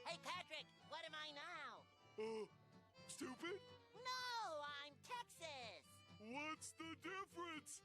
Hey, Patrick, what am I now? Stupid? No, I'm Texas. What's the difference?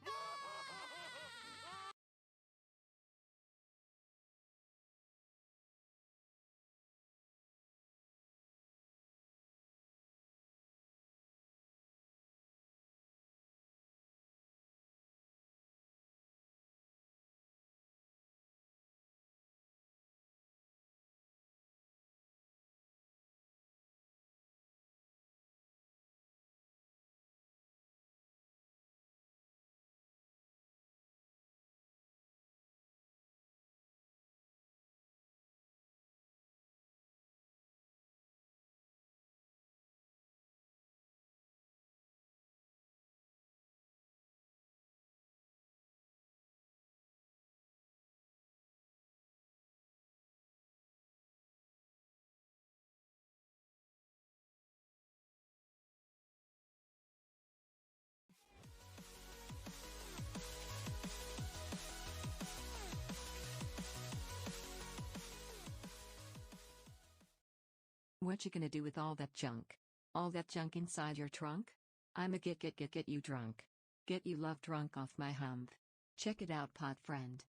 What you gonna do with all that junk? All that junk inside your trunk? I'ma get you drunk. Get you love drunk off my hump. Check it out, pod friend.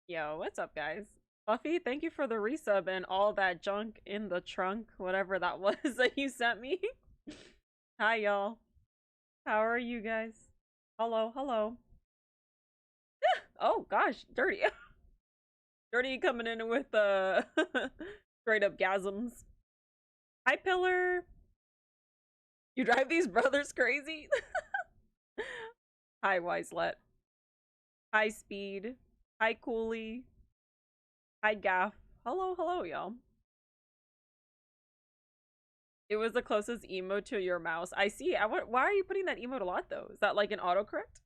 Yo, what's up, guys? Buffy, thank you for the resub and all that junk in the trunk, whatever that was that you sent me. Hi, y'all. How are you guys? Hello, hello. Oh, gosh, dirty. Dirty coming in with straight up gasms. Hi, Pillar. You drive these brothers crazy? Hi, Wiselet. Hi, Speed. Hi, Cooley. Hi, Gaff. Hello, hello, y'all. It was the closest emote to your mouse. I see. Why are you putting that emote a lot, though? Is that like an autocorrect?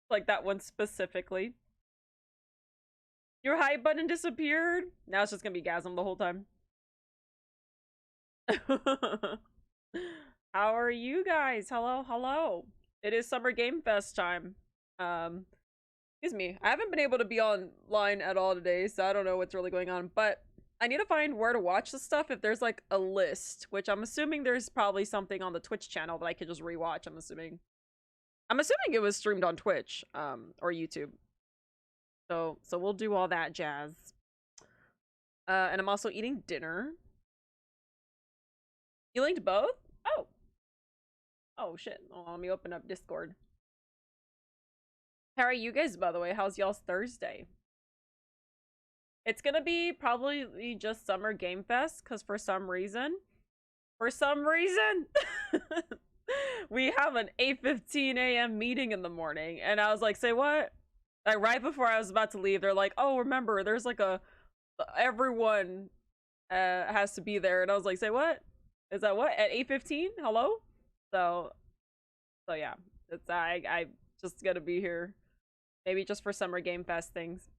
Like that one specifically. Your high button disappeared? Now it's just gonna be Gasm the whole time. How are you guys? Hello, hello. It is Summer Game Fest time. Excuse me. I haven't been able to be online at all today, so I don't know what's really going on, but I need to find where to watch the stuff if there's like a list, which I'm assuming there's probably something on the Twitch channel that I could just rewatch, I'm assuming. I'm assuming it was streamed on Twitch, or YouTube. So we'll do all that jazz. And I'm also eating dinner. You linked both? Oh. Oh, shit. Oh, let me open up Discord. How are you guys, by the way? How's y'all's Thursday? It's gonna be probably just Summer Game Fest, because for some reason, we have an 8:15 a.m. meeting in the morning, and I was like, say what? Like, right before I was about to leave, they're like, oh, remember, there's like everyone has to be there, and I was like, say what? Is that what? At 8:15? Hello? So yeah, it's I just gotta be here. Maybe just for Summer Game Fest things.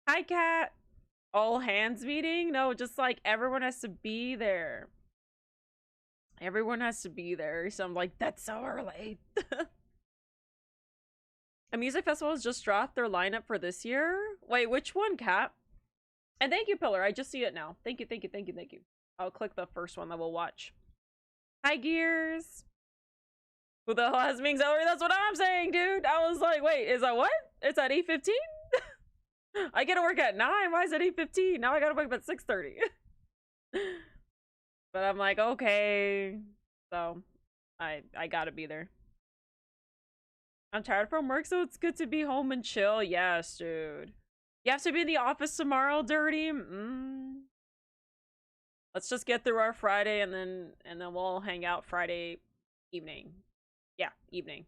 Hi, Cat! All hands meeting? No, just like everyone has to be there. Everyone has to be there. So I'm like, that's so early. A music festival has just dropped their lineup for this year. Wait, which one, Cat? And thank you, Pillar. I just see it now. Thank you, thank you, thank you, thank you. I'll click the first one that we'll watch. Hi, Gears. Who the hell has Ming Celery? That's what I'm saying, dude. I was like, wait, is that what? It's at 8:15? I get to work at 9. Why is it 8:15? Now I gotta wake up at 6:30. But I'm like, okay. So I gotta be there. I'm tired from work, so it's good to be home and chill. Yes, dude. You have to be in the office tomorrow, Dirty? Let's just get through our Friday and then we'll hang out Friday evening. Yeah, evening.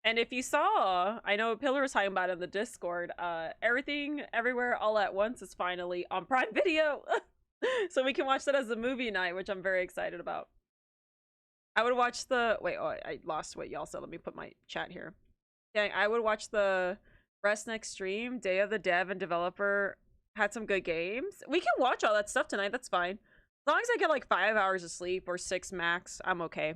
And if you saw, I know Pillar was talking about it in the Discord, Everything Everywhere All at Once is finally on Prime Video. So we can watch that as a movie night, which I'm very excited about. I would watch the... Wait, oh, I lost what y'all said. Let me put my chat here. Dang, I would watch the Rest Next Stream. Day of the Dev and Developer had some good games. We can watch all that stuff tonight. That's fine. As long as I get like 5 hours of sleep or 6 max, I'm okay.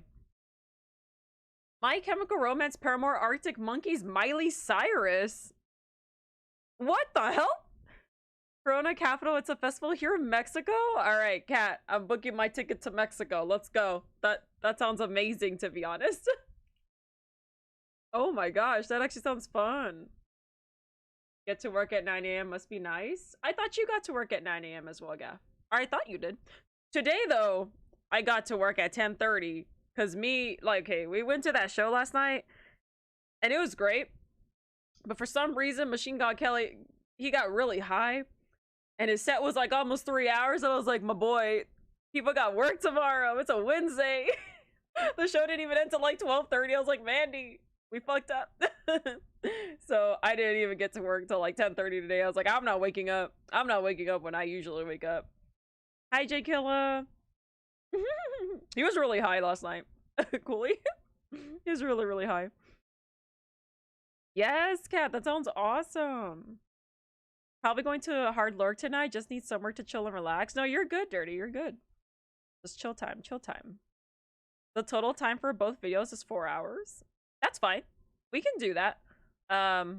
My Chemical Romance, Paramore, Arctic Monkeys, Miley Cyrus. What the hell? Corona Capital, it's a festival here in Mexico? Alright, Kat, I'm booking my ticket to Mexico. Let's go. That sounds amazing, to be honest. Oh my gosh, that actually sounds fun. Get to work at 9 a.m. must be nice. I thought you got to work at 9 a.m. as well, Gaff. Or I thought you did. Today, though, I got to work at 10:30. Because me, like, hey, we went to that show last night. And it was great. But for some reason, Machine Gun Kelly, he got really high. And his set was like almost 3 hours. And I was like, my boy, people got work tomorrow. It's a Wednesday. The show didn't even end till like 12:30. I was like, Mandy, we fucked up. So I didn't even get to work till like 10:30 today. I was like, I'm not waking up. I'm not waking up when I usually wake up. Hi, J Killa. He was really high last night. Coolly. He was really, really high. Yes, Kat, that sounds awesome. Probably going to a hard lurk tonight. Just need somewhere to chill and relax. No, you're good, Dirty. You're good. Just chill time. Chill time. The total time for both videos is 4 hours. That's fine. We can do that. Like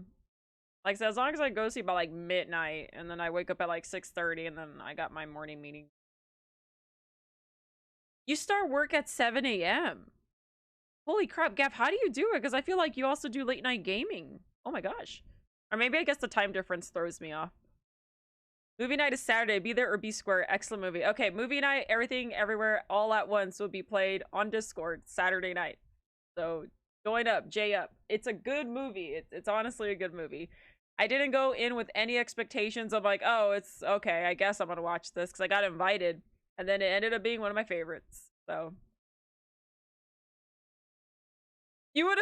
I said, as long as I go see by like midnight and then I wake up at like 6:30 and then I got my morning meeting. You start work at 7 a.m. Holy crap, Gav, how do you do it? Because I feel like you also do late night gaming. Oh my gosh. Or maybe I guess the time difference throws me off. Movie night is Saturday. Be there or be square. Excellent movie. Okay, movie night, Everything Everywhere All at Once will be played on Discord Saturday night. So join up, J up. It's a good movie. It's honestly a good movie. I didn't go in with any expectations of like, oh, it's okay, I guess I'm gonna watch this because I got invited. And then it ended up being one of my favorites. So you would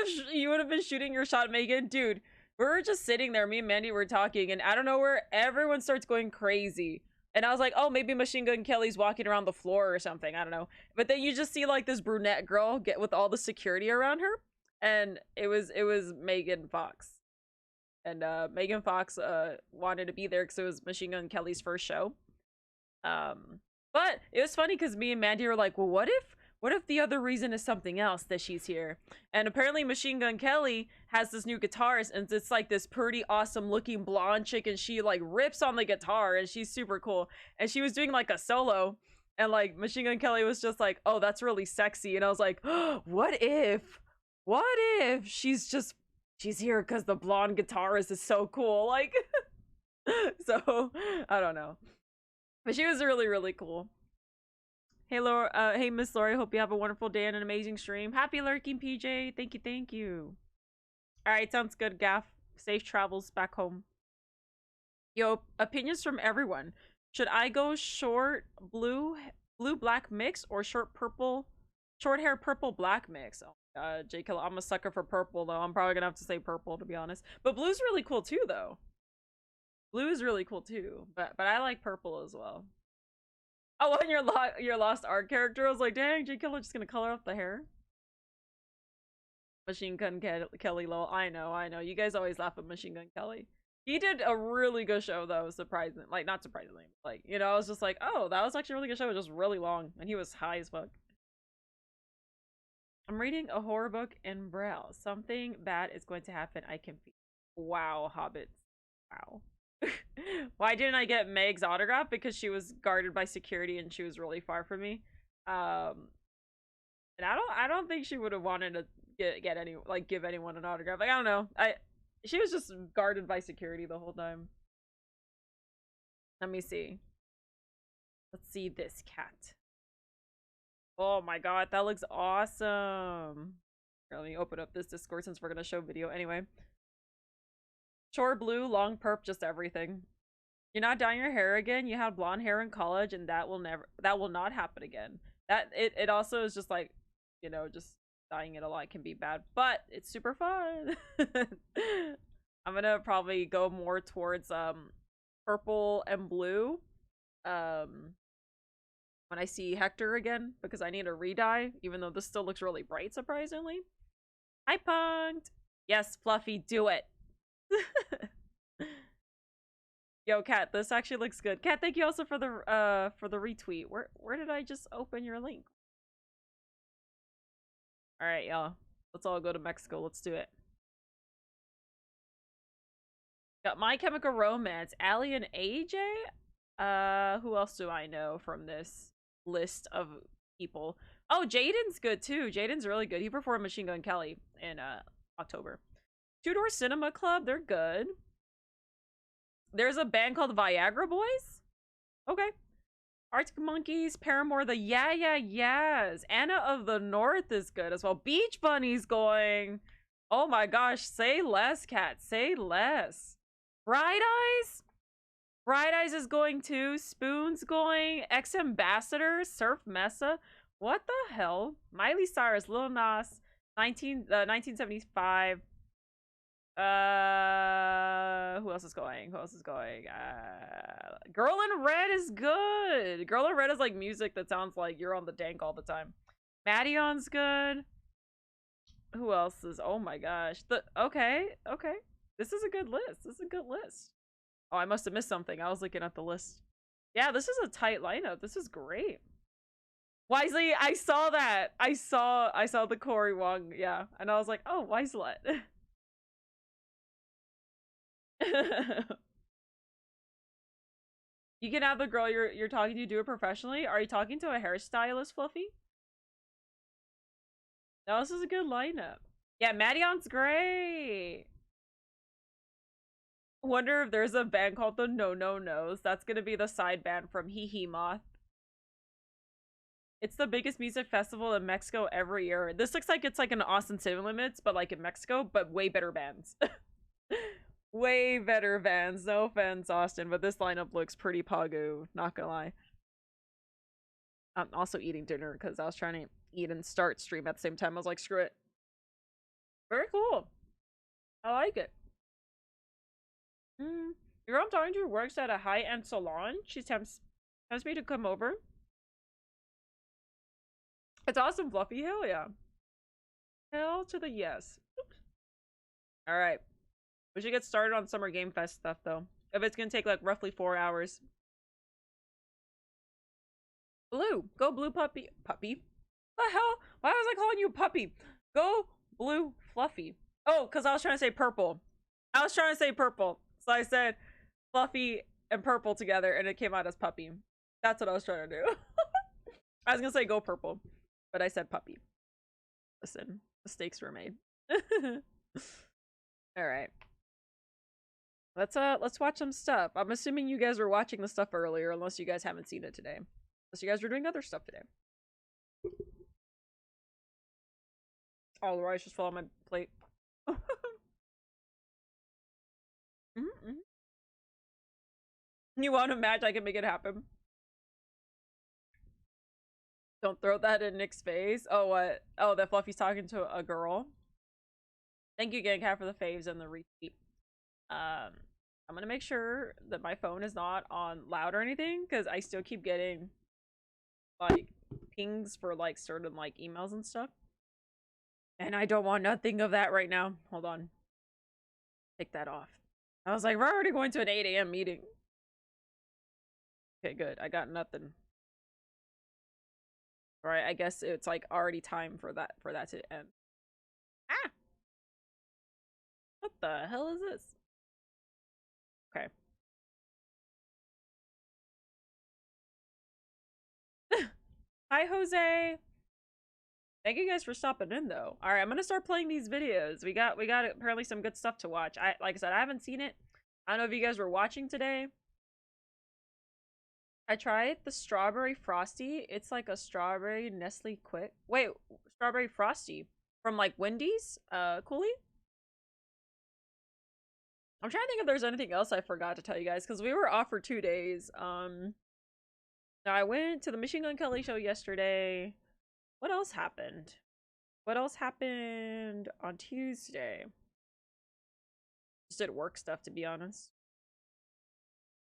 have been shooting your shot, Megan. Dude, we were just sitting there, me and Mandy were talking, and I don't know where everyone starts going crazy. And I was like, oh, maybe Machine Gun Kelly's walking around the floor or something. I don't know. But then you just see like this brunette girl get with all the security around her. And it was Megan Fox. And Megan Fox wanted to be there because it was Machine Gun Kelly's first show. But it was funny because me and Mandy were like, well, what if the other reason is something else that she's here? And apparently Machine Gun Kelly has this new guitarist, and it's like this pretty awesome looking blonde chick, and she like rips on the guitar, and she's super cool. And she was doing like a solo, and like Machine Gun Kelly was just like, oh, that's really sexy. And I was like, oh, what if she's here because the blonde guitarist is so cool? Like, so I don't know. But she was really, really cool. Hey, Laura. Hey, Miss Lori. Hope you have a wonderful day and an amazing stream. Happy lurking, PJ. Thank you, thank you. All right, sounds good, Gaff. Safe travels back home. Yo, opinions from everyone. Should I go short blue black mix or short hair purple black mix? Oh my god, J Killer. I'm a sucker for purple though. I'm probably gonna have to say purple to be honest. But blue's really cool too though. Blue is really cool too, but I like purple as well. Oh, and your Lost Ark character, I was like, dang, J Killer just gonna color up the hair. Machine Gun Kelly lol. I know. You guys always laugh at Machine Gun Kelly. He did a really good show though, surprisingly. Like, not surprisingly, like, you know, I was just like, oh, that was actually a really good show. It was just really long, and he was high as fuck. I'm reading a horror book in Braille. Something bad is going to happen. I can feel. Wow, hobbits. Wow. Why didn't I get Meg's autograph? Because she was guarded by security and she was really far from me. And I don't think she would have wanted to give anyone an autograph. Like, I don't know. She was just guarded by security the whole time. Let me see. Let's see this cat. Oh my god, that looks awesome. Here, let me open up this Discord since we're gonna show video anyway. Short blue, long perp, just everything. You're not dyeing your hair again. You had blonde hair in college, and that will not happen again. It also is just like, you know, just dyeing it a lot can be bad, but it's super fun. I'm gonna probably go more towards purple and blue when I see Hector again, because I need a re-dye, even though this still looks really bright, surprisingly. Hi, Punked! Yes, Fluffy, do it! Yo, Kat, this actually looks good. Kat, thank you also for the retweet. Where did I just open your link? Alright, y'all. Let's all go to Mexico. Let's do it. Got My Chemical Romance, Allie and AJ? Who else do I know from this list of people? Oh, Jaden's good too. Jaden's really good. He performed Machine Gun Kelly in October. Two Door Cinema Club, they're good. There's a band called Viagra Boys. Okay. Arctic Monkeys, Paramore, the Yeah Yeah Yeahs. Anna of the North is good as well. Beach Bunny's going. Oh my gosh, say less, Kat. Say less. Bright Eyes? Bright Eyes is going too. Spoon's going. Ex Ambassadors, Surf Mesa. What the hell? Miley Cyrus, Lil Nas, 1975. Who else is going? Who else is going? Girl in Red is good. Girl in Red is like music that sounds like you're on the dank all the time. Madion's good. Who else is? Oh my gosh. Okay. This is a good list. This is a good list. Oh, I must have missed something. I was looking at the list. Yeah, this is a tight lineup. This is great. Wisely, I saw that. I saw the Cory Wong. Yeah, and I was like, oh, Wiselet. You can have the girl you're talking to do it professionally. Are you talking to a hairstylist, Fluffy? No, this is a good lineup. Yeah, Madion's great. Wonder if there's a band called the No No No's. That's gonna be the side band from Hee Hee Moth. It's the biggest music festival in Mexico every year. This looks like it's like an Austin City Limits, but like in Mexico, but way better bands. Way better bands. No offense, Austin, but this lineup looks pretty pagu, not gonna lie. I'm also eating dinner because I was trying to eat and start stream at the same time. I was like, screw it. Very cool. I like it. The girl I'm talking to works at a high-end salon. She tempts me to come over. It's awesome, Fluffy. Hell yeah. Hell to the yes. Alright. We should get started on Summer Game Fest stuff, though. If it's gonna take, like, roughly 4 hours. Blue. Go Blue Puppy. Puppy? The hell? Why was I calling you Puppy? Go Blue Fluffy. Oh, because I was trying to say purple. I was trying to say purple. So I said Fluffy and purple together, and it came out as Puppy. That's what I was trying to do. I was gonna say go purple, but I said Puppy. Listen, mistakes were made. Alright. Let's watch some stuff. I'm assuming you guys were watching the stuff earlier, unless you guys haven't seen it today. Unless you guys were doing other stuff today. Oh, the rice just fell on my plate. You want a match? I can make it happen. Don't throw that in Nick's face. Oh, what? Oh, that Fluffy's talking to a girl. Thank you, Gangcat, for the faves and the retweet. I'm gonna make sure that my phone is not on loud or anything, because I still keep getting like pings for like certain like emails and stuff. And I don't want nothing of that right now. Hold on. Take that off. I was like, we're already going to an 8 a.m. meeting. Okay, good. I got nothing. Alright, I guess it's like already time for that to end. Ah! What the hell is this? Okay. Hi, Jose! Thank you guys for stopping in, though. Alright, I'm gonna start playing these videos. We got apparently some good stuff to watch. Like I said, I haven't seen it. I don't know if you guys were watching today. I tried the strawberry frosty. It's like a strawberry Nestle Quick. Wait, strawberry frosty. from like Wendy's, Cooley. I'm trying to think if there's anything else I forgot to tell you guys because we were off for 2 days. Now I went to the Machine Gun Kelly show yesterday. What else happened? What else happened on Tuesday? Just did work stuff, to be honest.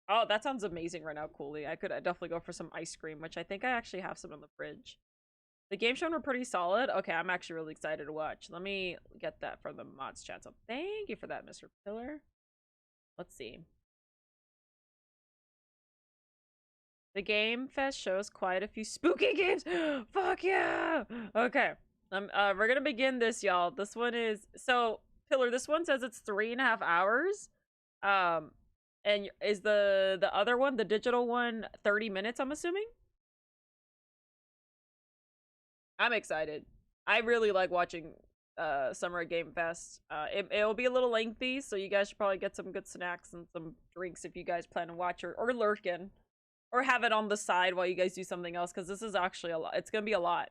Oh, that sounds amazing right now, Cooley. I could definitely go for some ice cream, which I think I actually have some in the fridge. The game shown were pretty solid. Okay, I'm actually really excited to watch. Let me get that from the mods chat. So thank you for that, Mr. Pillar. Let's see. The Game Fest shows quite a few spooky games. Fuck yeah! Okay. We're gonna begin this, y'all. This one is... So, Pillar, this one says it's 3.5 hours. And is the other one, the digital one, 30 minutes, I'm assuming? I'm excited. I really like watching Summer Game Fest. It'll be a little lengthy, so you guys should probably get some good snacks and some drinks if you guys plan to watch or lurk in. Or have it on the side while you guys do something else, because this is actually a lot. It's gonna be a lot.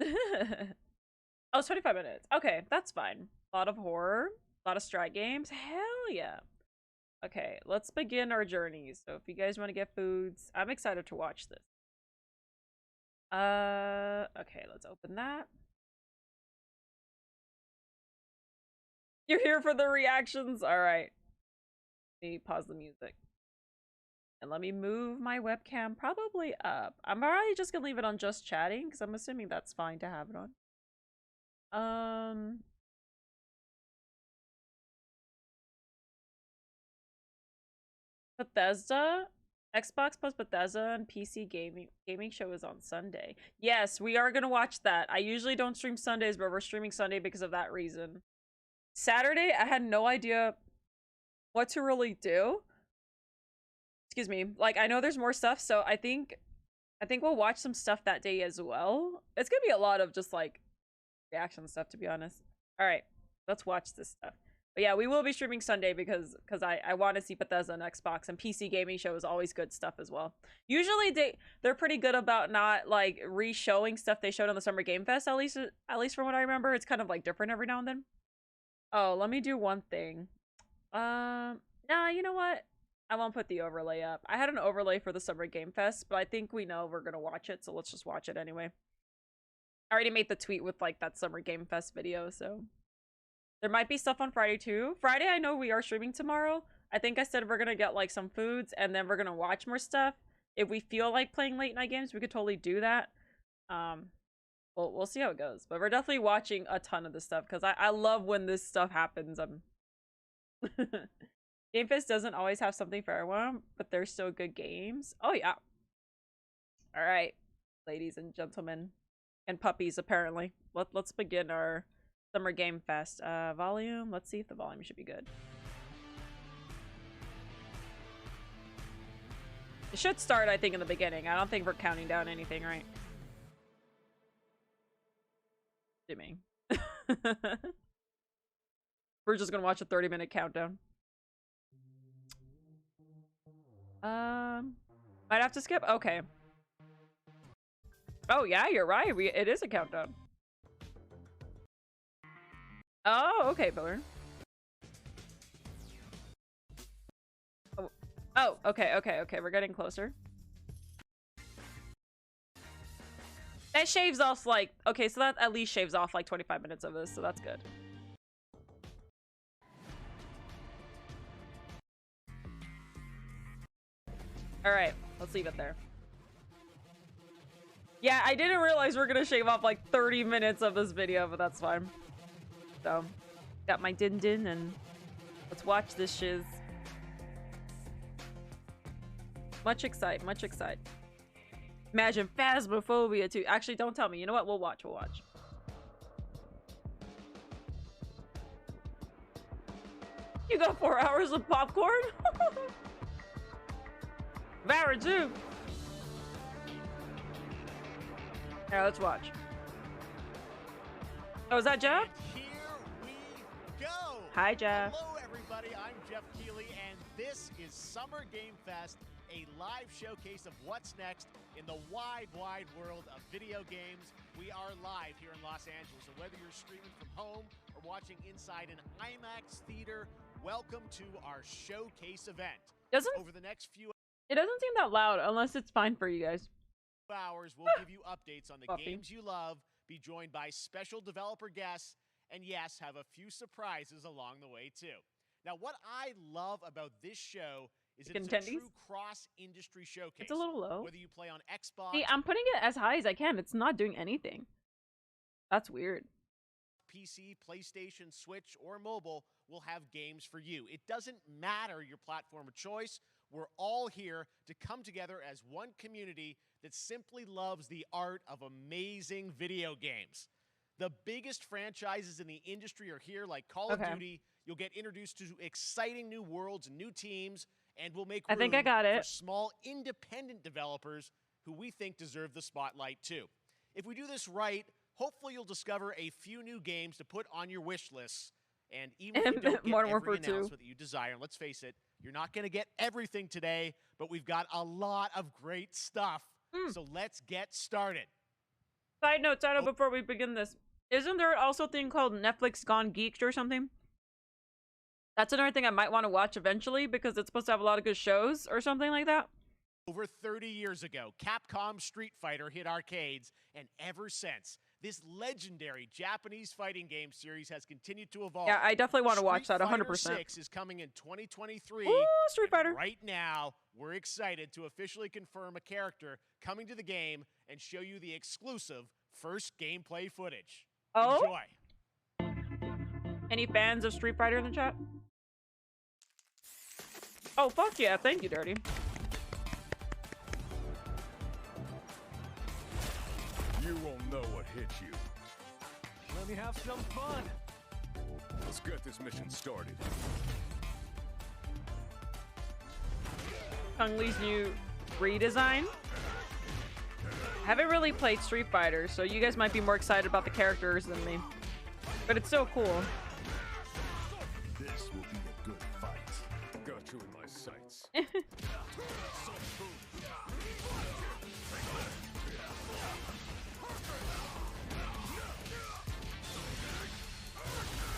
Oh, it's 25 minutes. Okay, that's fine. A lot of horror. A lot of Strat games. Hell yeah. Okay, let's begin our journey. So if you guys want to get foods, I'm excited to watch this. Okay, let's open that. You're here for the reactions? Alright. Let me pause the music. And let me move my webcam probably up. I'm probably just gonna leave it on just chatting, because I'm assuming that's fine to have it on. Bethesda? Xbox plus Bethesda and PC gaming show is on Sunday. Yes, we are gonna watch that. I usually don't stream Sundays, but we're streaming Sunday because of that reason. Saturday, I had no idea what to really do. Excuse me. Like, I know there's more stuff, so I think we'll watch some stuff that day as well. It's gonna be a lot of just like reaction stuff, to be honest. All right, let's watch this stuff. But yeah, we will be streaming Sunday because I want to see Bethesda and Xbox, and PC gaming show is always good stuff as well. Usually they're pretty good about not like re-showing stuff they showed on the Summer Game Fest, at least from what I remember. It's kind of like different every now and then. Oh, let me do one thing. Nah, you know what? I won't put the overlay up. I had an overlay for the Summer Game Fest, but I think we know we're gonna watch it, so let's just watch it anyway. I already made the tweet with like that Summer Game Fest video, so there might be stuff on Friday too. Friday, I know we are streaming tomorrow. I think I said we're gonna get like some foods and then we're gonna watch more stuff. If we feel like playing late night games, we could totally do that. We'll see how it goes. But we're definitely watching a ton of this stuff because I love when this stuff happens. Game Fest doesn't always have something for everyone, but they're still good games. Oh yeah. All right, ladies and gentlemen, and puppies apparently. Let's begin our Summer Game Fest. Volume. Let's see if the volume should be good. It should start, I think, in the beginning. I don't think we're counting down anything, right? Assuming. We're just gonna watch a 30-minute countdown. Might have to skip. Okay. Oh yeah, you're right. It is a countdown. Oh, okay, Pillar. Oh, okay. We're getting closer. That shaves off like... Okay, so that at least shaves off like 25 minutes of this, so that's good. Alright, let's leave it there. Yeah, I didn't realize we're gonna shave off like 30 minutes of this video, but that's fine. So, got my din-din and let's watch this shiz. Much excite. Imagine Phasmophobia too. Actually, don't tell me. You know what? We'll watch. You got 4 hours of popcorn? Vara too. Yeah, let's watch. Oh, is that Jeff? Here we go. Hi, Jeff. Hello, everybody. I'm Jeff Keighley, and this is Summer Game Fest a live showcase of what's next in the wide, wide world of video games. We are live here in Los Angeles, and whether you're streaming from home or watching inside an IMAX theater, welcome to our showcase event. Over the next few It doesn't seem that loud unless it's fine for you guys. hours, we'll give you updates on the games you love, be joined by special developer guests, and yes, have a few surprises along the way too. Now, what I love about this show is it's a true cross-industry showcase. It's a little low. Whether you play on Xbox... See, I'm putting it as high as I can. It's not doing anything. That's weird. PC, PlayStation, Switch, or mobile will have games for you. It doesn't matter your platform of choice. We're all here to come together as one community that simply loves the art of amazing video games. The biggest franchises in the industry are here, like Call of Duty. You'll get introduced to exciting new worlds and new teams, and we'll make room for small independent developers who we think deserve the spotlight too. If we do this right, hopefully you'll discover a few new games to put on your wish lists. And even if you don't get every announcement that you desire, and let's face it, you're not going to get everything today, but we've got a lot of great stuff. So let's get started. Side note, before we begin this. Isn't there also a thing called Netflix Gone Geeked or something? That's another thing I might want to watch eventually because it's supposed to have a lot of good shows or something like that. Over 30 years ago, Capcom Street Fighter hit arcades, and ever since, this legendary Japanese fighting game series has continued to evolve. Yeah, I definitely want to watch that 100%. Street Fighter 6 is coming in 2023. Ooh, Street Fighter. Right now, we're excited to officially confirm a character coming to the game and show you the exclusive first gameplay footage. Enjoy. Any fans of Street Fighter in the chat? Oh, fuck yeah. Thank you, Dirty. You won't know what hit you. Let me have some fun. Let's get this mission started. Kung Lee's new redesign. I haven't really played Street Fighter, so you guys might be more excited about the characters than me. But it's so cool. This will be a good fight. Got you in my sights.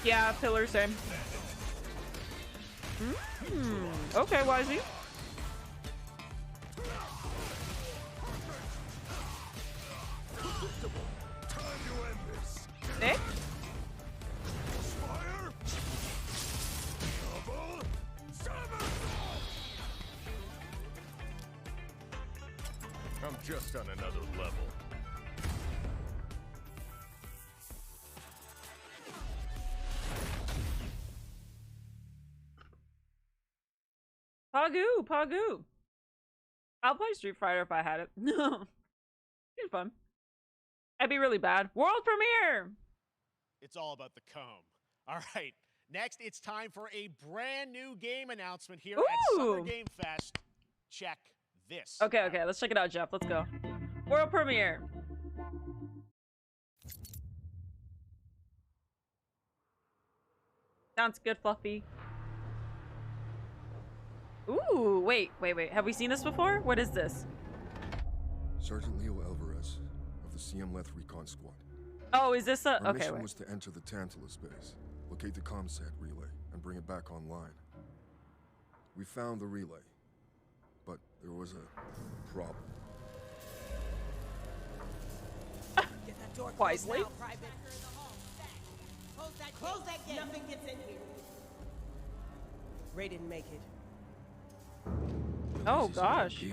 Yeah, Pillar, same. Okay, YZ. Nick? I'm just on another level. Pagu. I'll play Street Fighter if I had it. No. It's fun. That'd be really bad. World premiere! It's all about the comb. All right. Next, it's time for a brand new game announcement here at Summer Game Fest. Check this. Okay. Let's check it out, Jeff. Let's go. World premiere. Sounds good, Fluffy. Ooh, wait. Have we seen this before? What is this? Sergeant Leo Alvarez of the CM Leth Recon Squad. Oh, is this a... Our okay, mission wait. was to enter the Tantalus base, locate the ComSat relay, and bring it back online. We found the relay, but there was a problem. Get that door Wisely. closed now, Private. Close that gate. Nothing gets in here. Ray didn't make it. Oh, gosh.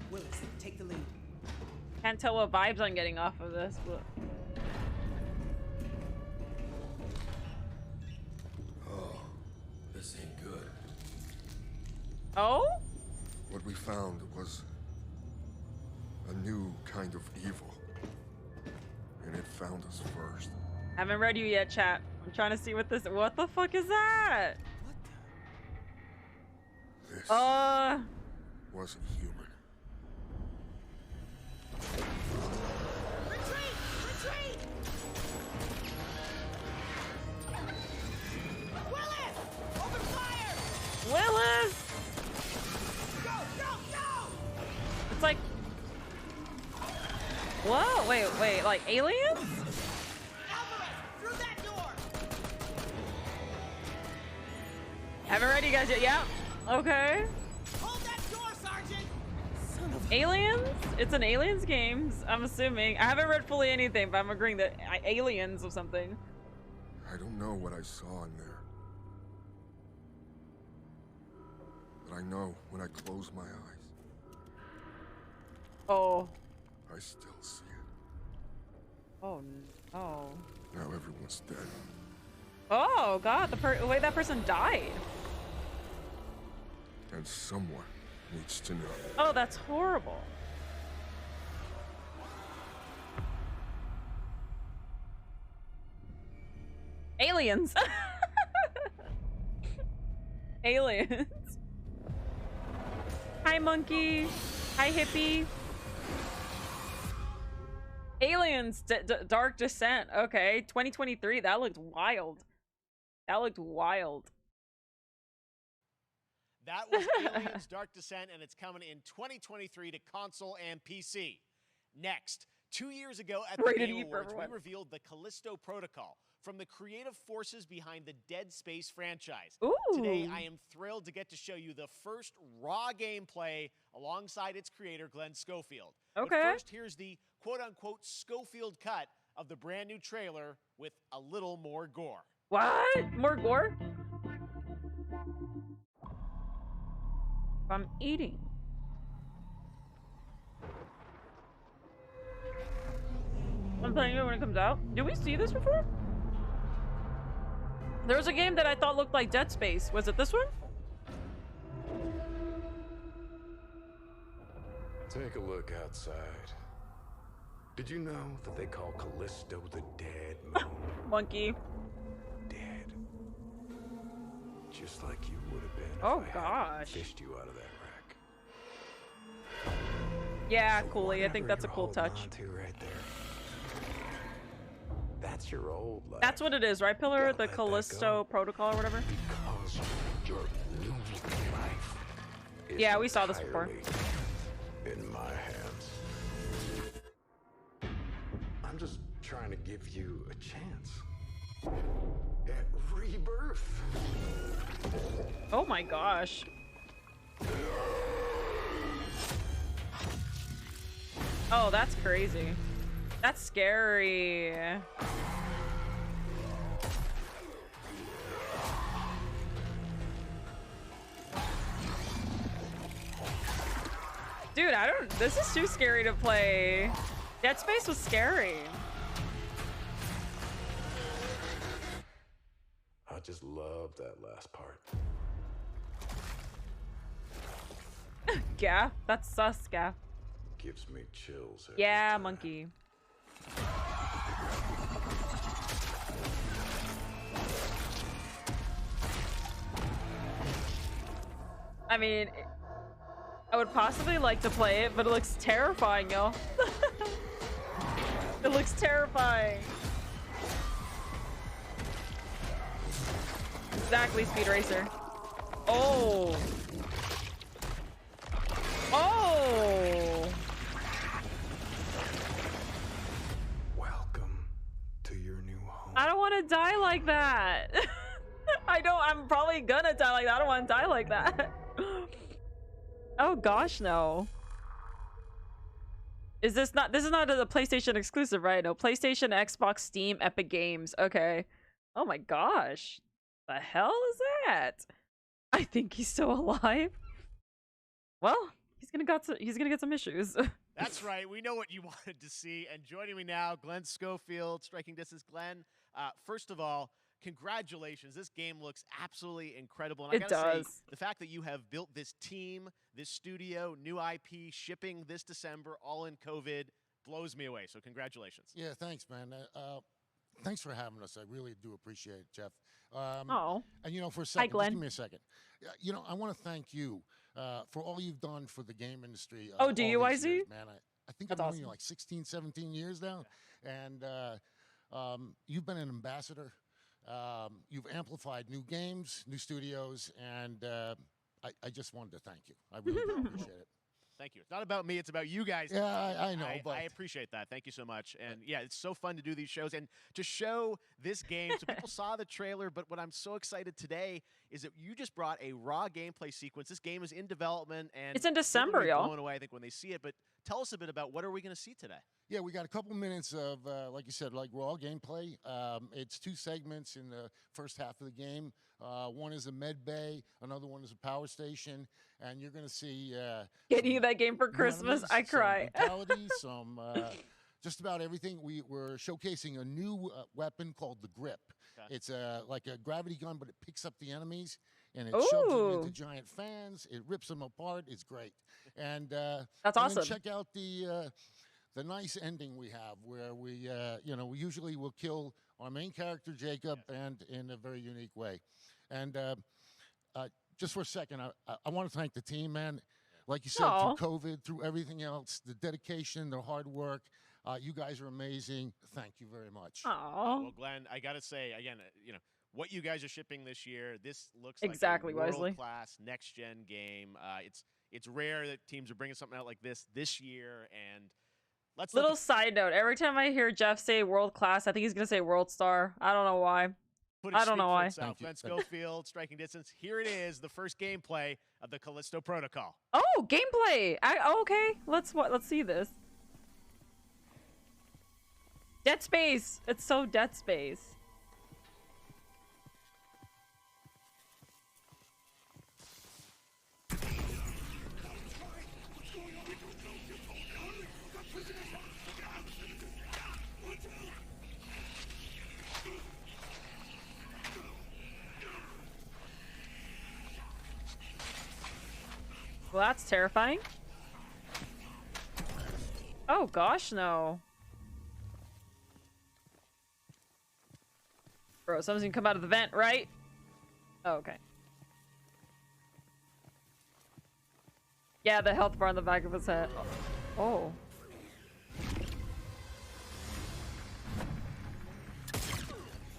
Willis, take the lead. Can't tell what vibes I'm getting off of this, but... Oh, this ain't good. Oh? What we found was a new kind of evil. And it found us first. Haven't read you yet, chat. I'm trying to see what this... What the fuck is that? This wasn't human. Retreat! Willis! Whoa, wait, like aliens? Alvarez, through that door! Haven't read you guys yet. Yeah. Okay. Hold that door, Sergeant! Son of Aliens? It's an aliens games, I'm assuming. I haven't read fully anything, but I'm agreeing that aliens or something. I don't know what I saw in there. But I know when I close my eyes, Oh. I still see it. Oh no. Now everyone's dead. Oh god, the way that person died. And someone needs to know. Oh, that's horrible. Aliens. Aliens. Hi, monkey. Hi, hippie. Aliens. Dark Descent. Okay, 2023. That looked wild. That looked wild. That was Aliens Dark Descent, and it's coming in 2023 to console and PC. Next, 2 years ago at the Rated Game E for Awards, we everyone. revealed the Callisto Protocol from the creative forces behind the Dead Space franchise. Ooh. Today, I am thrilled to get to show you the first raw gameplay alongside its creator, Glenn Schofield. But Okay. first, here's the quote-unquote Schofield cut of the brand new trailer with a little more gore. What? More gore? I'm eating. I'm playing it when it comes out. Did we see this before? There was a game that I thought looked like Dead Space. Was it this one? Take a look outside. Did you know that they call Callisto the dead moon? Monkey. Dead. Just like you would have been if Oh, I gosh. hadn't fished you out of that wreck. Yeah, So coolly. I think whatever that's a you're cool holding touch. on to right there. That's your old life. That's what it is, right, Pillar? Gotta The let that Callisto go. Protocol or whatever? Because your new life is Yeah, we saw this before. entirely in my hands. I'm just trying to give you a chance at rebirth. Oh my gosh. Oh, that's crazy. That's scary. Dude, this is too scary to play. Dead Space was scary. I just love that last part. Yeah, that's sus, yeah. Gives me chills. Every Yeah, time. monkey. I mean, I would possibly like to play it, but it looks terrifying, yo. It looks terrifying. Exactly, Speed Racer. Oh. Oh. Welcome to your new home. I don't want to die like that. I'm probably gonna die like that. I don't want to die like that. Oh gosh, no. This is not a PlayStation exclusive, right? No, PlayStation, Xbox, Steam, Epic Games. Okay. Oh my gosh. The hell is that? I think he's still alive. Well, he's gonna get some issues. That's right. We know what you wanted to see. And joining me now, Glenn Schofield, Striking Distance. Glenn, first of all, congratulations. This game looks absolutely incredible. And I It gotta does. say, the fact that you have built this team, this studio, new IP, shipping this December, all in COVID, blows me away. So congratulations. Yeah, thanks, man. Thanks for having us. I really do appreciate it, Jeff. Oh. And you know, for a second, Glenn. just give me a second. You know, I want to thank you for all you've done for the game industry. Oh, all do you, these YZ? years, man. I think That's I've known you awesome. like 16, 17 years now. And you've been an ambassador. You've amplified new games, new studios, and I just wanted to thank you. I really do appreciate it. Thank you. It's not about me. It's about you guys. Yeah, I know, but I appreciate that. Thank you so much. And yeah, it's so fun to do these shows and to show this game. So people saw the trailer, but what I'm so excited today is that you just brought a raw gameplay sequence. This game is in development, and It's in people are December, gonna be y'all. blown away, I think, when they see it. But tell us a bit about what are we going to see today? yeah, we got a couple minutes of, like you said, like raw gameplay. It's 2 segments in the first half of the game. One is a med bay, another one is a power station, and you're going to see Getting you some that game for new Christmas, enemies, I some cry. brutality, some just about everything. We're showcasing a new weapon called the Grip. Okay. It's like a gravity gun, but it picks up the enemies and it shoves them Ooh. into giant fans. It rips them apart. It's great. And That's and then awesome. check out the nice ending we have, where we we usually will kill our main character Jacob, and in a very unique way. And just for a second, I want to thank the team, man. Like you said, Aw. through COVID, through everything else, the dedication, the hard work. You guys are amazing. Thank you very much. Aw. Well, Glenn, I got to say, again, what you guys are shipping this year, this looks Exactly, like a Wesley. world-class, next-gen game. It's rare that teams are bringing something out like this year, and let's let Little side note, every time I hear Jeff say world class, I think he's going to say world star. I don't know why. put I don't know why. Out. Thank you. Glenn Schofield, Striking Distance. Here it is, the first gameplay of the Callisto Protocol. Oh, gameplay. Okay, let's see this. Dead Space. It's so Dead Space. Well, that's terrifying. Oh gosh, no. Bro, someone's gonna come out of the vent, right? Oh, okay. Yeah, the health bar on the back of his head. Oh.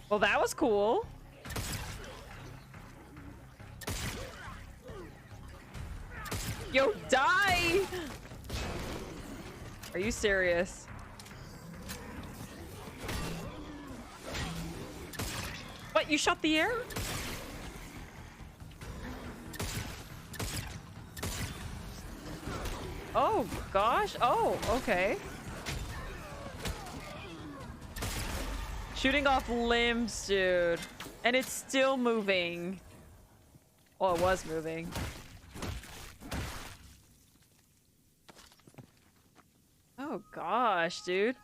Well, that was cool. Yo, die! Are you serious? What, you shot the air? Oh, gosh. Oh, okay. Shooting off limbs, dude. And it's still moving. Well, it was moving. Oh gosh, dude.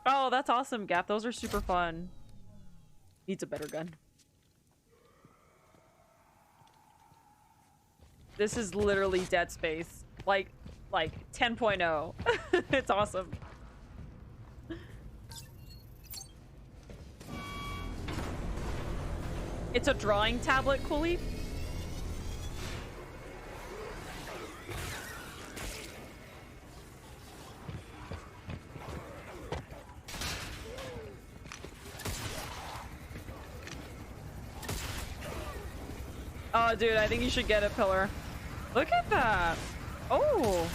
Oh, that's awesome, Gap. Those are super fun. Needs a better gun. This is literally Dead Space. Like 10.0. It's awesome. It's a drawing tablet, Cooley. Oh, dude, I think you should get a pillar. Look at that. Oh.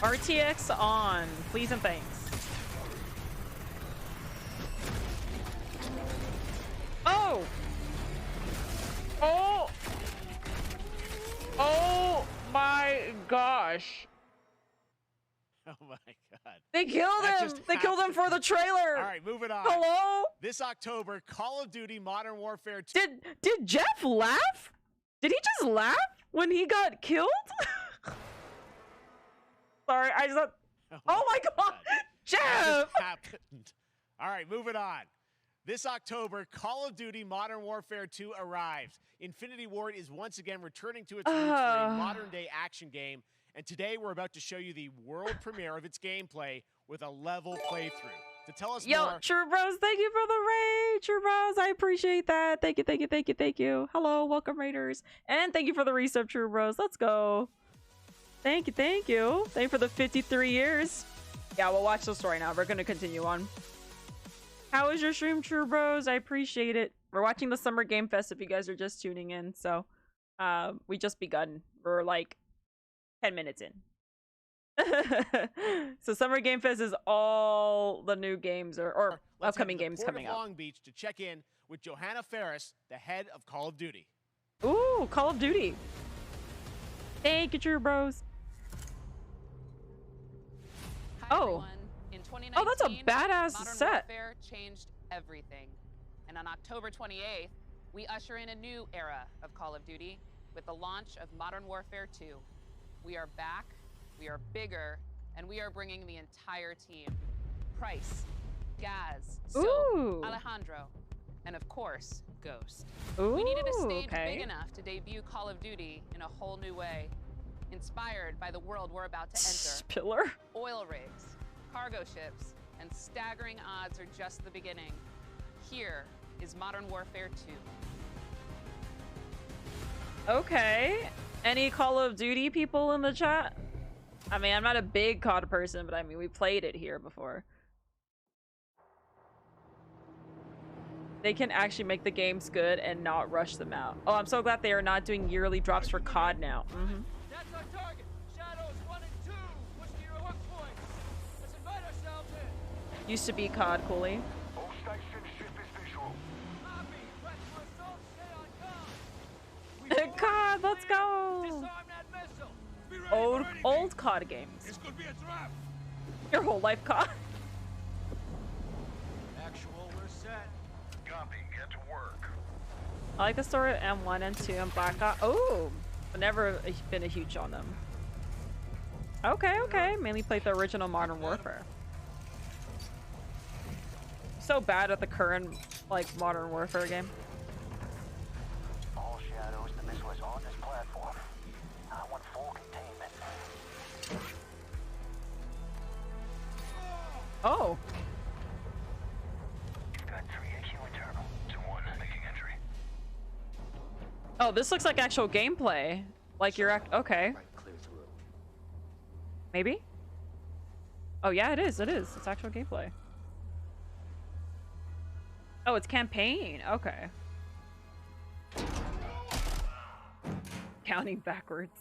RTX on, please and thanks. Oh. Oh. Oh my gosh. Oh my god. They killed That him. just They killed him for the happened. trailer. All right, moving on. Hello? This October, Call of Duty Modern Warfare 2. Did Jeff laugh? Did he just laugh when he got killed? Sorry, I just thought, oh my god, That Jeff! just happened. All right, moving on. This October, Call of Duty Modern Warfare 2 arrives. Infinity Ward is once again returning to its roots for a modern-day action game, and today we're about to show you the world premiere of its gameplay with a level playthrough. To tell us Yo, more, True Bros, thank you for the raid, True Bros. I appreciate that. Thank you, thank you, thank you, thank you. Hello, welcome Raiders, and thank you for the resub, True Bros. Let's go. Thank you, thank you. Thank you for the 53 years. Yeah, we'll watch the story now. We're gonna continue on. How was your stream, True Bros? I appreciate it. We're watching the Summer Game Fest if you guys are just tuning in. So, we just begun. We're like 10 minutes in. So Summer Game Fest is all the new games or Let's upcoming head to the games Port coming of up. Long Beach to check in with Johanna Ferris, the head of Call of Duty. Ooh, Call of Duty. Thank you, True Bros. Hi, Oh. everyone. In 2019, Oh, that's a badass Modern set. Warfare changed everything. And on October 28th, we usher in a new era of Call of Duty with the launch of Modern Warfare 2. We are back, we are bigger, and we are bringing the entire team. Price, Gaz, Sil, Ooh. Alejandro, and of course, Ghost. Ooh, We needed a stage okay. big enough to debut Call of Duty in a whole new way, inspired by the world we're about to enter. Pillar. Oil rigs, cargo ships, and staggering odds are just the beginning. Here is Modern Warfare 2. Okay. Any Call of Duty people in the chat? I mean, I'm not a big COD person, but I mean, we played it here before. They can actually make the games good and not rush them out. Oh, I'm so glad they are not doing yearly drops for COD now. That's our target. Shadows 1 and 2. Push to your hook points. Let's invite ourselves in. Used to be COD, Cooley. All station ship is visual. Copy. Press for assault. Stay on guard. COD, let's go. Disarm that missile. Be ready for anything. Old COD games. This could be a trap. Your whole life COD. Actual, we're set. Copy. Get to work. I like the story of M1 and 2 and Black Ops. Oh, I've never been a huge on them. Okay, okay. Mainly played the original Modern Warfare. So bad at the current, like, Modern Warfare game. All Shadows, the missile is on this platform. I want full containment. Oh. You've got 3 AQ internal. 2-1 making entry. Oh, this looks like actual gameplay. Like you're okay. Clear through. Maybe? Oh yeah, it is. It is. It's actual gameplay. Oh, it's campaign. Okay. Counting backwards.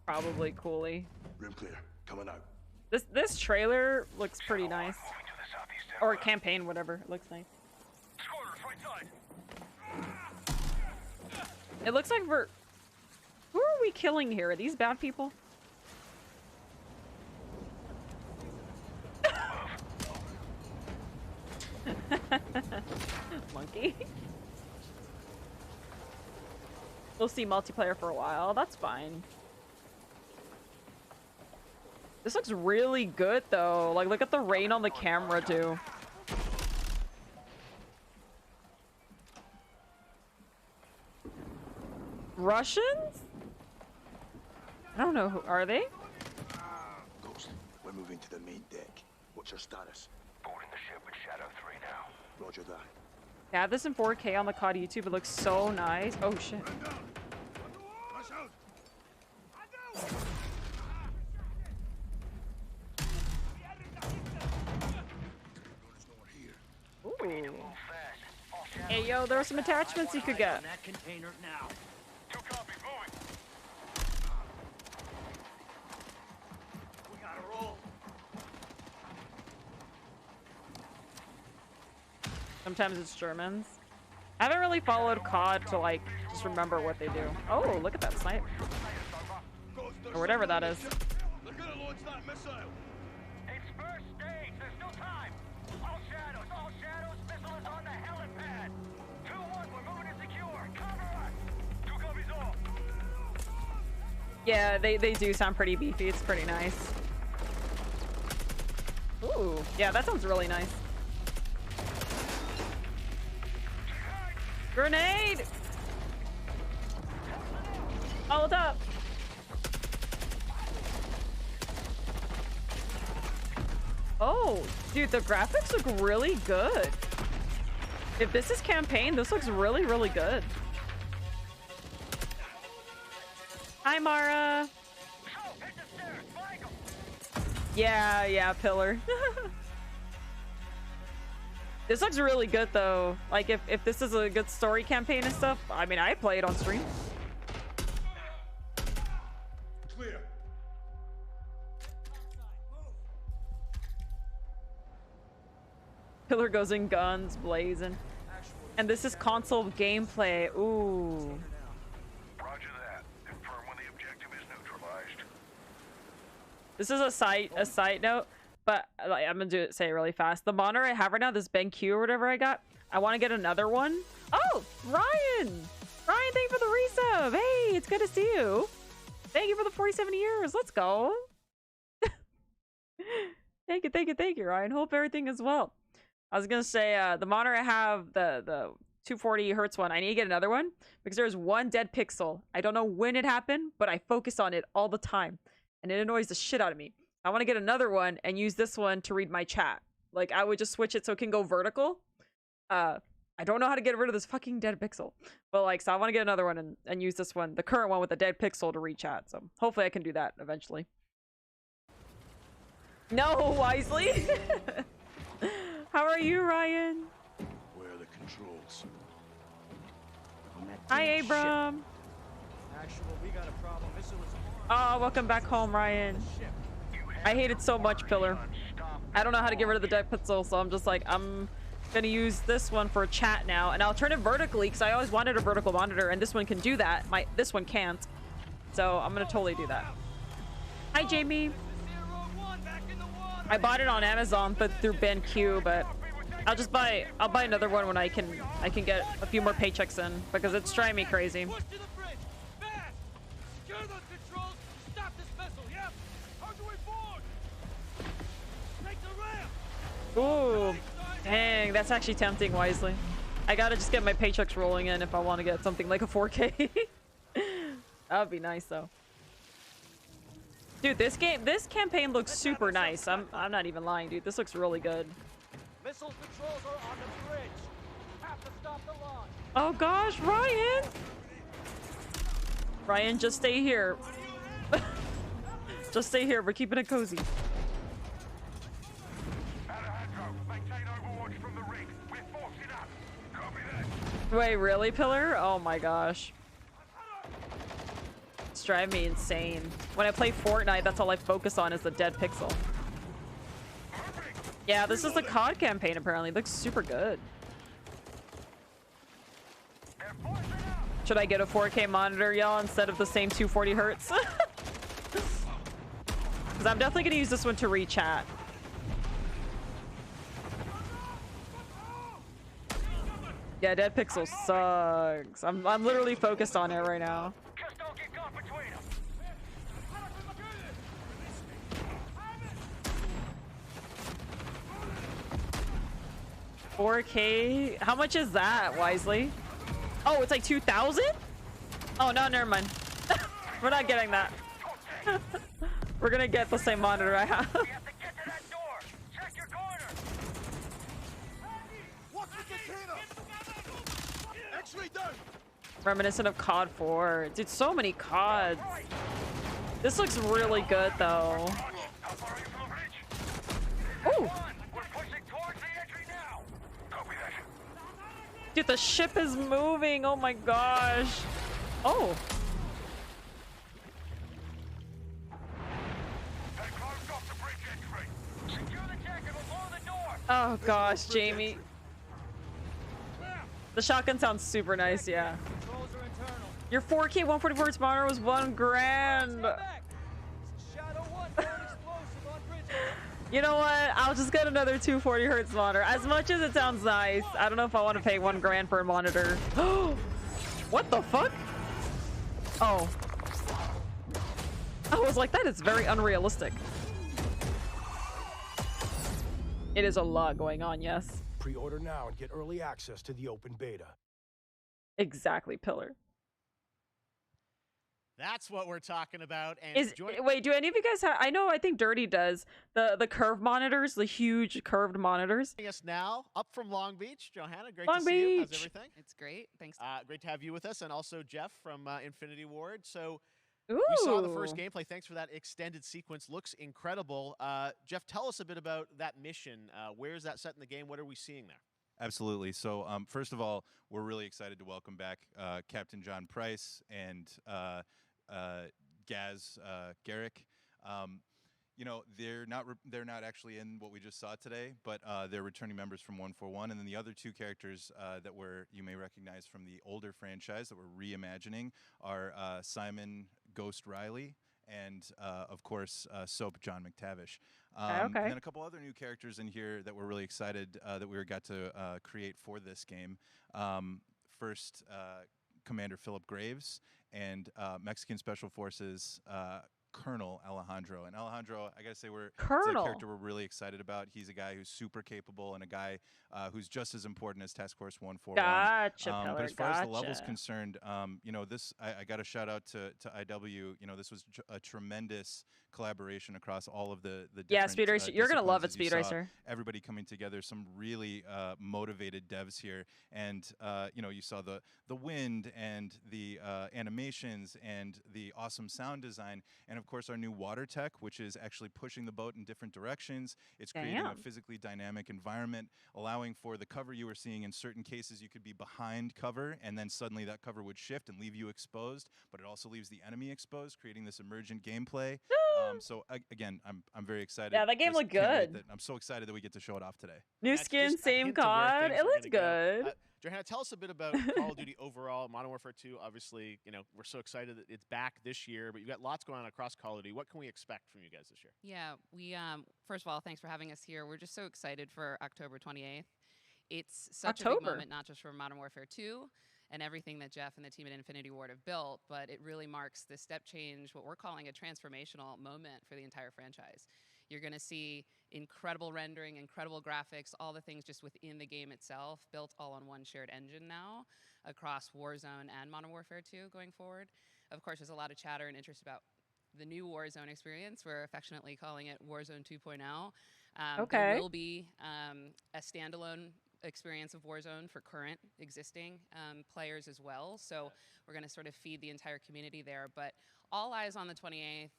Probably Cooley. Room clear. Coming out. This trailer looks pretty nice. Moving to the southeast end. Or campaign, whatever. It looks nice. Squatters, right side. It looks like we're... Who are we killing here? Are these bad people? Monkey. We'll see multiplayer for a while. That's fine. This looks really good though. Like, look at the rain on the camera too. Russians? I don't know who are they? Ghost, we're moving to the main deck. What's your status? Boarding the ship with Shadow 3 now. Roger that. I have this in 4K on the COD YouTube. It looks so nice. Oh shit. Ooh. Hey yo, there are some attachments you could get. That container now. 2 copies, moving. We gotta roll. Sometimes it's Germans. I haven't really followed COD to like just remember what they do. Oh, look at that snipe. Or whatever that is. They're gonna launch that missile. It's first stage. There's no time. All shadows. Missile is on the helipad. 2-1. We're moving to secure. Cover us. 2 copies all. Yeah, they do sound pretty beefy. It's pretty nice. Ooh, yeah, that sounds really nice. Grenade! Hold up! Oh, dude, the graphics look really good. If this is campaign, this looks really, really good. Hi, Mara. Yeah, pillar. This looks really good though. Like if this is a good story campaign and stuff, I mean, I play it on stream. Clear. Pillar goes in guns blazing. And this is console gameplay. Ooh. Roger that. Confirm when the objective is neutralized. This is a side note, but like, I'm gonna say it really fast. The monitor I have right now, this BenQ or whatever I got, I want to get another one. Oh, Ryan! Ryan, thank you for the resub. Hey, it's good to see you. Thank you for the 47 years. Let's go. Thank you, Ryan. Hope everything is well. I was gonna say the monitor I have, the 240 hertz one, I need to get another one because there's one dead pixel. I don't know when it happened, but I focus on it all the time and it annoys the shit out of me. I want to get another one and use this one to read my chat. Like I would just switch it so it can go vertical. I don't know how to get rid of this fucking dead pixel, but like, so I want to get another one and use this one, the current one with the dead pixel, to read chat. So hopefully I can do that eventually. No, Wisely. How are you, Ryan? Where are the controls? Hi, Abram. Actual, we got a problem. Missile is Oh, welcome back home, Ryan. I hate it so much, Pillar. I don't know how to get rid of the dead pixel, so I'm just like, I'm gonna use this one for chat now, and I'll turn it vertically because I always wanted a vertical monitor, and this one can do that. This one can't, so I'm gonna totally do that. Hi, Jamie. I bought it on Amazon, but through BenQ, but I'll buy another one when I can get a few more paychecks in because it's driving me crazy. push to the bridge. Fast. Secure those controls. Stop this missile. Yep. How's the way forward? Take the ramp. Ooh, dang, that's actually tempting, Wisely. I gotta just get my paychecks rolling in if I want to get something like a 4K. That would be nice though. Dude, this campaign looks super nice. I'm not even lying, dude. This looks really good. Missile controls are on the bridge. Have to stop the launch. Oh gosh, Ryan! Ryan, just stay here. Just stay here. We're keeping it cozy. Wait, really, Pillar? Oh my gosh. It's driving me insane. When I play Fortnite, that's all I focus on is the dead pixel. Yeah, this is the COD campaign apparently. It looks super good. Should I get a 4K monitor, y'all, instead of the same 240 hertz? Because I'm definitely going to use this one to read chat. Yeah, dead pixel sucks. I'm literally focused on it right now. 4K? How much is that, Wisely? Oh, it's like 2,000? Oh, no, never mind. We're not getting that. We're gonna get the same monitor I have. Reminiscent of COD 4. Dude, so many CODs. This looks really good, though. Ooh! Dude, the ship is moving. Oh my gosh. Oh. Oh gosh, Jamie. The shotgun sounds super nice, yeah. Your 4K 144 Hz monitor was $1,000. You know what? I'll just get another 240 hertz monitor. As much as it sounds nice, I don't know if I want to pay $1,000 for a monitor. What the fuck? Oh. I was like, that is very unrealistic. It is a lot going on, yes. Pre-order now and get early access to the open beta. Exactly, Pillar. That's what we're talking about. And wait, do any of you guys have? I think Dirty does the curved monitors, the huge curved monitors. Us now up from Long Beach, Johanna. Great Long to see you. How's Beach. everything? It's great. Thanks. Great to have you with us, and also Jeff from Infinity Ward. So Ooh. we saw the first gameplay. Thanks for that extended sequence. Looks incredible. Jeff, tell us a bit about that mission. Where is that set in the game? What are we seeing there? Absolutely. So, first of all, we're really excited to welcome back Captain John Price and Gaz Garrick. You know, they're not actually in what we just saw today, but they're returning members from 141, and then the other two characters that you may recognize from the older franchise that we're reimagining are Simon Ghost Riley and of course Soap John McTavish. And then a couple other new characters in here that we're really excited that we got to create for this game. First, Commander Philip Graves and Mexican Special Forces Colonel Alejandro. And Alejandro, I gotta say, it's a character we're really excited about. He's a guy who's super capable and a guy who's just as important as Task Force 141. Gotcha, but as far as the level's concerned, you know, I got to shout out to IW. You know, this was a tremendous collaboration across all of the different, Speed Racer. You're gonna love it, Speed Racer. Everybody coming together, some really motivated devs here, and you know, you saw the wind and the animations and the awesome sound design, and of course our new water tech, which is actually pushing the boat in different directions. It's creating a physically dynamic environment, allowing for the cover you were seeing. In certain cases, you could be behind cover, and then suddenly that cover would shift and leave you exposed, but it also leaves the enemy exposed, creating this emergent gameplay. So again, I'm very excited. Yeah, that game looked good. I'm so excited that we get to show it off today. New skin, same COD. It looks good. Johanna, tell us a bit about Call of Duty overall. Modern Warfare 2, obviously, you know, we're so excited that it's back this year, but you've got lots going on across Call of Duty. What can we expect from you guys this year? Yeah, we first of all, thanks for having us here. We're just so excited for October 28th. It's such a big moment, not just for Modern Warfare 2 and everything that Jeff and the team at Infinity Ward have built, but it really marks the step change, what we're calling a transformational moment for the entire franchise. You're going to see incredible rendering, incredible graphics, all the things just within the game itself, built all on one shared engine now across Warzone and Modern Warfare 2 going forward. Of course, there's a lot of chatter and interest about the new Warzone experience. We're affectionately calling it Warzone 2.0. There will be a standalone experience of Warzone for current existing players as well. So we're going to sort of feed the entire community there. But all eyes on the 28th.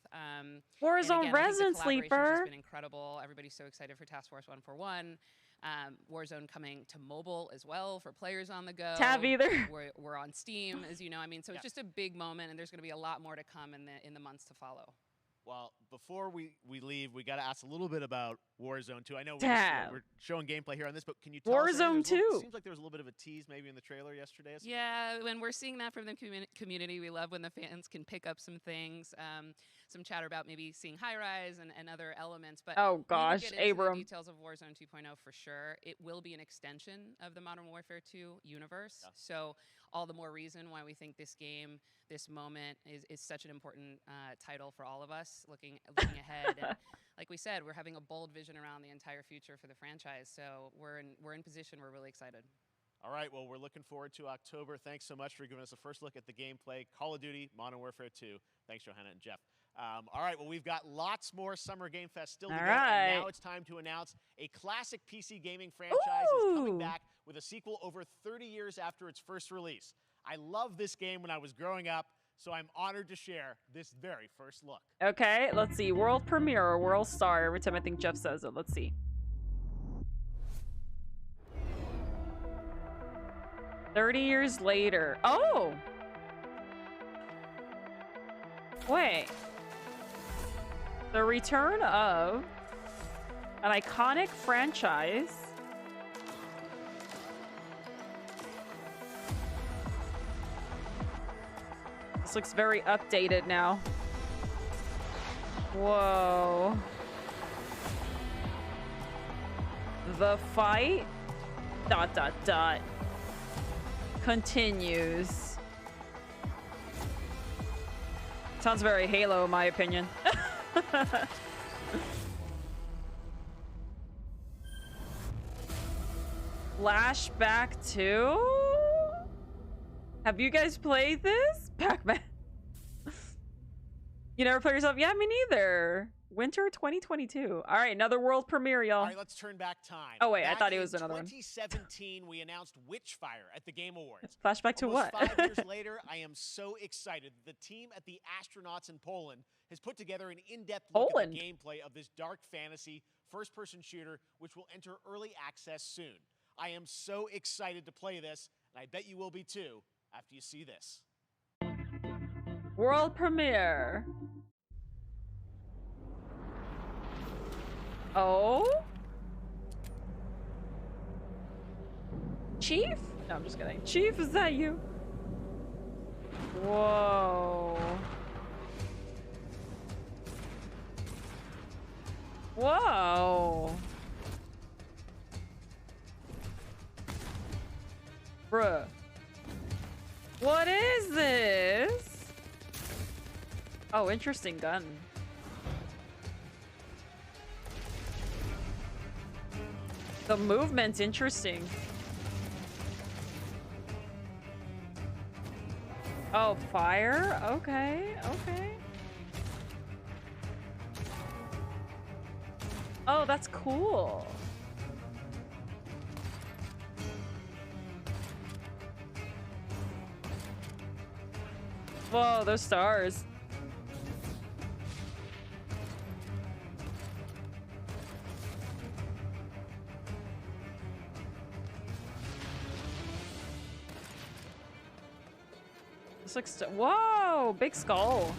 Warzone Resin Sleeper. It's been incredible. Everybody's so excited for Task Force 141. Warzone coming to mobile as well for players on the go. Tab either. We're on Steam, as you know. I mean, so it's just a big moment, and there's going to be a lot more to come in the months to follow. Well, before we leave, we got to ask a little bit about Warzone 2. I know we're showing gameplay here on this, but can you tell us? Warzone 2. Seems like there was a little bit of a tease maybe in the trailer yesterday. Yeah, when we're seeing that from the community, we love when the fans can pick up some things. Some chatter about maybe seeing high rise and other elements. But oh gosh, we will get into Abram. the details of Warzone 2.0 for sure. It will be an extension of the Modern Warfare 2 universe. Yeah. So all the more reason why we think this game, this moment is such an important title for all of us looking ahead. And like we said, we're having a bold vision around the entire future for the franchise. So we're in position. We're really excited. All right, well, we're looking forward to October. Thanks so much for giving us a first look at the gameplay. Call of Duty, Modern Warfare 2. Thanks, Johanna and Jeff. All right, well, we've got lots more Summer Game Fest still to go. And now it's time to announce a classic PC gaming franchise is coming back with a sequel over 30 years after its first release. I loved this game when I was growing up, so I'm honored to share this very first look. Okay, let's see. World premiere or world star. Every time I think Jeff says it. Let's see. "30 years later." Oh! Wait. The return of an iconic franchise. This looks very updated now. Whoa. The fight ... continues. Sounds very Halo in my opinion. Flashback 2? Have you guys played this? Pac-Man. You never played yourself? Yeah, me neither. Winter 2022. All right, another world premiere, y'all. All right, let's turn back time. Oh, wait, I thought it was another one. In 2017, we announced Witchfire at the Game Awards. Flashback to Almost what? 5 years later, I am so excited. The team at the Astronauts in Poland has put together an in-depth look at the gameplay of this dark fantasy first-person shooter, which will enter early access soon. I am so excited to play this, and I bet you will be too after you see this. World premiere. Oh? Chief? No, I'm just kidding. Chief, is that you? Whoa. Whoa. Bruh. What is this? Oh, interesting gun. The movement's interesting. Oh, fire? Okay, okay. Oh, that's cool. Whoa, those stars. This looks whoa, big skull.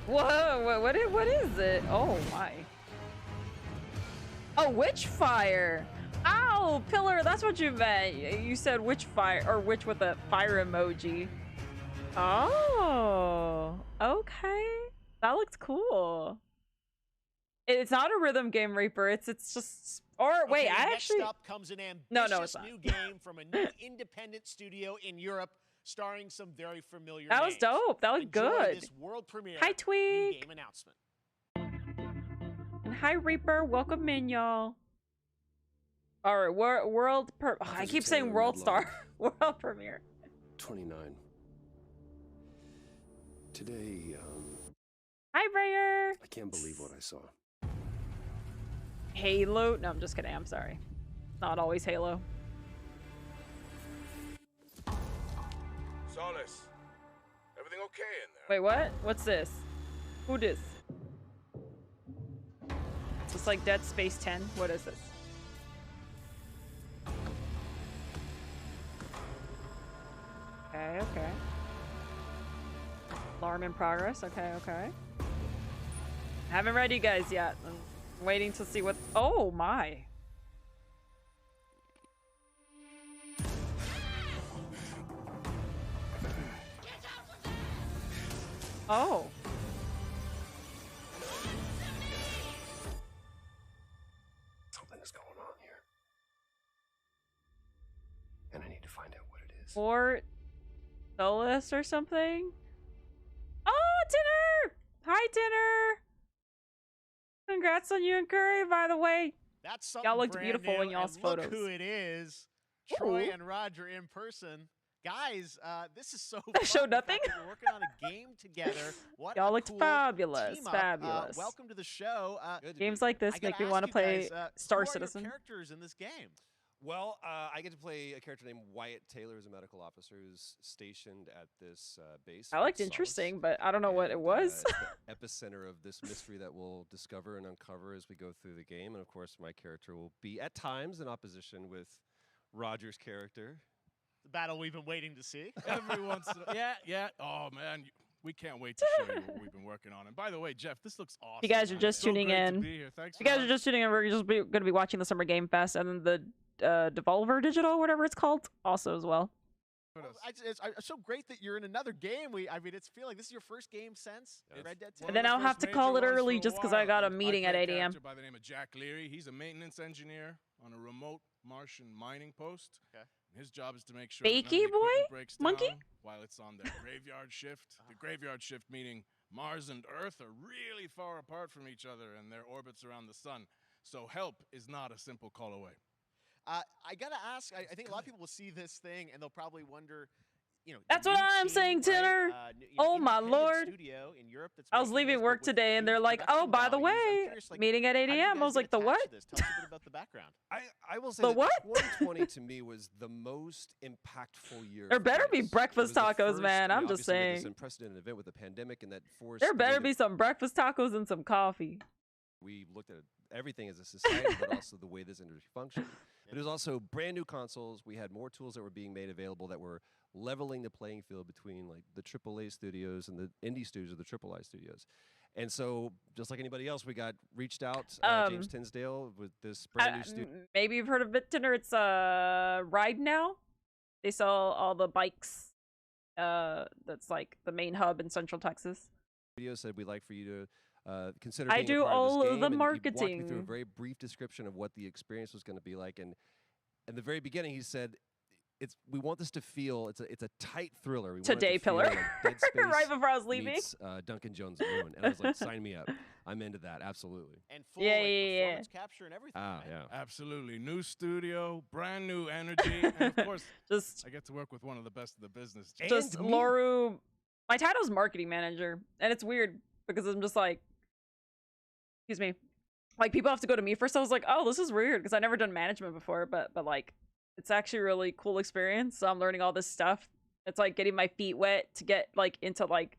Whoa, what is it? Oh my. Oh, witch fire. Ow, Pillar, that's what you meant. You said witch fire, or witch with a fire emoji. Oh, okay. That looks cool. It's not a rhythm game, Reaper. It's just, or wait, Okay, I next actually. up comes an ambitious No, it's not. new game from a new independent studio in Europe, starring some very familiar That was names. dope. That was Enjoy good. This world premiere. Hi, New Tweak. game announcement. And hi, Reaper. Welcome in, y'all. All right, world. I keep saying World Star. World premiere. 29. Today, Hi, Rayer. I can't believe what I saw. Halo. No, I'm just kidding. I'm sorry. Not always Halo. Solis, everything okay in there? Wait, what? What's this? Who this? Is this like Dead Space 10? What is this? Okay, okay. Alarm in progress. Okay, okay. Haven't read you guys yet. I'm waiting to see what. Oh my. Oh. Something's going on here. And I need to find out what it is. Fort Solis or something? Oh, Tinner! Hi, Tinner! Congrats on you and Curry, by the way. That's something Y'all looked brand beautiful new, in y'all's and photos. Look who it is. Troy Ooh. and Roger in person. Guys, this is so I showed fun. The fact nothing. that We're working on a game together. What Y'all a looked cool fabulous, team up. fabulous. Welcome to the show. Games like this I gotta make me ask want to you play guys, Star who are Citizen. Your characters in this game. Well, I get to play a character named Wyatt Taylor, who's a medical officer who's stationed at this base. I looked Fort interesting, Solis. but I don't know what it And, was. it's the epicenter of this mystery that we'll discover and uncover as we go through the game. And of course, my character will be at times in opposition with Roger's character. The battle we've been waiting to see. Every once in a yeah. Oh, man. We can't wait to show you what we've been working on. And by the way, Jeff, this looks awesome. If you guys are man. just It's so tuning great to in, be here. Thanks if you for guys are just tuning in, we're just going to be watching the Summer Game Fest and then the Devolver Digital, whatever it's called, also as well. Well, it's so great that you're in another game. I mean, it's feeling this is your first game since Red Dead 2. And then I'll have to call it early just because I got a meeting at 8 a.m. By the name of Jack Leary. He's a maintenance engineer on a remote Martian mining post. Okay. His job is to make sure that none of the Bakey equipment boy? breaks Monkey? down while it's on their graveyard shift. The graveyard shift meaning Mars and Earth are really far apart from each other and their orbits around the sun. So help is not a simple call away. I gotta ask. I think a lot of people will see this thing and they'll probably wonder, you know, That's the what new I'm team, saying, right? Tanner. You know, Oh my independent lord. studio in Europe that's I was making leaving this, but work with today and huge they're like, oh, production by the values. I'm way, curious, like, meeting at 8 how you a.m. I guys was get like, the attached what? to this? Tell us a bit about the background. I will say The that what? 2020 to me was the most impactful year. There for better be games. It breakfast was the tacos, first- man. we I'm just obviously made this saying. unprecedented event with the pandemic, and that forced. There the way better that be some breakfast tacos and some coffee. we looked at everything as a society, but also the way this industry functioned. But it was also brand new consoles. We had more tools that were being made available that were leveling the playing field between like the AAA studios and the indie studios or the AAA studios. And so, just like anybody else, we got reached out, James Tinsdale, with this brand new studio. Maybe you've heard of it, Tinder. It's Ride Now. They sell all the bikes. That's like the main hub in Central Texas. Studio said we'd like for you to consider. I being do a part of this all of game, the and he walked me through a marketing. very brief description of what the experience was going to be like, and in the very beginning, he said, we want this to feel it's a tight thriller. We want it Today, to feel Pillar. like Dead Space Right before I was leaving. meets, Duncan Jones' Moon, and I was like, sign me up. I'm into that, absolutely. And full like, performance capture and everything. Ah, right? yeah. Absolutely. New studio, brand new energy, and of course, just I get to work with one of the best of the business. Just Loru. My title's marketing manager, and it's weird because I'm just like, excuse me, like people have to go to me first. I was like, oh, this is weird because I never done management before, but like, it's actually a really cool experience. So I'm learning all this stuff. It's like getting my feet wet to get like into like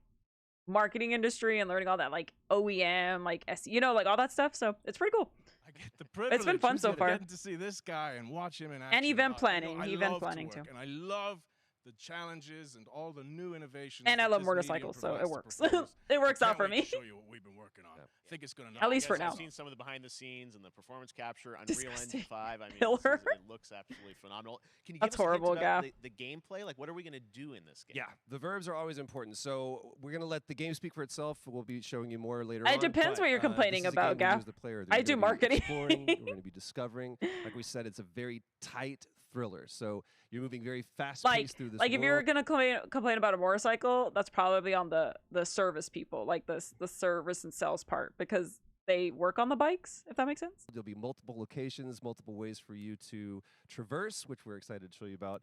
marketing industry and learning all that like OEM, like you know, like all that stuff. So it's pretty cool. I get the privilege. It's been fun so far. Getting to see this guy and watch him in action. And event I planning, love event to planning work, too. And I love the challenges and all the new innovations. And I that love this motorcycles, medium so it provides to works. performers. It works I out can't for wait me. to show you what we've been working on. I think it's gonna. At least for I've now. seen some of the behind the scenes and the performance capture, Unreal Disgusting. Engine 5. I mean, Pillar. it looks absolutely phenomenal. Can you give That's us a hint horrible, about Gav. the gameplay? Like, what are we going to do in this game? Yeah, the verbs are always important. So we're going to let the game speak for itself. We'll be showing you more later It on. depends but, what you're complaining this is a about, game where you Gav. as the player, I you're do gonna be marketing. exploring, we're going to be discovering. Like we said, it's a very tight thriller. So you're moving very fast paced through this like if world. you're gonna complain about a motorcycle, that's probably on the service people, like the service and sales part, because they work on the bikes, if that makes sense. There'll be multiple locations, multiple ways for you to traverse, which we're excited to show you about.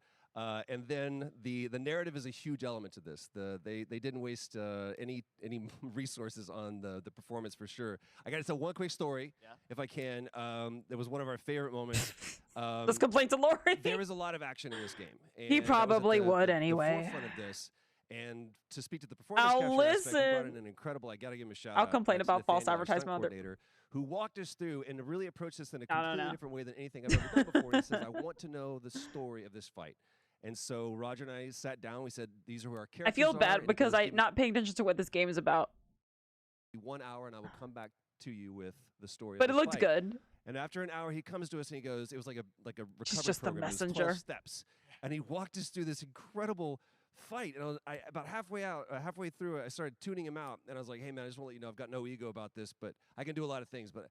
And then the narrative is a huge element to this. They didn't waste any resources on the performance for sure. I got to tell one quick story, if I can. It was one of our favorite moments. Let's complain to Lauren. There was a lot of action in this game. He and that was at probably would the anyway. forefront of this. And to speak to the performance I'll capture aspect, we brought listen. in an incredible, I got to give him a shout I'll out. complain That's about false Nathaniel, our stunt advertisement on their- coordinator, who walked us through and really approached this in a No, no, completely no. different way than anything I've ever done before. He says, I want to know the story of this fight. And so Roger and I sat down. We said, these are who our characters I feel are, bad and because goes, I'm "Give me not paying attention to what this game is about. 1 hour, and I will come back to you with the story. But of it this looked fight." good. And after an hour, he comes to us and he goes, it was like a recovery She's just the program. It was messenger. 12 steps. And he walked us through this incredible fight. And I about halfway through it, I started tuning him out. And I was like, hey, man, I just want to let you know I've got no ego about this, but I can do a lot of things, but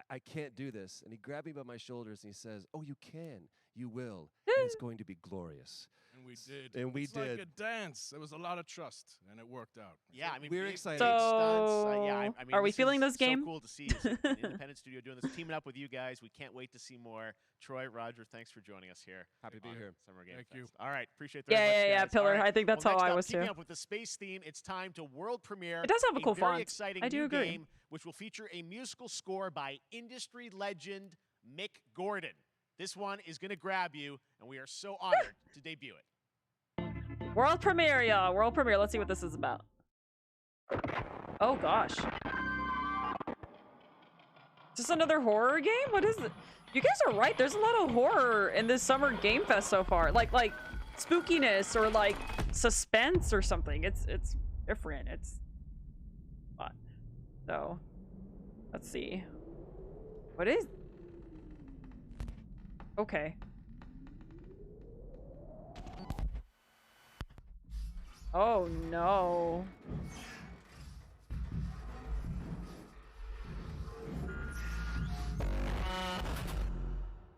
I can't do this. And he grabbed me by my shoulders and he says, oh, you can. You will. And it's going to be glorious. And we did. And we it's did. like a dance. There was a lot of trust, and it worked out. Yeah, I mean, We're big- excited. big stunts. So, I mean, are we this feeling is this game? So cool to see as an independent studio doing this, teaming up with you guys. We can't wait to see more. Troy, Roger, thanks for joining us here. Happy to be on here. Summer Game Thank Fest. you. All right, appreciate that. very Yeah, much, yeah, yeah, guys. Pillar. All right. I think that's well, how next I up, was keeping too. up with the space theme, it's time to world premiere. It does have a cool very font. exciting I do new agree. game, which will feature a musical score by industry legend Mick Gordon. This one is going to grab you, and we are so honored to debut it. World premiere, y'all. World premiere. Let's see what this is about. Oh, gosh. Just another horror game? What is it? You guys are right. There's a lot of horror in this Summer Game Fest so far. Like spookiness or like suspense or something. It's different. It's fun. So, let's see. What is... Okay. Oh no.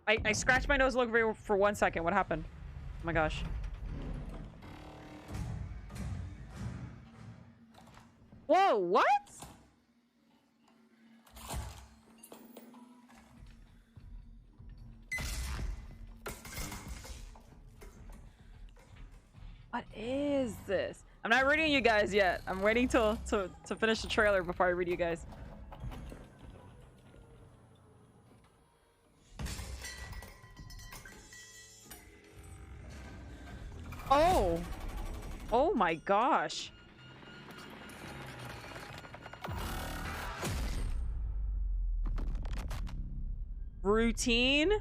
I scratched my nose looking for 1 second. What happened? Oh my gosh. Whoa, what? What is this? I'm not reading you guys yet. I'm waiting to finish the trailer before I read you guys. Oh. Oh my gosh. Routine?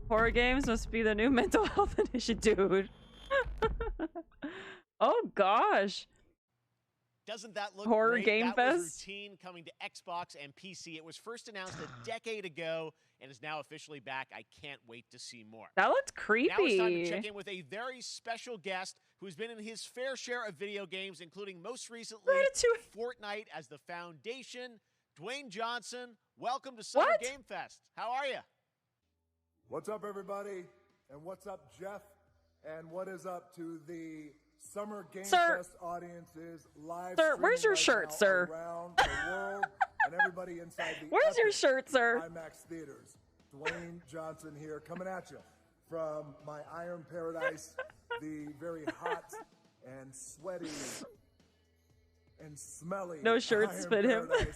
Horror games must be the new mental health initiative, dude. Oh gosh. Doesn't that look Horror great? Game that Fest? was Routine coming to Xbox and PC. It was first announced a decade ago and is now officially back. I can't wait to see more. That looked creepy. Now it's time to check in with a very special guest who's been in his fair share of video games, including most recently Fortnite as the Foundation. Dwayne Johnson, welcome to Summer Game Fest. How are you? What's up, everybody? And what's up, Jeff? And what is up to the Summer Game Fest audiences live? Sir, where's your shirt, sir? Around the world and everybody inside the Where's your shirt, sir? IMAX theaters. Dwayne Johnson here, coming at you from my Iron Paradise, the very hot and sweaty and smelly. No shirts Iron fit him. Paradise,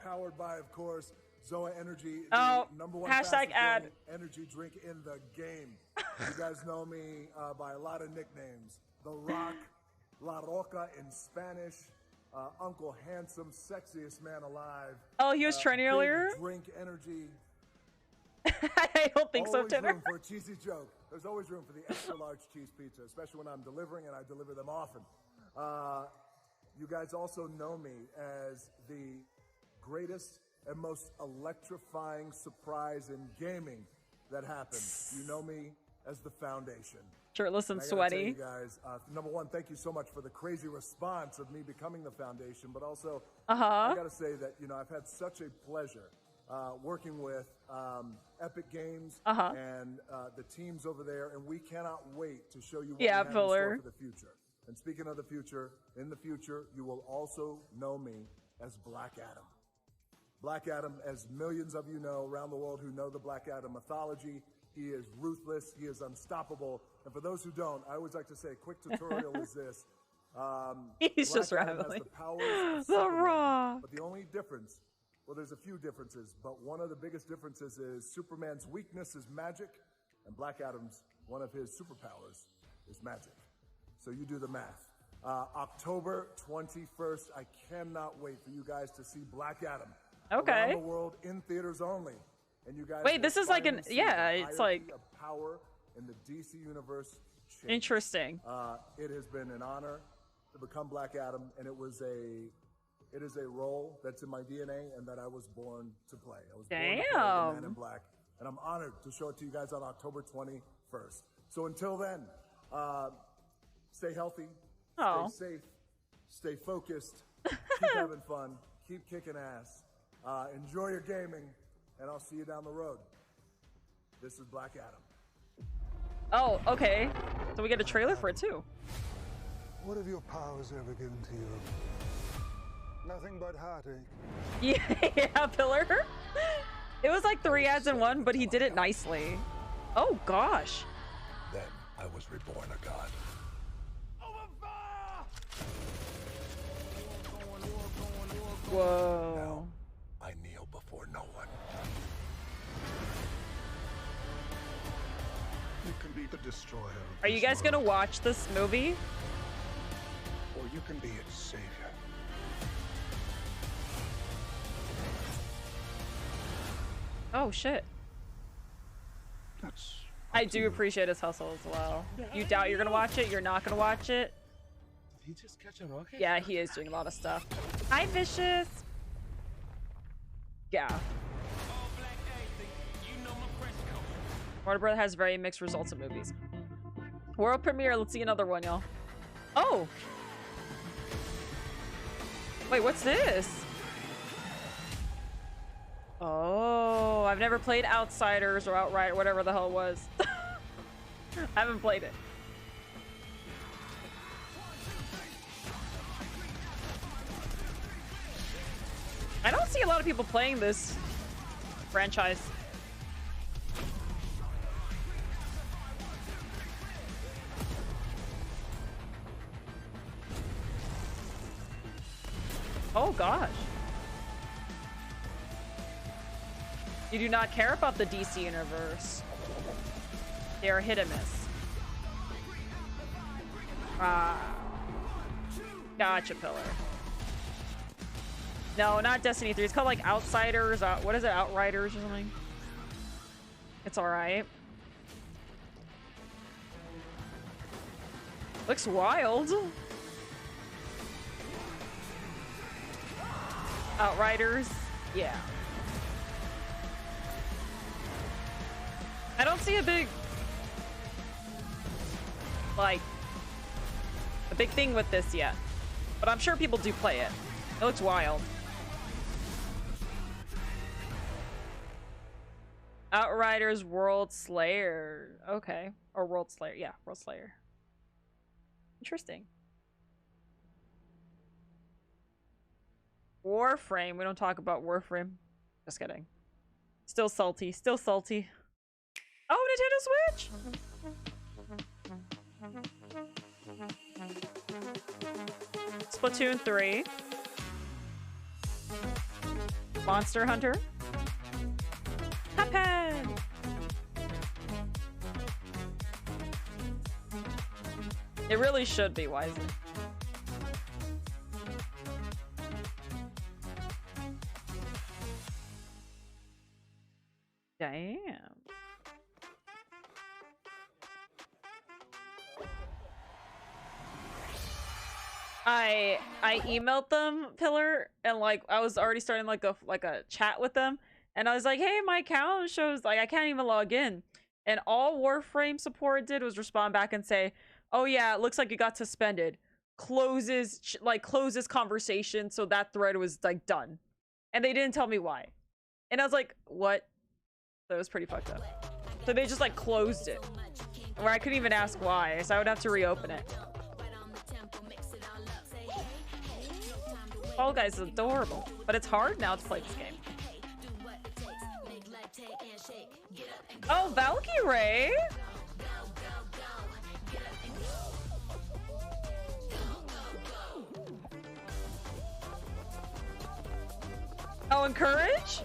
powered by, of course, Zoa Energy, Oh, the #1 hashtag ad. fastest-growing energy drink in the game. You guys know me by a lot of nicknames. The Rock, La Roca in Spanish, Uncle Handsome, sexiest man alive. Oh, he was trending Big earlier? Drink energy. I don't think so, Always Tanner. room for a cheesy joke. There's always room for the extra large cheese pizza, especially when I'm delivering, and I deliver them often. You guys also know me as the greatest and most electrifying surprise in gaming that happened. You know me as the Foundation. Shirtless and I gotta tell sweaty. you guys, #1, thank you so much for the crazy response of me becoming the Foundation, but also I gotta say that, you know, I've had such a pleasure working with Epic Games and the teams over there, and we cannot wait to show you what we have in store for the future. And speaking of the future, in the future, you will also know me as Black Adam. Black Adam, as millions of you know around the world who know the Black Adam mythology, he is ruthless, he is unstoppable. And for those who don't, I always like to say a quick tutorial is this. He's Black just Adam has rambling. the powers of The Superman, Raw. But the only difference, well, there's a few differences, but one of the biggest differences is Superman's weakness is magic, and Black Adam's, one of his superpowers, is magic. So you do the math. October 21st, I cannot wait for you guys to see Black Adam. Okay. Around the world in theaters only. And you guys Wait, will this is like finally an see yeah, the it's hierarchy like of power in the DC universe change. interesting. It has been an honor to become Black Adam, and it is a role that's in my DNA and that I was born to play. I was born to play the Man in Black, and I'm honored to show it to you guys on October 21st. So until then, stay healthy, stay safe, stay focused, keep having fun, keep kicking ass, enjoy your gaming, and I'll see you down the road. This is Black Adam. Oh, okay. So we get a trailer for it too. What have your powers ever given to you? Nothing but heartache. Yeah, Pillar. It was like 3 ads in one, but he did it nicely. Oh gosh. Then I was reborn a god. Whoa. I kneel before no one. You can be the destroyer. Are you guys gonna watch this movie? Or you can be its savior. Oh shit. I do appreciate his hustle as well. You doubt you're gonna watch it? You're not gonna watch it? Did he just catch a rocket? Yeah, he is doing a lot of stuff. Hi, Vicious. Yeah. Warner Bros. Has very mixed results in movies. World premiere. Let's see another one, y'all. Oh. Wait, what's this? Oh, I've never played Outsiders or Outright or whatever the hell it was. I haven't played it. I don't see a lot of people playing this franchise. Oh gosh. You do not care about the DC universe. They are hit and miss. Gotcha, Pillar. No, not Destiny 3. It's called like Outsiders. What is it? Outriders or something? It's alright. Looks wild. Outriders. Yeah. I don't see a big thing with this yet, but I'm sure people do play it. It looks wild. Outriders World Slayer. Okay. Or World Slayer. Yeah, World Slayer. Interesting. Warframe. We don't talk about Warframe. Just kidding. Still salty. Still salty. Oh, Nintendo Switch! Splatoon 3. Monster Hunter. Cuphead! It really should be, why isn't it? Damn. I emailed them, Pillar, and like I was already starting like a chat with them, and I was like, hey, my account shows like I can't even log in. And all Warframe support did was respond back and say, oh yeah, it looks like it got suspended. Closes conversation, so that thread was like done. And they didn't tell me why. And I was like, what? That was pretty fucked up. So they just like closed it. Where I couldn't even ask why, so I would have to reopen it. Fall Guys is adorable, but it's hard now to play this game. Oh, Valkyrie! Oh, and Courage?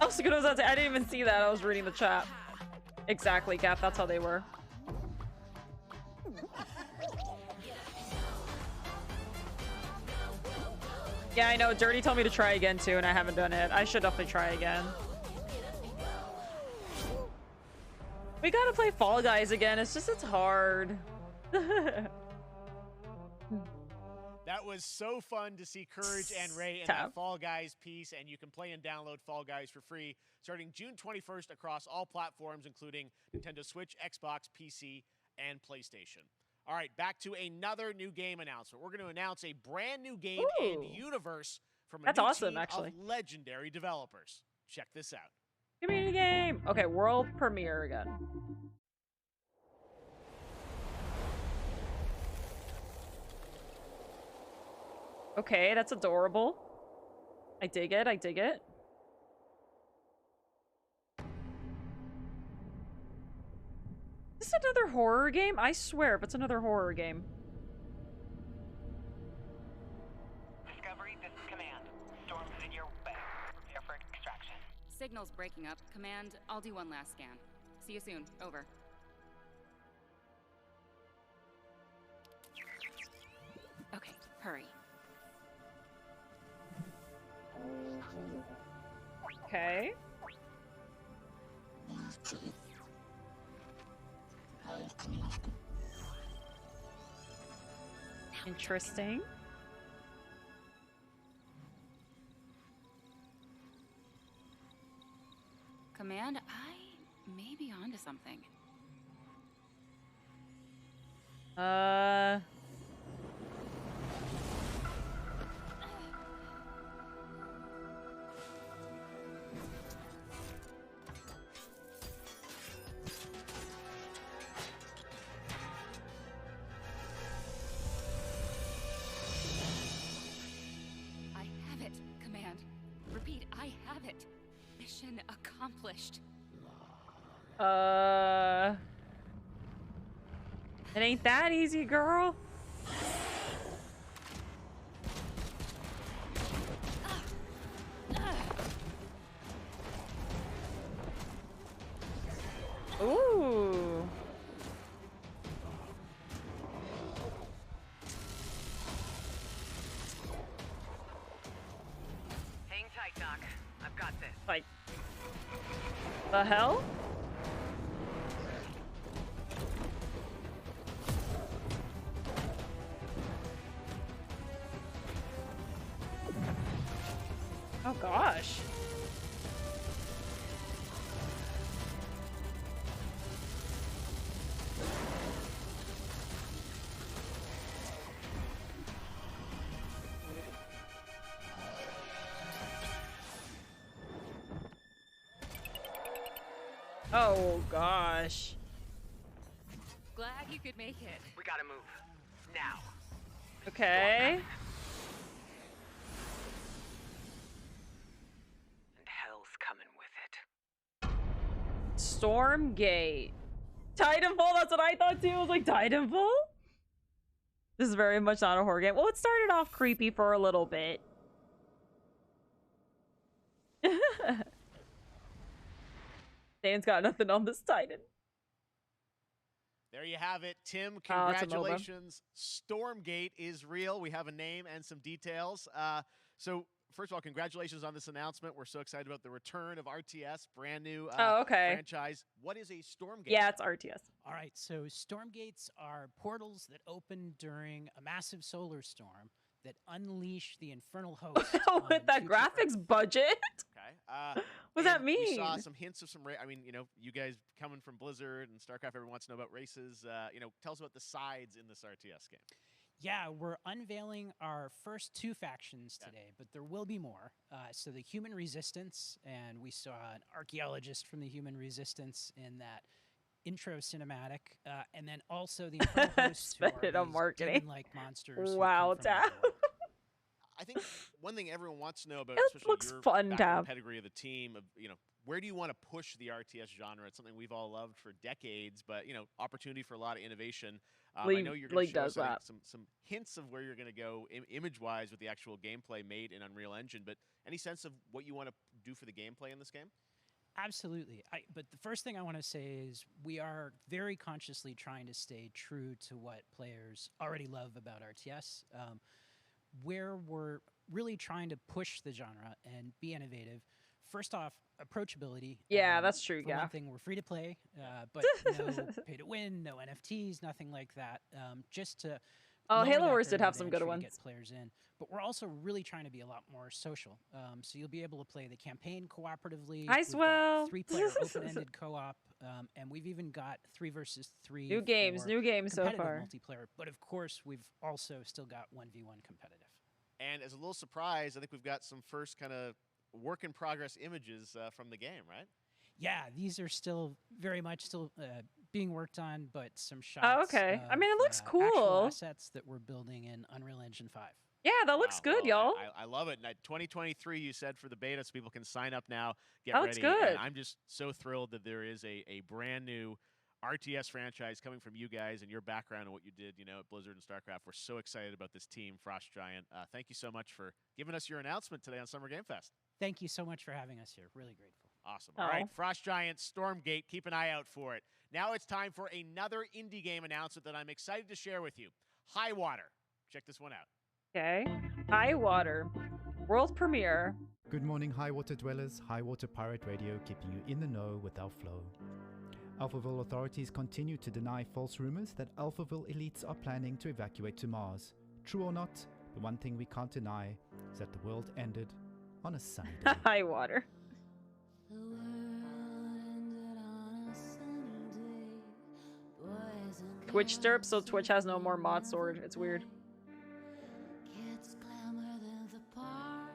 Oh, so good. I didn't even see that. I was reading the chat. Exactly, Cap. That's how they were. Yeah, I know. Dirty told me to try again too, and I haven't done it. I should definitely try again. We gotta play Fall Guys again. It's hard. That was so fun to see Courage and Ray in that Fall Guys piece, and you can play and download Fall Guys for free starting June 21st across all platforms, including Nintendo Switch, Xbox, PC, and PlayStation. All right, back to another new game announcement. We're going to announce a brand new game and universe from a new team of legendary developers. Check this out. Community game. Okay, world premiere again. Okay, that's adorable. I dig it. I dig it. Is this another horror game? I swear if it's another horror game. Discovery, this is Command. Storm is in your way. Prepare for extraction. Signal's breaking up. Command, I'll do one last scan. See you soon. Over. Okay, hurry. Okay. Interesting. Command, I may be onto something. accomplished. It ain't that easy, girl. Ooh. Hang tight, Doc. I've got this. Like, the hell? Oh gosh. Oh gosh. Glad you could make it. We gotta move. Now. Okay. And hell's coming with it. Stormgate. Titanfall, that's what I thought too. I was like, Titanfall? This is very much not a horror game. Well, it started off creepy for a little bit. Dan's got nothing on this Titan. There you have it, Tim. Oh, it's a MOBA. Congratulations. Stormgate is real. We have a name and some details. So, first of all, congratulations on this announcement. We're so excited about the return of RTS, brand new franchise. What is a Stormgate? Yeah, it's RTS. All right, so Stormgates are portals that open during a massive solar storm that unleash the infernal host. With that graphics budget? Okay. What does that mean? We saw some hints of some. I mean, you know, you guys coming from Blizzard and StarCraft, everyone wants to know about races. You know, tell us about the sides in this RTS game. Yeah, we're unveiling our first 2 factions today, but there will be more. So the Human Resistance, and we saw an archaeologist from the Human Resistance in that intro cinematic, and then also the Infernal Hosts, who are Spend it on these marketing. demon-like monsters. who Wow, come from Tab. I think one thing everyone wants to know about, It especially looks your fun, background Tab. pedigree of the team, of you know, where do you want to push the RTS genre? It's something we've all loved for decades, but you know, opportunity for a lot of innovation. I know you're going to show us, I think, some hints of where you're going to go image-wise with the actual gameplay made in Unreal Engine. But any sense of what you want to do for the gameplay in this game? Absolutely. But the first thing I want to say is we are very consciously trying to stay true to what players already love about RTS. Where we're really trying to push the genre and be innovative. First off, approachability. Yeah, that's true, For yeah. one thing, we're free to play, but no pay to win, no NFTs, nothing like that. Just to Oh, lower Halo that Wars did barrier have to some good entry to ones. get players in. But we're also really trying to be a lot more social. So you'll be able to play the campaign cooperatively. Hi, We've got Swell. 3-player open-ended co-op, and we've even got 3 versus 3. New games for so competitive far. multiplayer. But of course, we've also still got 1v1 competitive. And as a little surprise, I think we've got some first kind of work in progress images from the game, right? Yeah, these are still very much still being worked on, but some shots. Oh, okay. I mean, it looks actual cool. assets that we're building in Unreal Engine 5. Yeah, that looks good, y'all. I love it. And 2023, you said for the beta, so people can sign up now, get That ready. looks good. And I'm just so thrilled that there is a brand new RTS franchise coming from you guys and your background and what you did, you know, at Blizzard and StarCraft. We're so excited about this team, Frost Giant. Thank you so much for giving us your announcement today on Summer Game Fest. Thank you so much for having us here. Really grateful. Awesome. All right, Frost Giant, Stormgate, keep an eye out for it. Now it's time for another indie game announcement that I'm excited to share with you. High Water. Check this one out. Okay. High Water. World premiere. Good morning, High Water Dwellers. High Water Pirate Radio keeping you in the know with our flow. Alphaville authorities continue to deny false rumors that Alphaville elites are planning to evacuate to Mars. True or not, the one thing we can't deny is that the world ended on a sunny day. High Water. Twitch derp, so Twitch has no more mod sword. It's weird. Kids clamor in the park.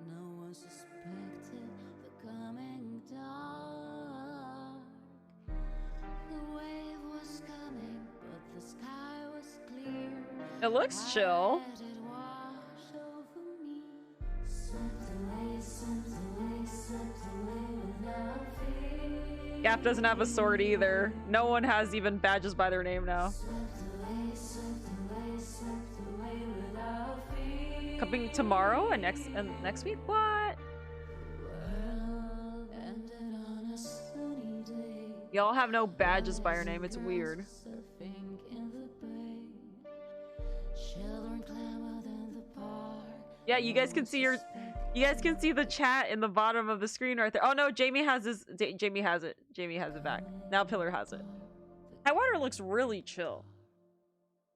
No one suspected the coming dark. The wave was coming, but the sky was clear. It looks chill. Let it wash over me. Swept away, swept away, swept away without Cap doesn't have a sword either. No one has even badges by their name now. Coming tomorrow and next week? What? Y'all have no badges by your name. It's weird. Yeah, you guys can see the chat in the bottom of the screen right there. Oh no, Jamie has it. Jamie has it back. Now Pillar has it. Highwater looks really chill.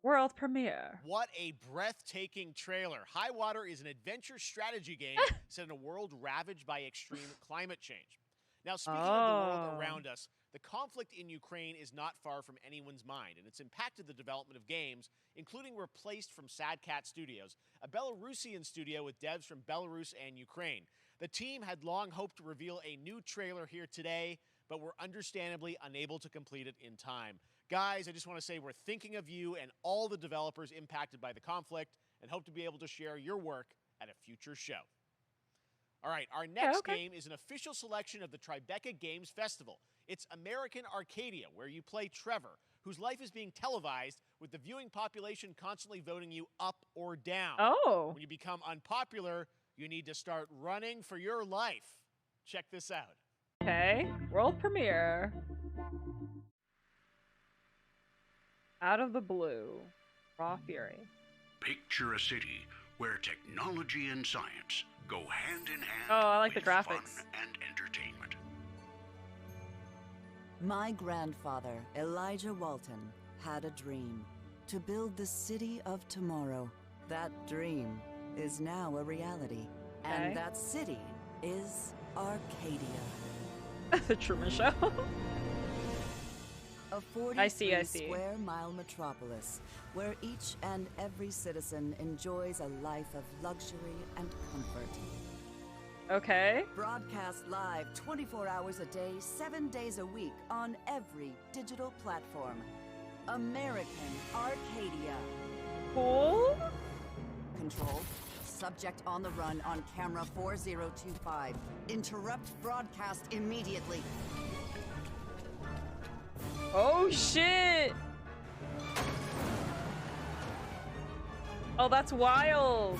World premiere. What a breathtaking trailer. Highwater is an adventure strategy game set in a world ravaged by extreme climate change. Now, speaking of the world around us, the conflict in Ukraine is not far from anyone's mind, and it's impacted the development of games, including Replaced from Sad Cat Studios, a Belarusian studio with devs from Belarus and Ukraine. The team had long hoped to reveal a new trailer here today, but were understandably unable to complete it in time. Guys, I just want to say we're thinking of you and all the developers impacted by the conflict, and hope to be able to share your work at a future show. All right, our next game is an official selection of the Tribeca Games Festival. It's American Arcadia, where you play Trevor, whose life is being televised with the viewing population constantly voting you up or down. Oh. When you become unpopular, you need to start running for your life. Check this out. Okay, world premiere. Out of the blue, Raw Fury. Picture a city where technology and science go hand in hand. Oh, I like the with graphics. Fun and entertainment. My grandfather, Elijah Walton, had a dream to build the city of tomorrow. That dream is now a reality. Okay. And that city is Arcadia. The Truman Show. A 43 square mile metropolis where each and every citizen enjoys a life of luxury and comfort. Okay. Broadcast live 24 hours a day, 7 days a week on every digital platform. American Arcadia. Cool. Control. Subject on the run on camera 4025. Interrupt broadcast immediately. Oh shit! Oh, that's wild.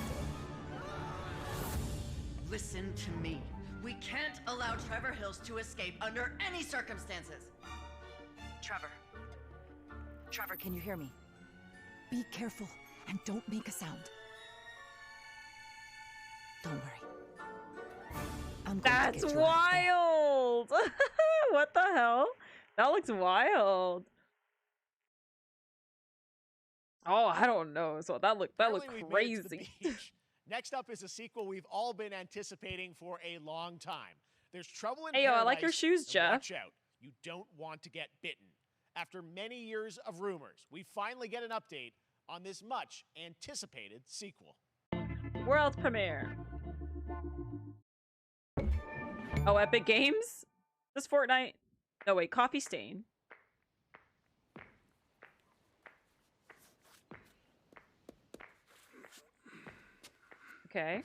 Listen to me. We can't allow Trevor Hills to escape under any circumstances. Trevor. Trevor, can you hear me? Be careful and don't make a sound. Don't worry. I'm going That's to get you out there. wild. What the hell? That looks wild. Oh, I don't know. So that looked Apparently we've made it to the crazy. beach. Next up is a sequel we've all been anticipating for a long time. There's Trouble in Hey, yo, Paradise. I like your shoes, and Jeff. Watch out. You don't want to get bitten. After many years of rumors, we finally get an update on this much anticipated sequel. World premiere. Oh, Epic Games? This Fortnite? No, wait, Coffee Stain. Okay.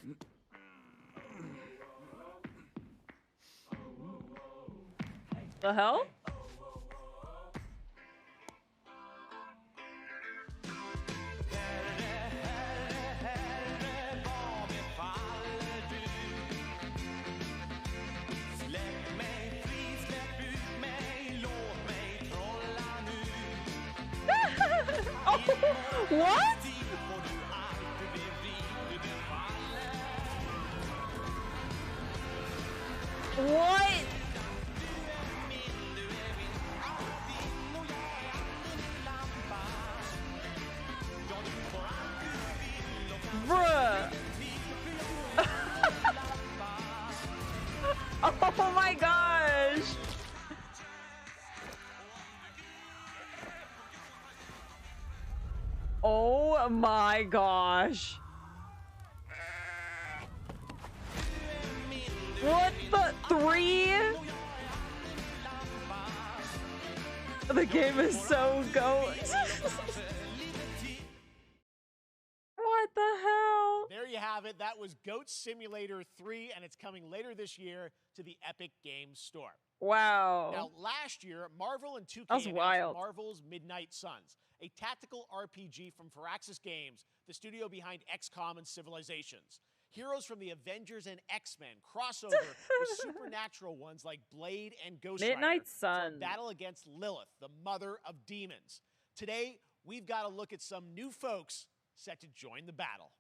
The hell? Oh, what? What? Bruh. Oh my gosh. Oh my gosh. What the 3? The game is so goat. What the hell? There you have it. That was Goat Simulator 3, and it's coming later this year to the Epic Games Store. Wow. Now, last year, Marvel and 2K That was announced wild. Marvel's Midnight Suns, a tactical RPG from Firaxis Games, the studio behind XCOM and Civilizations. Heroes from the Avengers and X-Men crossover with supernatural ones like Blade and Ghost Rider Midnight for a Suns. battle against Lilith, the mother of demons. Today, we've got to look at some new folks set to join the battle.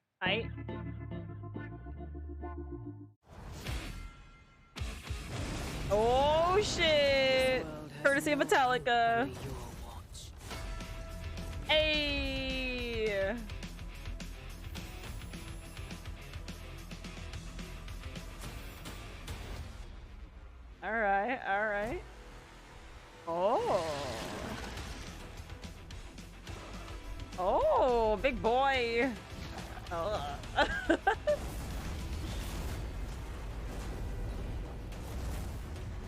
Oh shit! Courtesy of Metallica. Hey! Alright, alright. Oh. Oh, big boy. Oh.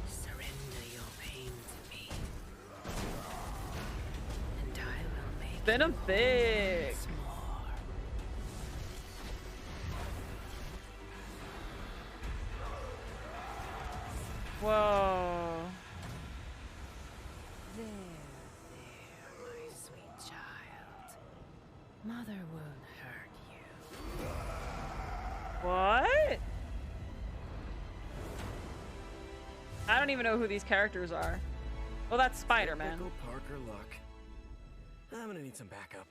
Surrender your pain to me, and I will make Venom thick. Whoa. There, my sweet child. Mother won't hurt you. What? I don't even know who these characters are. Well, that's Spider-Man. Typical Parker luck. I'm gonna need some backup.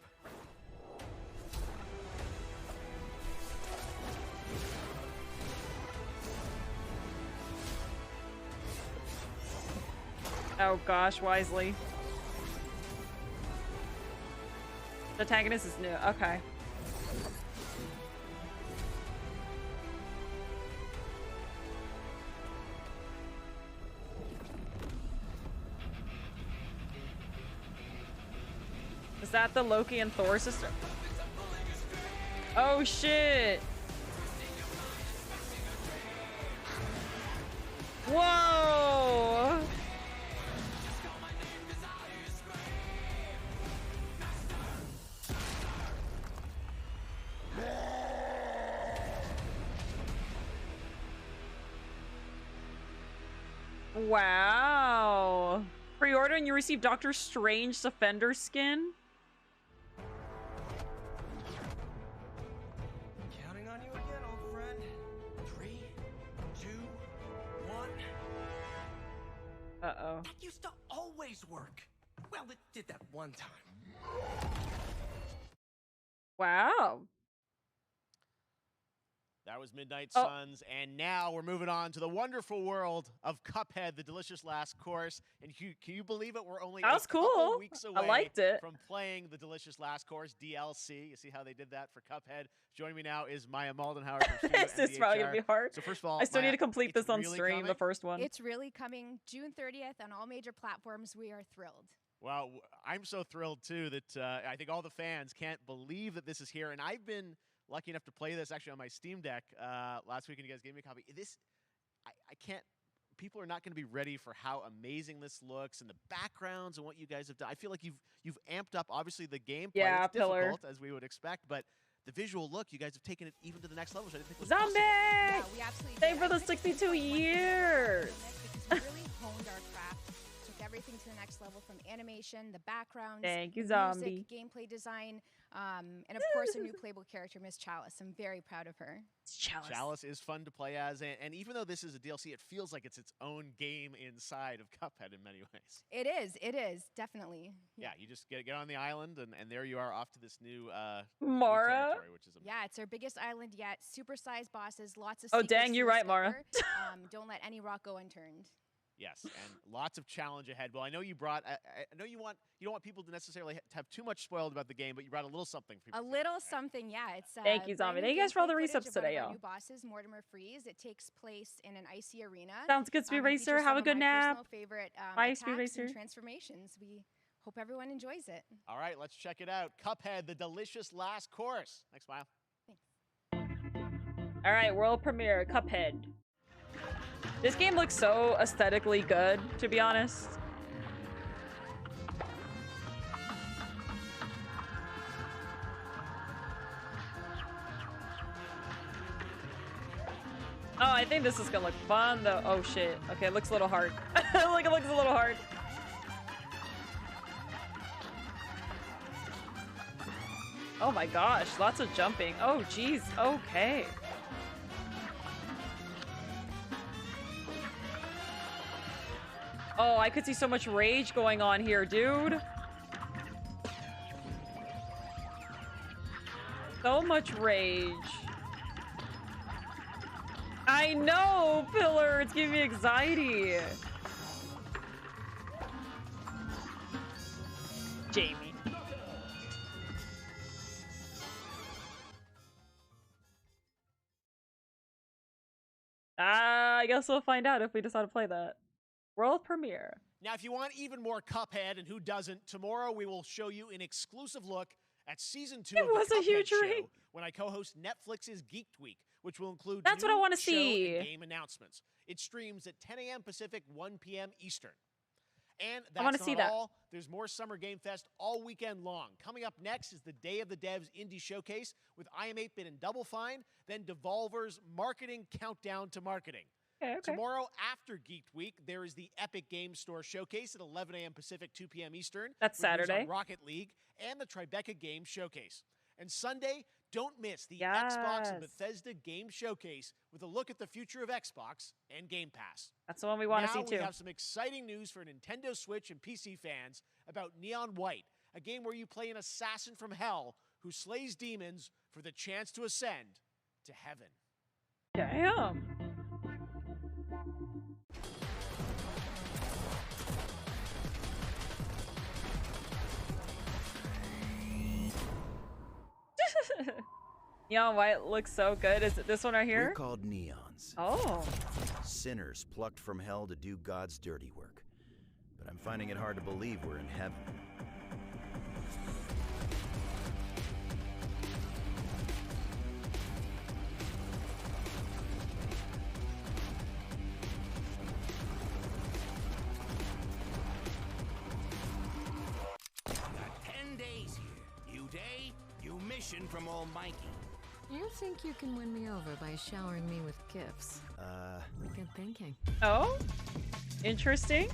Oh gosh, Wisely. The antagonist is new. Okay. Is that the Loki and Thor sister? Oh shit! Whoa! Wow. Pre-order and you receive Doctor Strange Defender skin? Counting on you again, old friend. 3, 2, 1. Uh-oh. That used to always work. Well, it did that one time. Wow. That was Midnight Oh. Suns, and now we're moving on to the wonderful world of Cuphead, the delicious last course. And can you believe it? We're only That was a couple cool. weeks I away liked it. from playing the delicious last course DLC. You see how they did that for Cuphead? Joining me now is Maya Moldenhauer from Studio It's probably gonna MDHR. be hard. So first of all, I still Maya, need to complete this it's on really stream, coming? the first one. It's really coming June 30th on all major platforms. We are thrilled. Well, I'm so thrilled too that I think all the fans can't believe that this is here. And I've been lucky enough to play this actually on my Steam Deck last week, and you guys gave me a copy. I can't. People are not going to be ready for how amazing this looks and the backgrounds and what you guys have done. I feel like you've amped up obviously the gameplay. Yeah, it's Pillar. difficult as we would expect, but the visual look, you guys have taken it even to the next level. Which I didn't think was Zombie! Yeah, we absolutely Stay did. for I the couldn't say 62 what more years. because we really honed our craft, took everything to the next level from animation, the backgrounds, Thank you, the Zombie. music, gameplay design, and of course a new playable character, Miss Chalice. I'm very proud of her. Chalice is fun to play as, and even though this is a DLC, it feels like it's its own game inside of Cuphead in many ways. It is, definitely. Yeah, you just get on the island, and there you are off to this new Mara? new territory, which is Yeah, it's our biggest island yet. Super-sized bosses, lots of Oh, secrets dang, to you're right, Mara. discover. Don't let any rock go unturned. Yes, and lots of challenge ahead. Well, I know you brought. I know you don't want people to necessarily have too much spoiled about the game, but you brought a little something for people. A little something, yeah. It's Thank you, Zombie. brand new Thank you guys for all the gameplay resubs footage of one today, of our y'all. New bosses, Mortimer Freeze. It takes place in an icy arena. Sounds good, Speed it Racer. features Have some a of good my nap. personal favorite Bye, Speed attacks and Racer. transformations. We hope everyone enjoys it. All right, let's check it out. Cuphead, the delicious last course. Next, Smile. All right, world premiere, Cuphead. This game looks so aesthetically good, to be honest. Oh, I think this is gonna look fun though. Oh shit. Okay, it looks a little hard. Like it looks a little hard. Oh my gosh, lots of jumping. Oh geez, okay. Oh, I could see so much rage going on here, dude. So much rage. I know, Pillar. It's giving me anxiety. Jamie. I guess we'll find out if we decide to play that. World premiere. Now, if you want even more Cuphead, and who doesn't, tomorrow we will show you an exclusive look at Season 2 of the Cuphead Show when I co-host Netflix's Geeked Week, which will include That's what I want to see. And game announcements. It streams at 10 a.m. Pacific, 1 p.m. Eastern. And that's I want to see that. all. There's more Summer Game Fest all weekend long. Coming up next is the Day of the Devs Indie Showcase with I Am 8-Bit and Double Fine, then Devolver's Marketing Countdown to Marketing. Okay. Tomorrow after Geeked Week, there is the Epic Game Store Showcase at 11 a.m. Pacific, 2 p.m. Eastern. That's with news Saturday. on Rocket League and the Tribeca Game Showcase. And Sunday, don't miss the Xbox and Bethesda Game Showcase with a look at the future of Xbox and Game Pass. That's the one we want to see too. Now we have some exciting news for Nintendo Switch and PC fans about Neon White, a game where you play an assassin from hell who slays demons for the chance to ascend to heaven. Damn. Neon White looks so good. Is it this one right here? We're called Neons. Oh. Sinners plucked from hell to do God's dirty work. But I'm finding it hard to believe we're in heaven. Got 10 days here. New day, new mission from Almighty. You think you can win me over by showering me with gifts? Good thinking. Oh? Interesting.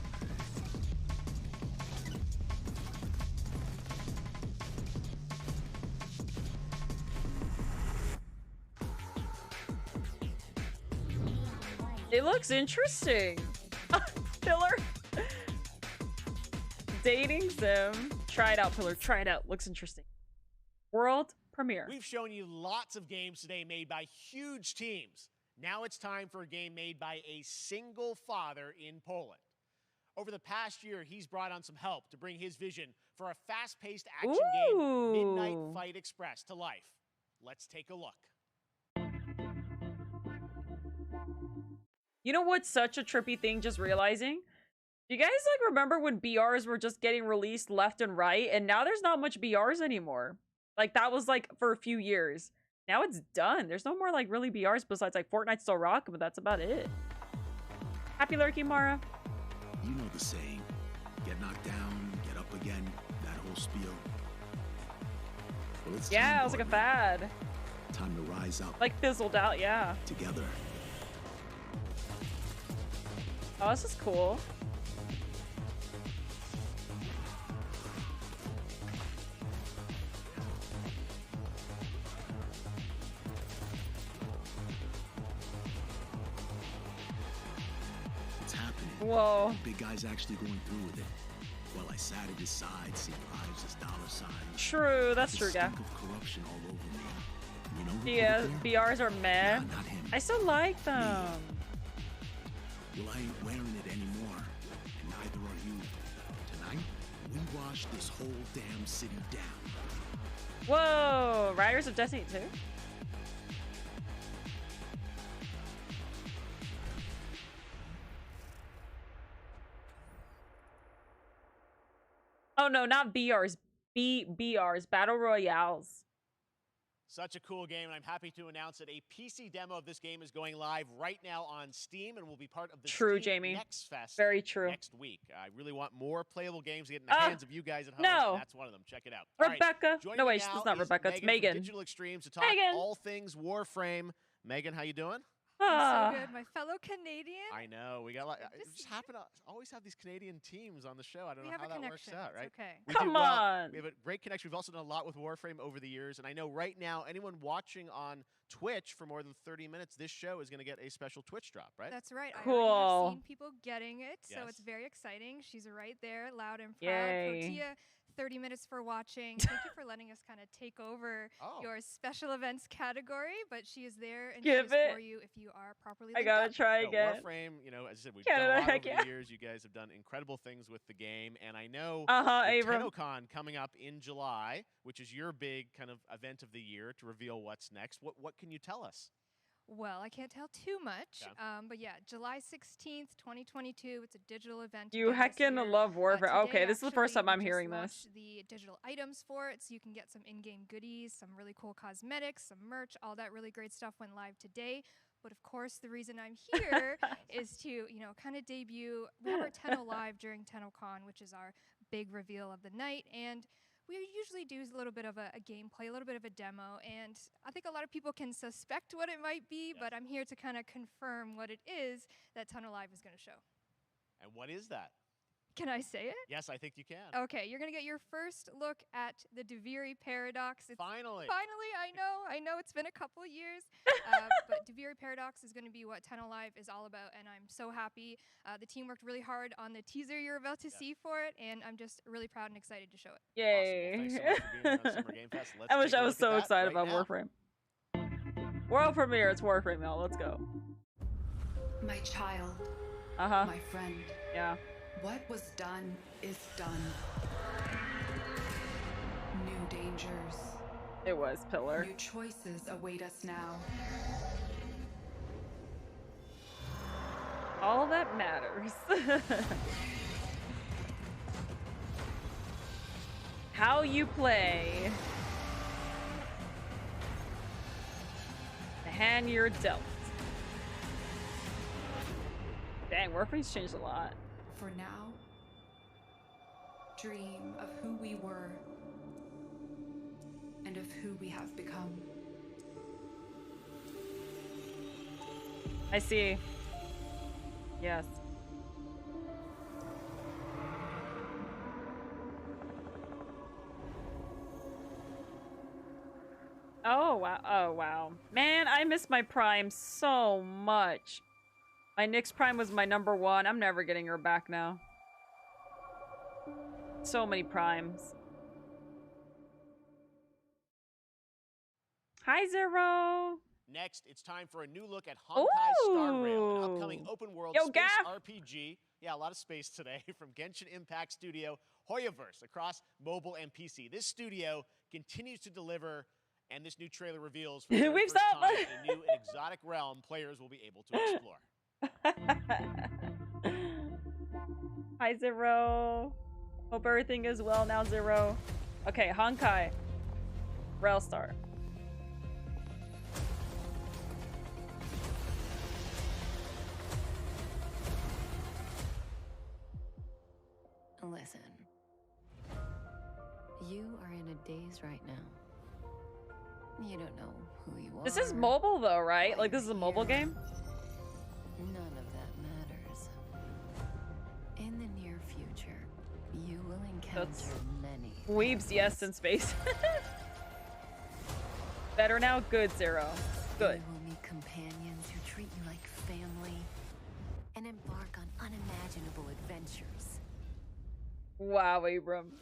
It looks interesting. Pillar. Dating sim. Try it out, Pillar. Try it out. Looks interesting. World premiere. We've shown you lots of games today made by huge teams. Now it's time for a game made by a single father in Poland. Over the past year, he's brought on some help to bring his vision for a fast-paced action game, Midnight Fight Express, to life. Let's take a look. You know what's such a trippy thing, just realizing? You guys like remember when BRs were just getting released left and right, and now there's not much BRs anymore. Like that was like for a few years. Now it's done. There's no more like really BRs besides like Fortnite still rocking, but that's about it. Happy lurking, Mara. You know the saying, get knocked down, get up again, that whole spiel. Well, it's Yeah, it was like a fad. time to rise up Like fizzled out, yeah. together. Oh, this is cool. It's happening. Whoa. The big guy's actually going through with it. While I sat at his side, seeing lives as dollar signs. True, that's The true, yeah. stink of corruption all over me. You know who Yeah, put it there? BRs are meh. Nah, not him. I still like them. Well, I ain't wearing it anymore, and neither are you. Tonight, we wash this whole damn city down. Whoa, Riders of Destiny 2? Oh no, not BRs. BRs, Battle Royales. Such a cool game, and I'm happy to announce that a PC demo of this game is going live right now on Steam and will be part of the True, Steam Jamie. Next Fest Very true. next week. I really want more playable games to get in the hands of you guys at home. no. And that's one of them. Check it out. All right, Rebecca. joining No, me wait, now it's not is Rebecca. It's from Megan. Digital Extremes to talk Megan. all things Warframe. Megan, how you doing? Ah. I'm so good. My fellow Canadian. I know. We got just happen to always have these Canadian teams on the show. I don't know how that works out, right? Okay. Come on. We have a great connection. We've also done a lot with Warframe over the years, and I know right now anyone watching on Twitch for more than 30 minutes, this show is going to get a special Twitch drop, right? That's right. Cool. I already have seen people getting it, so it's very exciting. She's right there, loud and proud. Yay. Protea, 30 minutes for watching. Thank you for letting us kind of take over your special events category, but she is there and she is for you if you are properly I linked gotta up. try again. Warframe, you know, as I said, we've Canada, done a lot heck over the years. You guys have done incredible things with the game, and I know Abram. TennoCon coming up in July, which is your big kind of event of the year to reveal what's next. What can you tell us? Well, I can't tell too much, but yeah, July 16th, 2022. It's a digital event. You again this heckin' year. love Warframe. Okay, Today, this is the first time I'm we hearing just this. launched the digital items for it, so you can get some in-game goodies, some really cool cosmetics, some merch, all that really great stuff went live today. But of course, the reason I'm here is to, you know, kind of debut. We have our Tenno Live during TennoCon, which is our big reveal of the night, and we usually do a little bit of a gameplay, a little bit of a demo, and I think a lot of people can suspect what it might be, but I'm here to kind of confirm what it is that Tenno Live is going to show. And what is that? Can I say it? Yes, I think you can. Okay, you're going to get your first look at the Duviri Paradox. Finally, I know it's been a couple of years, but Duviri Paradox is going to be what Tenno Live is all about, and I'm so happy. The team worked really hard on the teaser you're about to see for it, and I'm just really proud and excited to show it. Yay. Awesome. Well, thanks so much for being on Summer Game Fest. Let's I wish take a I was look at so that excited right about now. Warframe. World premiere, it's Warframe, y'all. Let's go. My child. Uh-huh. My friend. Yeah. What was done is done. New dangers. It was Pillar. New choices await us now. All that matters. How you play. The hand you're dealt. Dang, Warframe's changed a lot. For now, dream of who we were and of who we have become. I see. Yes. Oh, wow. Oh, wow. Man, I miss my Prime so much. My Nyx Prime was my #1. I'm never getting her back now. So many Primes. Hi, Zero. Next, it's time for a new look at Honkai Star Rail, an upcoming open world space Gaff. RPG. Yeah, a lot of space today from Genshin Impact studio Hoyoverse across mobile and PC. This studio continues to deliver, and this new trailer reveals for the very We've first stopped. time a new and exotic realm players will be able to explore. Hi, Zero. Hope everything is well now, Zero. Okay, Honkai. Railstar. Listen. You are in a daze right now. You don't know who you are. This is mobile though, right? Like this is a mobile game? None of that matters. In the near future, you will encounter many. Weebs, yes, in space. Better now? Good, Zero. Good. You will meet companions who treat you like family and embark on unimaginable adventures. Wow, Abram.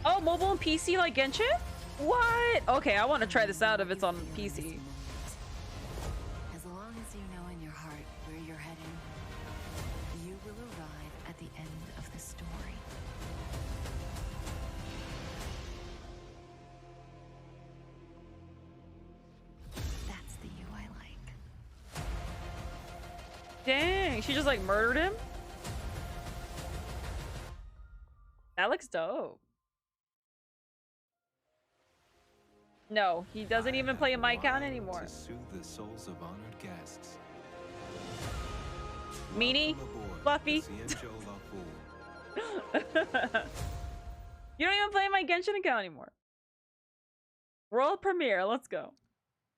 Oh, mobile and PC like Genshin? What? Okay, I want to try this out if it's on PC. As long as you know in your heart where you're heading, you will arrive at the end of the story. That's the you I like. Dang, she just like murdered him? That looks dope. No, he doesn't even play a mic count anymore. To soothe the souls of honored guests. Meanie? Fluffy? You don't even play my Genshin account anymore. World premiere, let's go.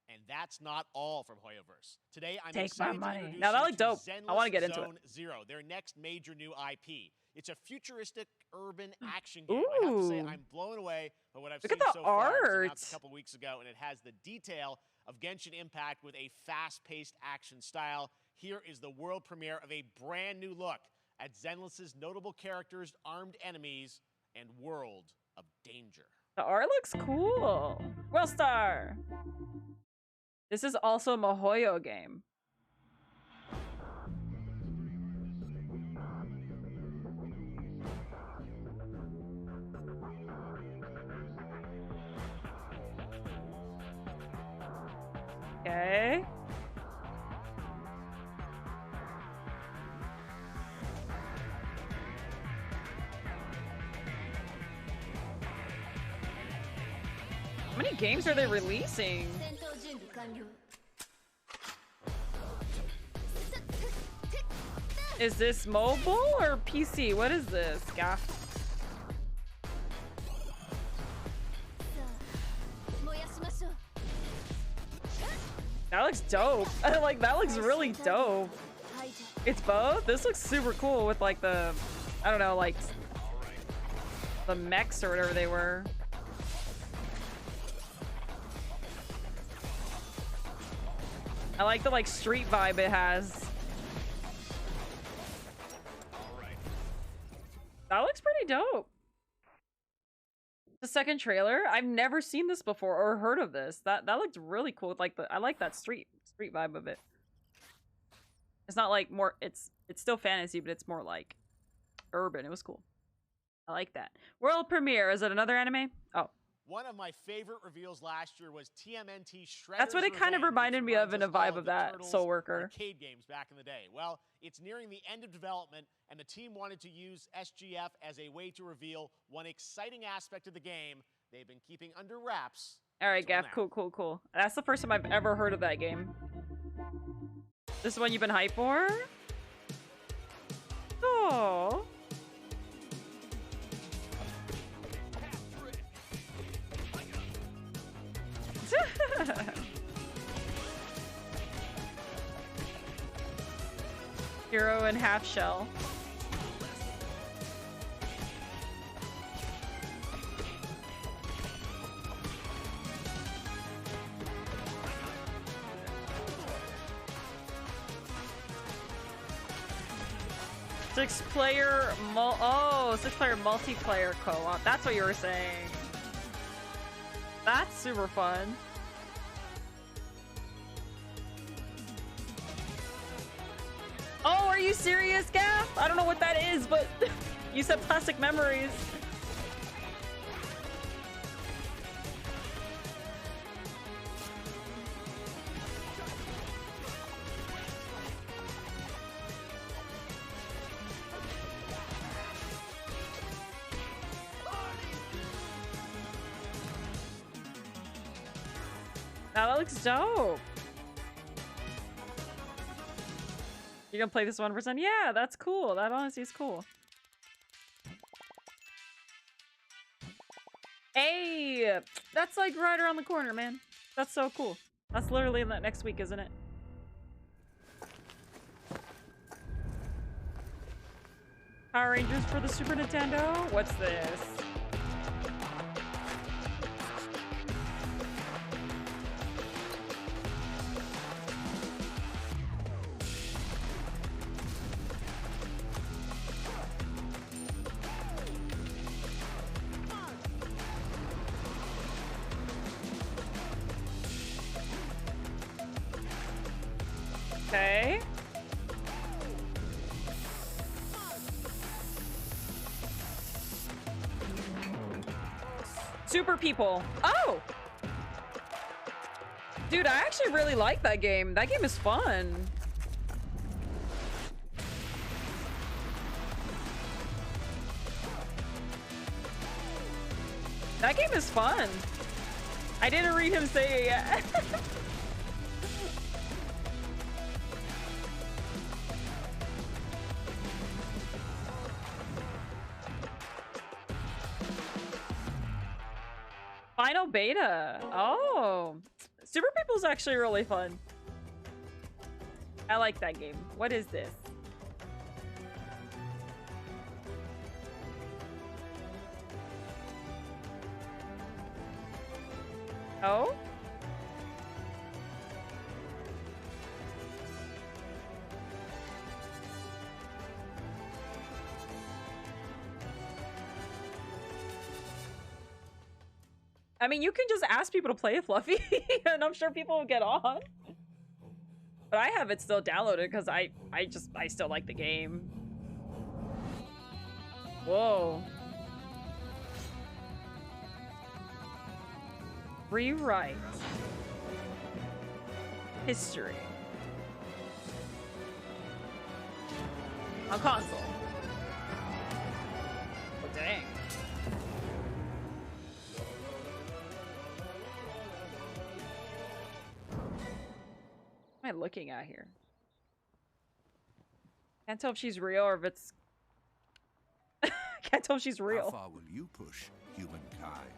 And that's not all from Hoyoverse. Today, I'm Take my excited to money. introduce Now that you looked to dope. I want to get Zenless into it. Zone Zero, their next major new IP. It's a futuristic urban action game. I have to say, Ooh. I'm blown away by what I've Look seen at the so far. It was art. announced a couple weeks ago, and it has the detail of Genshin Impact with a fast-paced action style. Here is the world premiere of a brand new look at Zenless's notable characters, armed enemies, and world of danger. The art looks cool. Worldstar. This is also a MiHoYo game. Okay. How many games are they releasing? Is this mobile or PC? What is this, Gaff? That looks dope. Like, that looks really dope. It's both? This looks super cool with, like, the... I don't know, like... the mechs or whatever they were. I like the, like, street vibe it has. That looks pretty dope. The second trailer, I've never seen this before or heard of this. That looked really cool. Like I like that street vibe of it. It's not like more. It's still fantasy, but it's more like urban. It was cool. I like that. World premiere. Is it another anime? Oh. One of my favorite reveals last year was TMNT Shredder's That's what it kind of Revenge, reminded which me of reminds in a us all vibe of the that Turtles Soul Worker. arcade games back in the day. Well, it's nearing the end of development, and the team wanted to use SGF as a way to reveal one exciting aspect of the game they've been keeping under wraps. All right, Gaff. Cool. That's the first time I've ever heard of that game. This is one you've been hyped for? Oh. Hero and half shell. Six-player multiplayer co-op. That's what you were saying. That's super fun. Oh, are you serious, Gaff? I don't know what that is, but you said plastic memories. That looks dope. You gonna play this 1%? Yeah, that's cool. That honestly is cool. Hey, that's like right around the corner, man. That's so cool. That's literally next week, isn't it? Power Rangers for the Super Nintendo? What's this? Okay. Super People. Oh! Dude, I actually really like that game. That game is fun. That game is fun. I didn't read him say it yet. Final beta. Oh, Super People's actually really fun. I like that game. What is this? Oh? I mean, you can just ask people to play Fluffy, and I'm sure people will get on. But I have it still downloaded because I still like the game. Whoa. Rewrite. History. On console. Oh, dang. What am I looking at here? Can't tell if she's real or if it's... Can't tell if she's real. How far will you push humankind?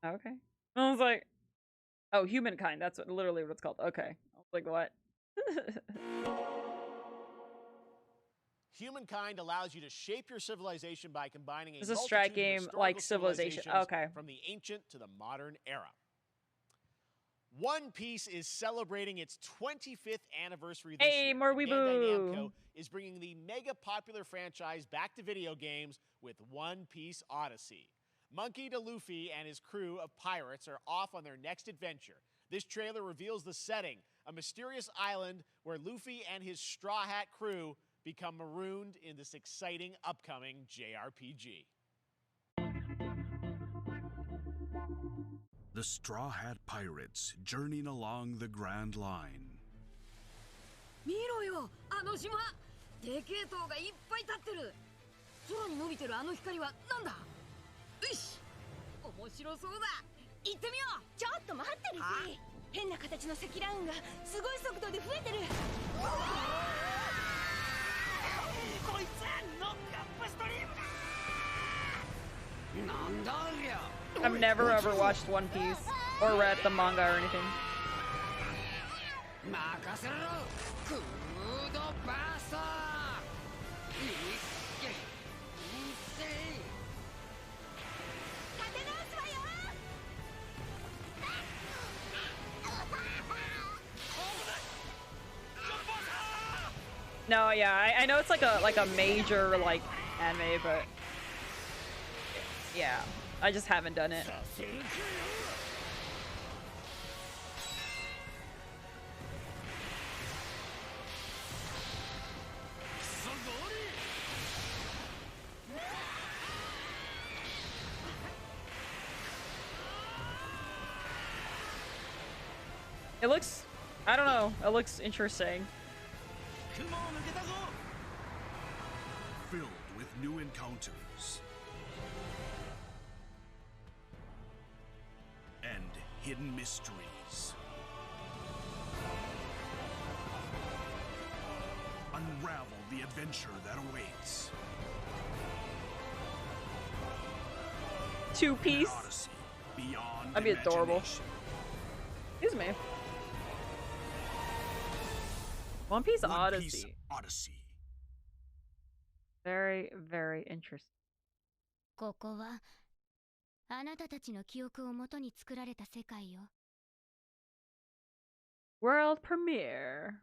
Okay. I was like, oh, humankind. That's literally what it's called. Okay. I was like, what? Humankind allows you to shape your civilization by combining It's a strat game like Civilization. Okay. From the ancient to the modern era. One Piece is celebrating its 25th anniversary this year. More Bandai Weeboo. Namco is bringing the mega popular franchise back to video games with One Piece Odyssey. Monkey D. Luffy and his crew of pirates are off on their next adventure. This trailer reveals the setting, a mysterious island where Luffy and his Straw Hat crew become marooned in this exciting upcoming JRPG. The Straw Hat Pirates journeying along the Grand Line. 見ろよ、あの島。でけえ塔がいっぱい立ってる。空に伸びてるあの光はなんだ？よし、面白そうだ。行ってみよう。ちょっと待ってるし。変な形の積乱雲がすごい速度で増えてる。こいつノックアップストリームだ。なんだありゃ。 I've never ever watched One Piece or read the manga or anything. No, yeah, I know it's like a major like anime, but yeah. I just haven't done it. It looks, I don't know, it looks interesting. Filled with new encounters. And hidden mysteries. Unravel the adventure that awaits. Two Piece. That'd be adorable. Excuse me. One Piece Odyssey. Very, very interesting. ここはあなたたちの記憶をもとに作られた世界よ。World premiere.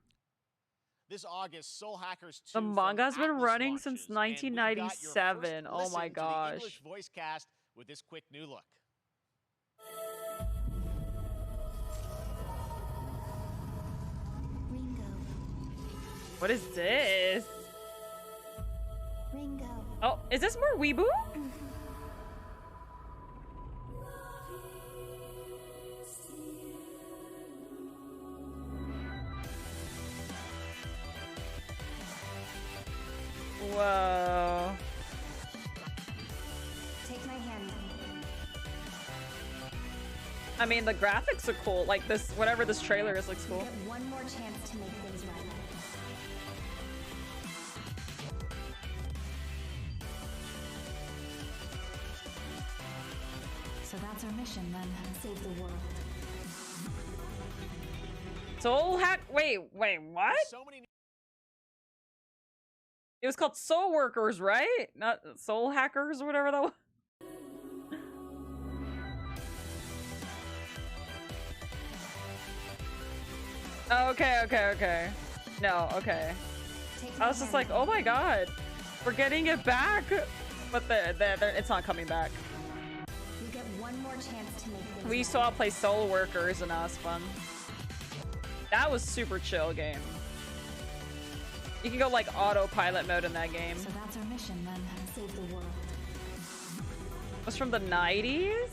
This August, Soul Hackers 2 The manga's been Atlas running launches, since 1997. Oh my gosh. English voice cast with this quick new look. Ringo. What is this? Ringo. Oh, is this more Weeboo? Whoa. Take my hand. I mean, the graphics are cool. Like this, whatever this trailer is, looks cool. Get one more chance to make things right. that's our mission then. Save the world. Soul hack. Wait, what? So many. It was called Soul Workers, right? Not Soul Hackers or whatever that was. Okay. No, okay. I was just like, oh my god, we're getting it back, but it's not coming back. You get one more chance to make things We saw play Soul Workers and that was fun. That was super chill game. You can go like autopilot mode in that game. So that's our mission then. Save the world. It was from the 90s?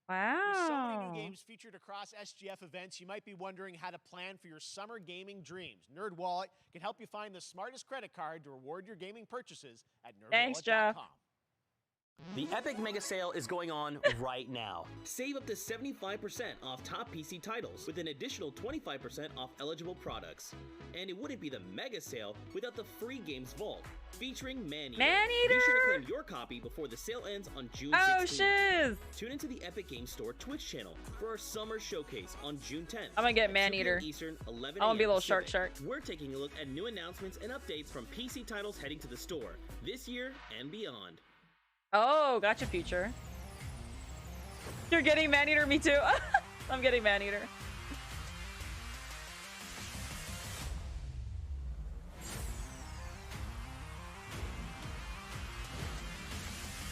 Wow. With so many new games featured across SGF events, you might be wondering how to plan for your summer gaming dreams. NerdWallet can help you find the smartest credit card to reward your gaming purchases at nerdwallet.com. Thanks, Jeff. The Epic Mega Sale is going on right now. Save up to 75% off top PC titles with an additional 25% off eligible products. And it wouldn't be the Mega Sale without the free games vault featuring Maneater. Be sure to claim your copy before the sale ends on June 16th. Oh, shiz! Tune into the Epic Games Store Twitch channel for our summer showcase on June 10th. I'm gonna get Maneater. Eastern, 11 I wanna be a little Pacific. shark. We're taking a look at new announcements and updates from PC titles heading to the store this year and beyond. Oh, gotcha, Future. You're getting Maneater, me too. I'm getting Maneater.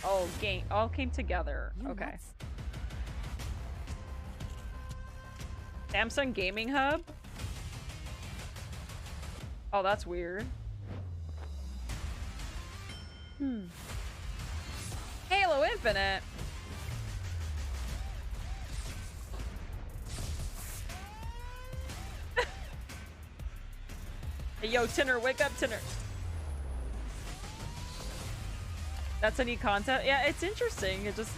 Oh, game all came together. Okay. Samsung Gaming Hub? Oh, that's weird. Halo Infinite. Hey, yo, Tinner, wake up, Tinner. That's any content? Yeah, it's interesting. It just...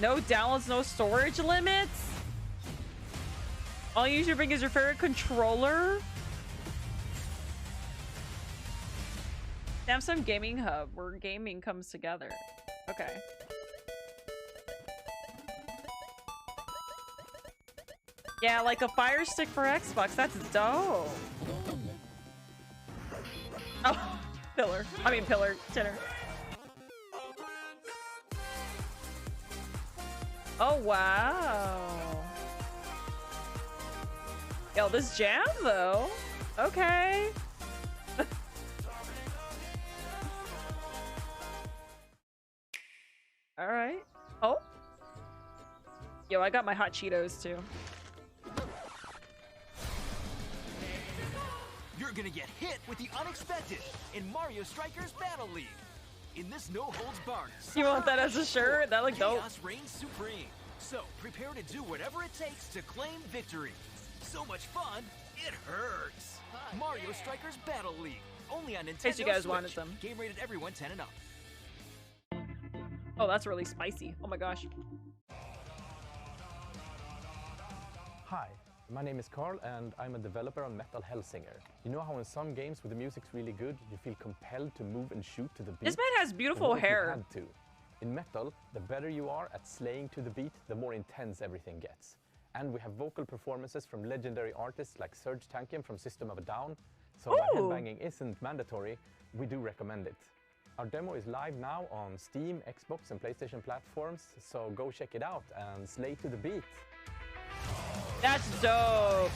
No downloads, no storage limits? All you usually bring is your favorite controller? Samsung Gaming Hub, where gaming comes together. Okay. Yeah, like a Fire Stick for Xbox. That's dope. Oh, Pillar. Tinner. Oh, wow. Yo, this jam, though. Okay. All right. Oh. Yo, I got my hot Cheetos too. You're gonna get hit with the unexpected in Mario Strikers Battle League. In this no-holds-barred, You want that as a shirt? That look dope. Chaos reigns supreme. So prepare to do whatever it takes to claim victory. So much fun, it hurts. Mario Strikers Battle League, only on Nintendo In case you guys Switch. wanted them. Game rated everyone 10 and up. Oh, that's really spicy. Oh my gosh. Hi, my name is Carl and I'm a developer on Metal Hellsinger. You know how in some games where the music's really good, you feel compelled to move and shoot to the beat? This man has beautiful And what if you hair. had to? In Metal, the better you are at slaying to the beat, the more intense everything gets. And we have vocal performances from legendary artists like Serge Tankian from System of a Down. So while headbanging isn't mandatory, we do recommend it. Our demo is live now on Steam, Xbox and PlayStation platforms, so go check it out and slay to the beat. That's dope.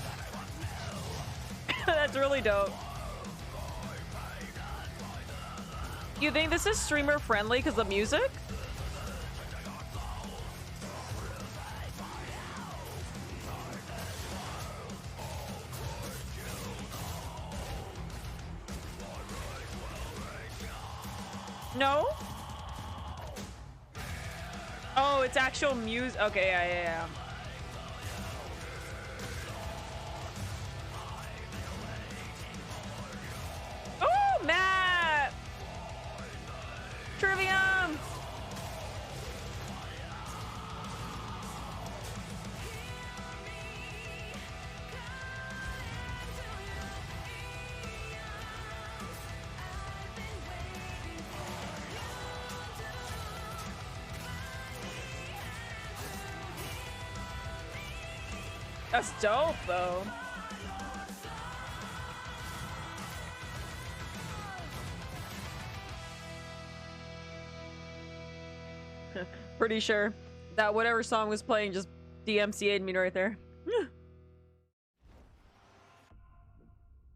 That's really dope. You think this is streamer friendly because of music? No? Oh, it's actual music. Okay, yeah. Oh, Matt! Trivium! That's dope, though. Pretty sure that whatever song was playing just DMCA'd me right there.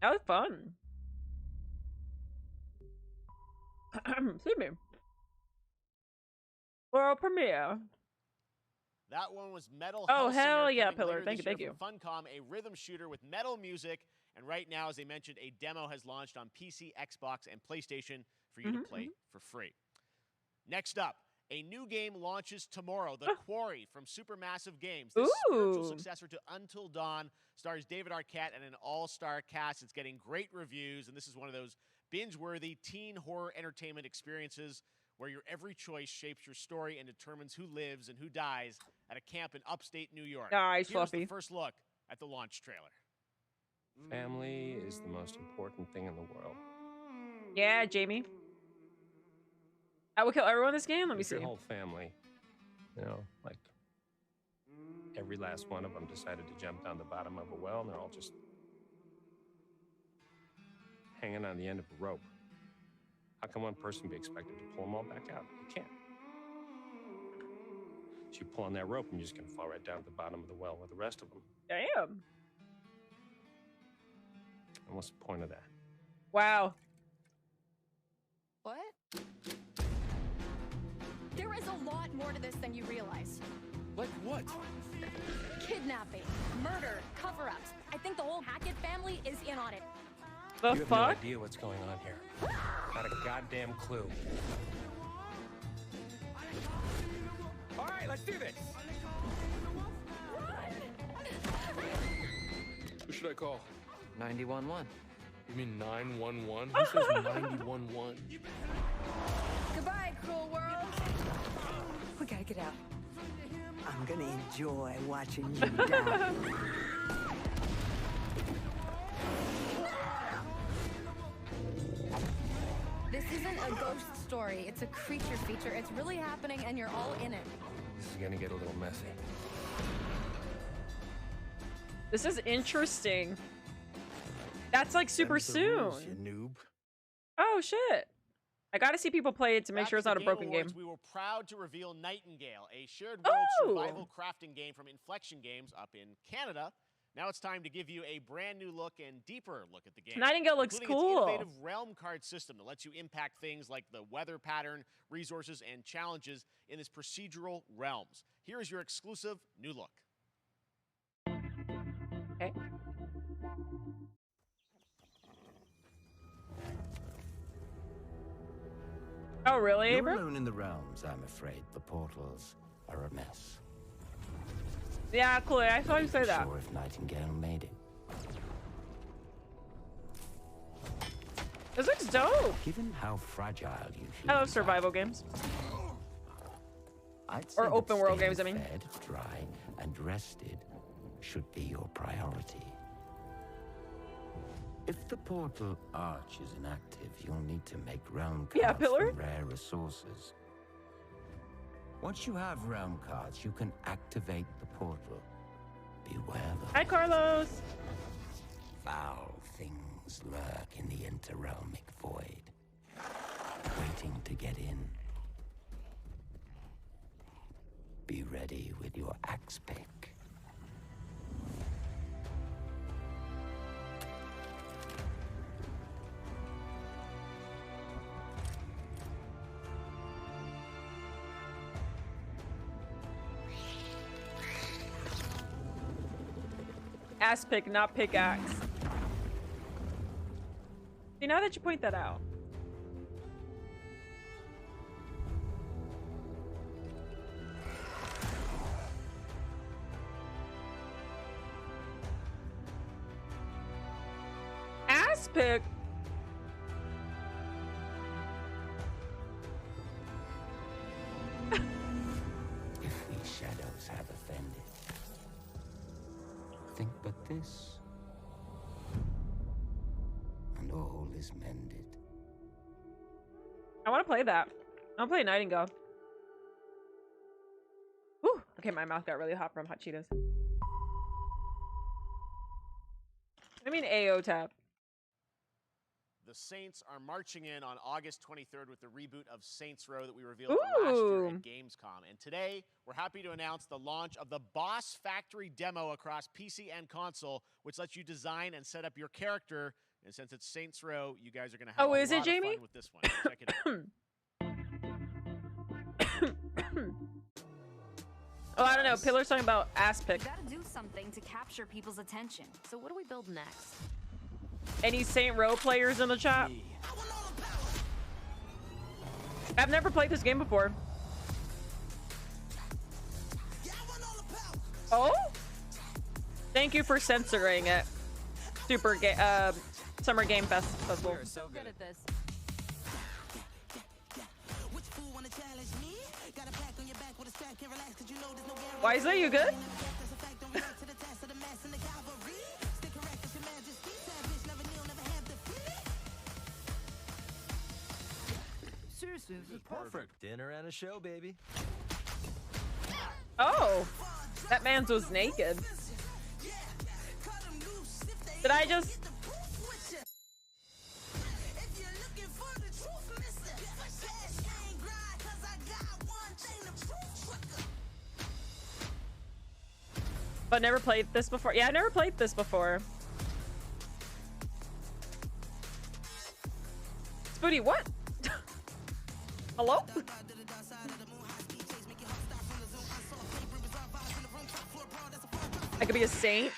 That was fun. Excuse me. World premiere. That one was Metal Oh, Hellsinger, hell yeah, coming Pillar. later Thank this you, thank year you. from Funcom, a rhythm shooter with metal music. And right now, as I mentioned, a demo has launched on PC, Xbox, and PlayStation for you to play for free. Next up, a new game launches tomorrow, The Quarry from Supermassive Games. This spiritual successor to Until Dawn stars David Arquette and an all-star cast. It's getting great reviews, and this is one of those binge-worthy teen horror entertainment experiences where your every choice shapes your story and determines who lives and who dies at a camp in upstate New York. Nice, Here's Fluffy. the first look at the launch trailer. Family is the most important thing in the world. Yeah, Jamie. I will kill everyone in this game. Let me If your see. whole family, you know, like every last one of them decided to jump down the bottom of a well, and they're all just hanging on the end of a rope. How can one person be expected to pull them all back out? You can't. So you pull on that rope, and you're just gonna fall right down to the bottom of the well with the rest of them. Damn. And what's the point of that? Wow. What? There is a lot more to this than you realize. Like what? Kidnapping, murder, cover-ups. I think the whole Hackett family is in on it. The You have fuck? no idea what's going on here. Not a goddamn clue. All right, let's do this. Who should I call? 911. You mean 911? Who says 911? Goodbye, cruel world. We gotta get out. I'm gonna enjoy watching you die. This isn't a ghost story. It's a creature feature. It's really happening, and you're all in it. This is gonna get a little messy. This is interesting. That's like super soon. Noob. Oh shit. I gotta see people play it to make Back sure it's to not the a broken Awards, game. We were proud to reveal Nightingale, a shared world survival crafting game from Inflection Games up in Canada. Now it's time to give you a brand new look and deeper look at the game. Nightingale looks including cool. Its innovative realm card system that lets you impact things like the weather pattern, resources, and challenges in this procedural realms. Here is your exclusive new look. Okay. Oh, really, You're Abram? alone in the realms, I'm afraid. The portals are a mess. Yeah, cool. I saw you say that. Sure if Nightingale made it. This looks dope. Given how fragile you I love humans survival games. I'd say Or that open world staying games, I mean. fed, dry, and rested should be your priority. If the portal arch is inactive, you'll need to make realm cards Pillar? from rare resources. Once you have realm cards, you can activate the portal. Beware though. Hi, Carlos. Foul things lurk in the interrealmic void, waiting to get in. Be ready with your axe pick. Ass pick, not pickaxe. See, now that you point that out. Ass pick? If these shadows have offended, think but this, and all is mended. I want to play that. I want to play Nightingale. Whew. Okay, my mouth got really hot from hot Cheetos. I mean AO tap. The Saints are marching in on August 23rd with the reboot of Saints Row that we revealed last year at Gamescom. And today, we're happy to announce the launch of the Boss Factory demo across PC and console, which lets you design and set up your character. And since it's Saints Row, you guys are going to have a lot of fun with this one. Check it out. Oh, I don't know. Pillar's talking about ass pick. We gotta do something to capture people's attention. So what do we build next? Any Saint Row players in the chat? I've never played this game before. Oh? Thank you for censoring it. Summer Game Festival. We're so good at this. Why is that you good? Seriously, this is perfect. Dinner and a show, baby. Oh, that man's was naked. Did I just? But never played this before. Yeah, I never played this before. Spooty, what? Hello? I could be a saint.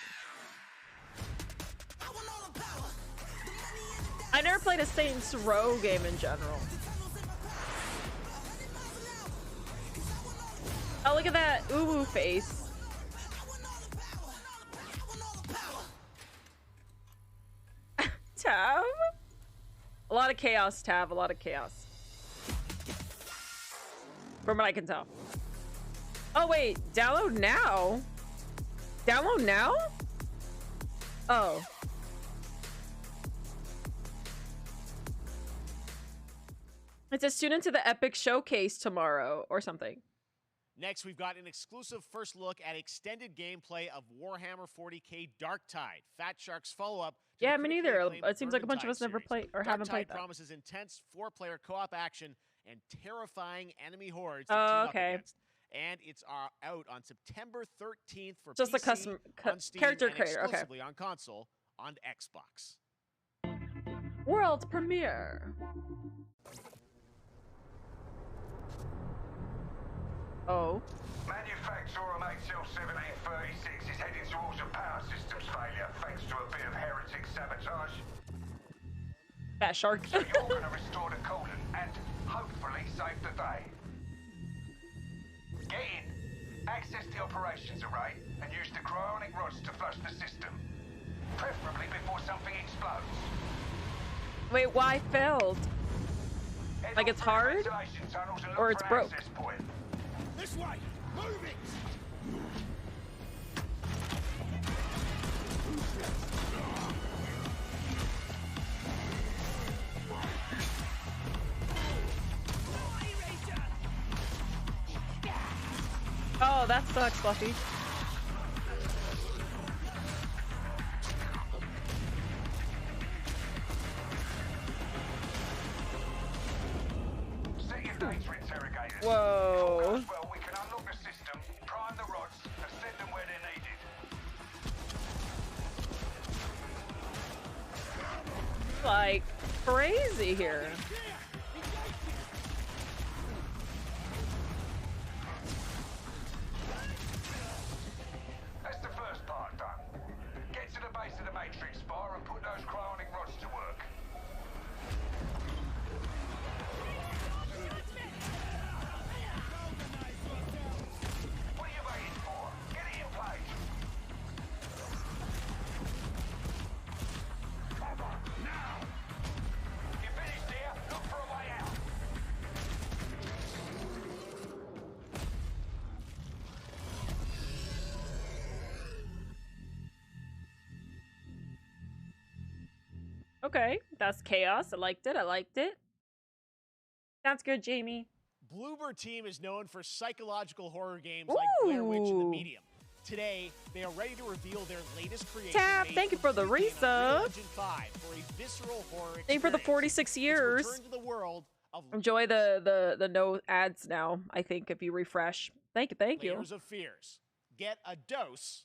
I never played a Saints Row game in general. Oh, look at that uwu face. Tav? A lot of chaos, Tav. A lot of chaos. From what I can tell. Oh, wait. Download now? Download now? Oh. It's a student to the Epic Showcase tomorrow or something. Next, we've got an exclusive first look at extended gameplay of Warhammer 40k Darktide, Fat Shark's follow-up. Yeah, me neither. It seems like a bunch of us never played or haven't played that. Promises intense 4-player co-op action and terrifying enemy hordes to team up against. And it's out on September 13th for just PC, a custom on Steam, character and creator. Okay. Exclusively on console on Xbox. World premiere. Oh. Manufacturer MHL 1736 is heading towards a power systems failure thanks to a bit of heretic sabotage. Fat Shark. So you're going to restore the coolant and hopefully save the day. Get in, access the operations array, and use the cryonic rods to flush the system. Preferably before something explodes. Wait, why failed? Like it's hard? Or it's broke? This way! Move it! Oh, that sucks, Fluffy. Set your data interrogators. Whoa. Well, we can unlock the system, prime the rods, and send them where they're needed. Like crazy here. That's the first part done. Get to the base of the Matrix bar and put those cryonic rods to work. What are you waiting for? Get it in place. Now! You finished here? Look for a way out. Okay, that's chaos. I liked it. I liked it. That's good, Jamie. Bloober Team is known for psychological horror games like Blair Witch and The Medium. Today, they are ready to reveal their latest creation. Tap, thank you for the resub. Legend 5 for a visceral horror Thank you for the 46 years. Return to the world of Enjoy the no ads now, I think, if you refresh. Thank you. Layers of Fears. Get a dose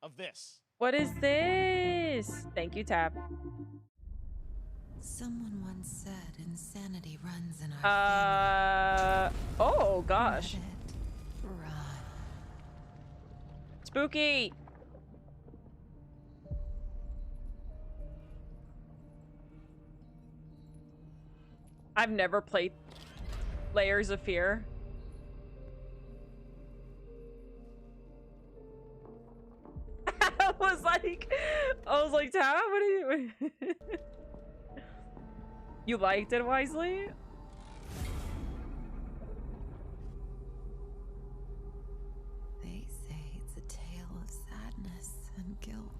of this. What is this? Thank you, Tap. Someone once said insanity runs in our oh gosh. family. Run. Spooky. I've never played Layers of Fear. I was like, Tap, what are you? You liked it, Wisely? They say it's a tale of sadness and guilt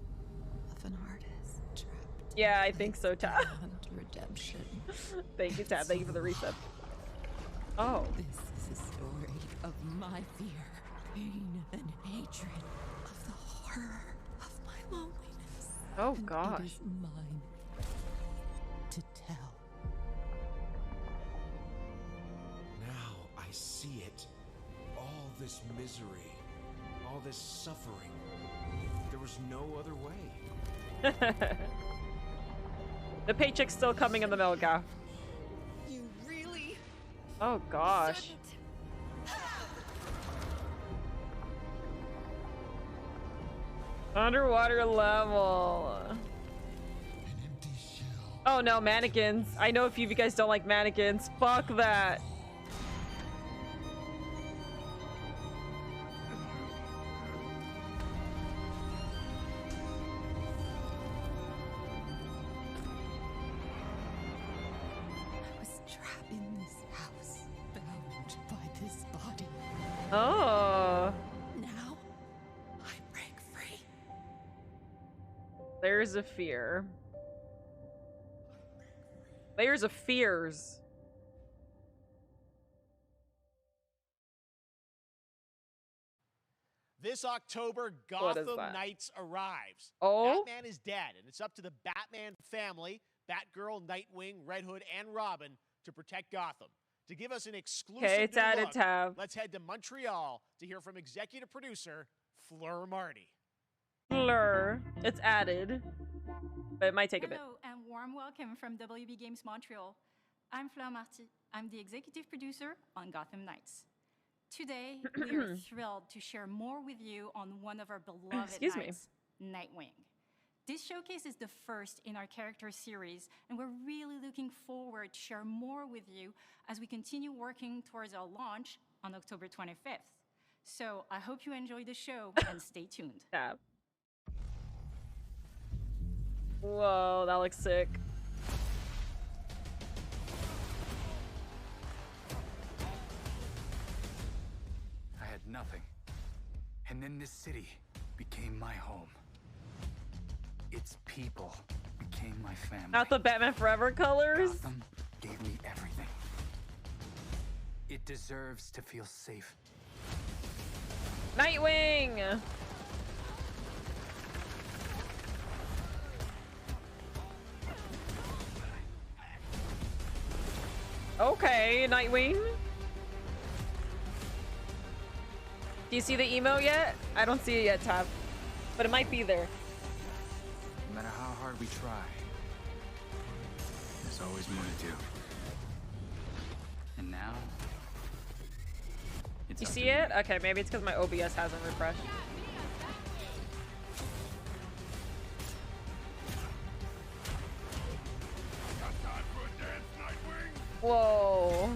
of an artist trapped. Yeah, I think so, Tap. beyond redemption. Thank you, Tap. Thank you for the reset. Oh. This is a story of my fear, pain, and hatred, of the horror of my loneliness. Oh And gosh. it is mine to tell. Now I see it. All this misery, all this suffering. There was no other way. The paycheck's still coming in the mail, Gaff. You really? Oh gosh. Underwater level. Oh no, mannequins. I know a few of you guys don't like mannequins. Fuck that. I was trapped in this house, bound by this body. Oh. Now, I break free. Layers of Fear. Layers of Fears. This October, What is Gotham that? Knights arrives. Oh? Batman is dead, and it's up to the Batman family, Batgirl, Nightwing, Red Hood, and Robin to protect Gotham. To give us an exclusive Okay, it's new added, look, Tab. let's head to Montreal to hear from executive producer Fleur Marty. Blur. It's added. But it might take a bit. Hello and warm welcome from WB Games Montreal. I'm Fleur Marty. I'm the executive producer on Gotham Knights. Today, we are thrilled to share more with you on one of our beloved Excuse me. knights, Nightwing. This showcase is the first in our character series, and we're really looking forward to share more with you as we continue working towards our launch on October 25th. So I hope you enjoy the show and stay tuned. Tab. Whoa, that looks sick. I had nothing. And then this city became my home. Its people became my family. Not the Batman Forever colors. Gotham gave me everything. It deserves to feel safe. Nightwing. Okay, Nightwing. Do you see the emo yet? I don't see it yet, Tab. But it might be there. No matter how hard we try, there's always more to do. And now, it's You up see to it? me. Okay, maybe it's because my OBS hasn't refreshed. Whoa.